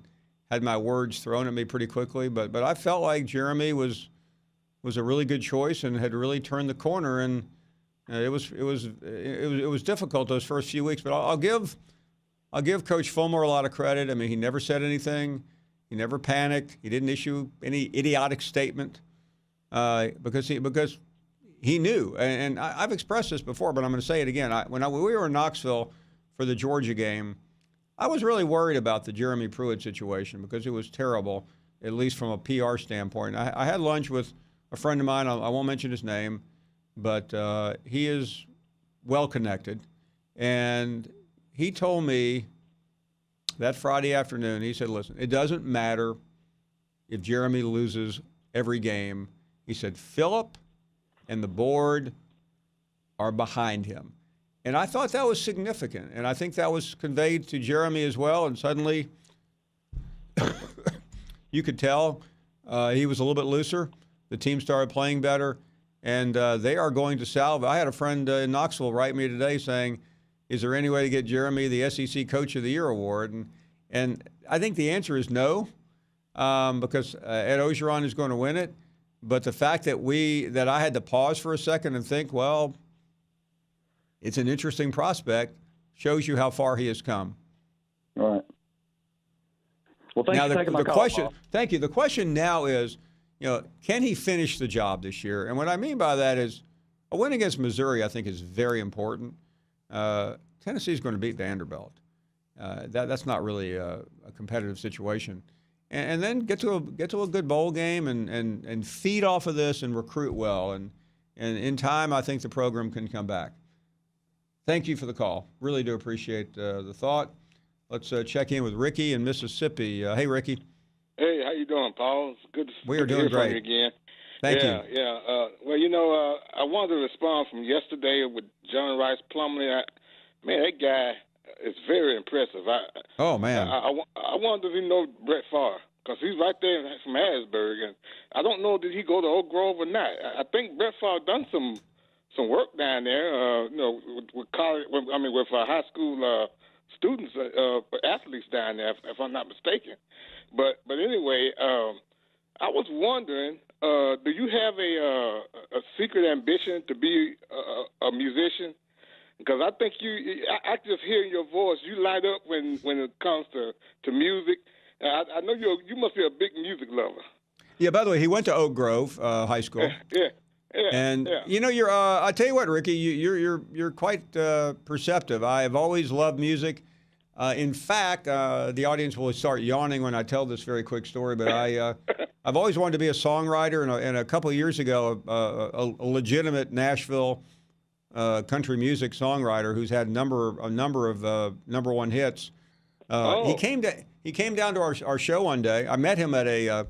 had my words thrown at me pretty quickly. But I felt like Jeremy was a really good choice and had really turned the corner, and it was difficult those first few weeks. But I'll give Coach Fulmer a lot of credit. I mean, he never said anything. He never panicked. He didn't issue any idiotic statement because he knew. And I've expressed this before, but I'm going to say it again. When we were in Knoxville for the Georgia game, I was really worried about the Jeremy Pruitt situation because it was terrible, at least from a PR standpoint. I had lunch with a friend of mine. I won't mention his name, but he is well connected. And he told me that Friday afternoon, he said, listen, it doesn't matter if Jeremy loses every game. He said, Phillip and the board are behind him. And I thought that was significant. And I think that was conveyed to Jeremy as well. And suddenly you could tell he was a little bit looser. The team started playing better. And they are going to salvage. I had a friend in Knoxville write me today saying, is there any way to get Jeremy the SEC Coach of the Year award? And I think the answer is no, because Ed Ogeron is going to win it. But the fact that I had to pause for a second and think, well, it's an interesting prospect, shows you how far he has come. All right. Well, thanks for taking my call, Paul. Thank you. The question now is, can he finish the job this year? And what I mean by that is a win against Missouri, I think, is very important. Tennessee is going to beat Vanderbilt. That's not really a competitive situation. And then get to a good bowl game and feed off of this and recruit well. And in time, I think the program can come back. Thank you for the call. Really do appreciate the thought. Let's check in with Ricky in Mississippi. Hey, Ricky. Hey, how you doing, Paul? It's good to hear from you again. Thank you. Yeah. Well, I wanted to respond from yesterday with John Rice Plumlee. Man, that guy, It's very impressive. Oh man. I wonder if you know Brett Favre, because he's right there from Harrisburg, and I don't know did he go to Oak Grove or not. I think Brett Favre done some work down there. With college. With high school students, athletes down there, if I'm not mistaken. But anyway, I was wondering, do you have a secret ambition to be a musician? Because I think I just hear in your voice, you light up when it comes to music. I know you must be a big music lover. Yeah. By the way, he went to Oak Grove High School. Yeah. And you're. I tell you what, Ricky, you're quite perceptive. I have always loved music. In fact, the audience will start yawning when I tell this very quick story. But I've always wanted to be a songwriter, and a couple of years ago, a legitimate Nashville country music songwriter who's had a number of number one hits. He came down to our show one day. I met him at a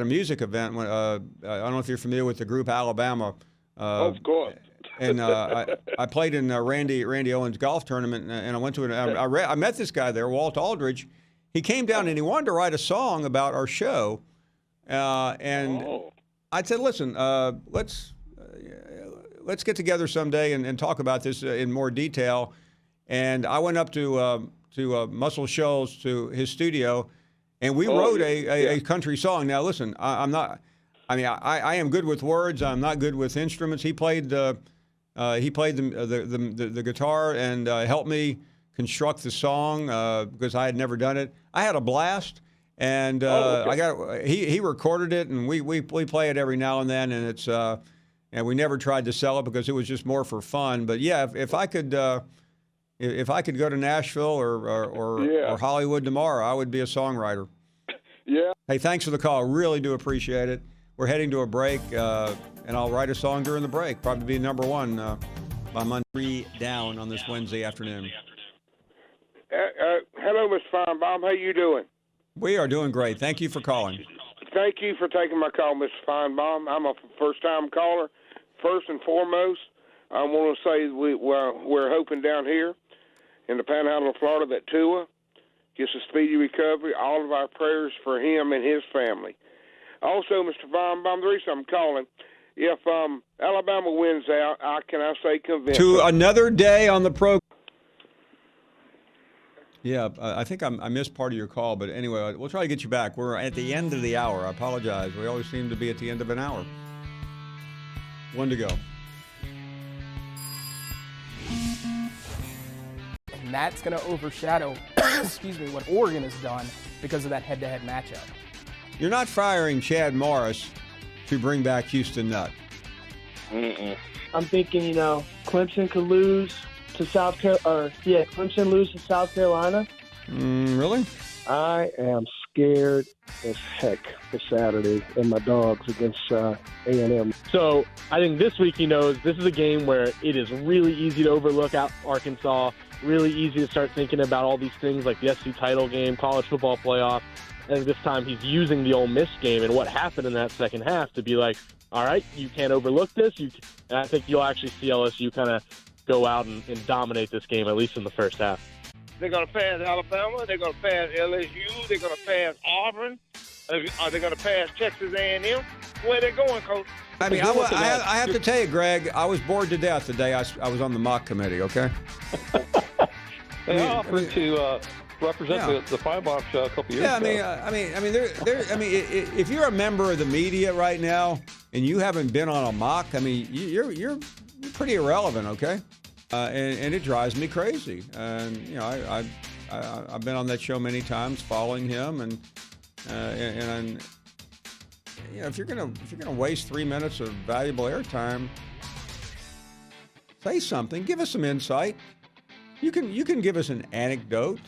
music event. When I don't know if you're familiar with the group Alabama. Of course. And I played in Randy Owens' golf tournament, and I went to I met this guy there, Walt Aldridge. He came down and he wanted to write a song about our show, and I said, "Listen, let's get together someday and talk about this in more detail." And I went up to Muscle Shoals to his studio, and we wrote a country song. Now, listen, I am good with words. I'm not good with instruments. He played the guitar and helped me construct the song because I had never done it. I had a blast, and he recorded it, and we play it every now and then, and it's and we never tried to sell it because it was just more for fun. But yeah, if I could go to Nashville or Hollywood tomorrow, I would be a songwriter. Yeah. Hey, thanks for the call. Really do appreciate it. We're heading to a break, and I'll write a song during the break. Probably be number one by Monday. 3 down on this Wednesday afternoon. Hello, Mr. Finebaum. How you doing? We are doing great. Thank you for calling. Thank you for taking my call, Mr. Finebaum. I'm a first-time caller. First and foremost, I want to say we're hoping down here in the Panhandle of Florida that Tua gets a speedy recovery. All of our prayers for him and his family. Also, Mr. Finebaum, the reason I'm calling, if Alabama wins out, can I say convincing? To another day on the program. Yeah, I think I missed part of your call, but anyway, we'll try to get you back. We're at the end of the hour. I apologize. We always seem to be at the end of an hour. One to go. And that's going to overshadow, what Oregon has done because of that head-to-head matchup. You're not firing Chad Morris to bring back Houston Nutt. I'm thinking, Clemson could lose to South Carolina. Clemson lose to South Carolina. Really? I am scared as heck for Saturday and my dogs against A&M. So I think this week he knows this is a game where it is really easy to overlook out Arkansas, really easy to start thinking about all these things like the SC title game, college football playoff. And this time he's using the Ole Miss game and what happened in that second half to be like, all right, you can't overlook this. And I think you'll actually see LSU kind of go out and dominate this game, at least in the first half. They're going to pass Alabama. They're going to pass LSU. They're going to pass Auburn. Are they going to pass Texas A&M? Where are they going, Coach? I mean, I have to tell you, Greg, I was bored to death the day I was on the mock committee, okay? They offered to represent the Finebaum show a couple years ago. If you're a member of the media right now and you haven't been on a mock, you're pretty irrelevant, okay? And it drives me crazy. And I've been on that show many times, following him, and if you're gonna waste 3 minutes of valuable airtime, say something, give us some insight. You can give us an anecdote.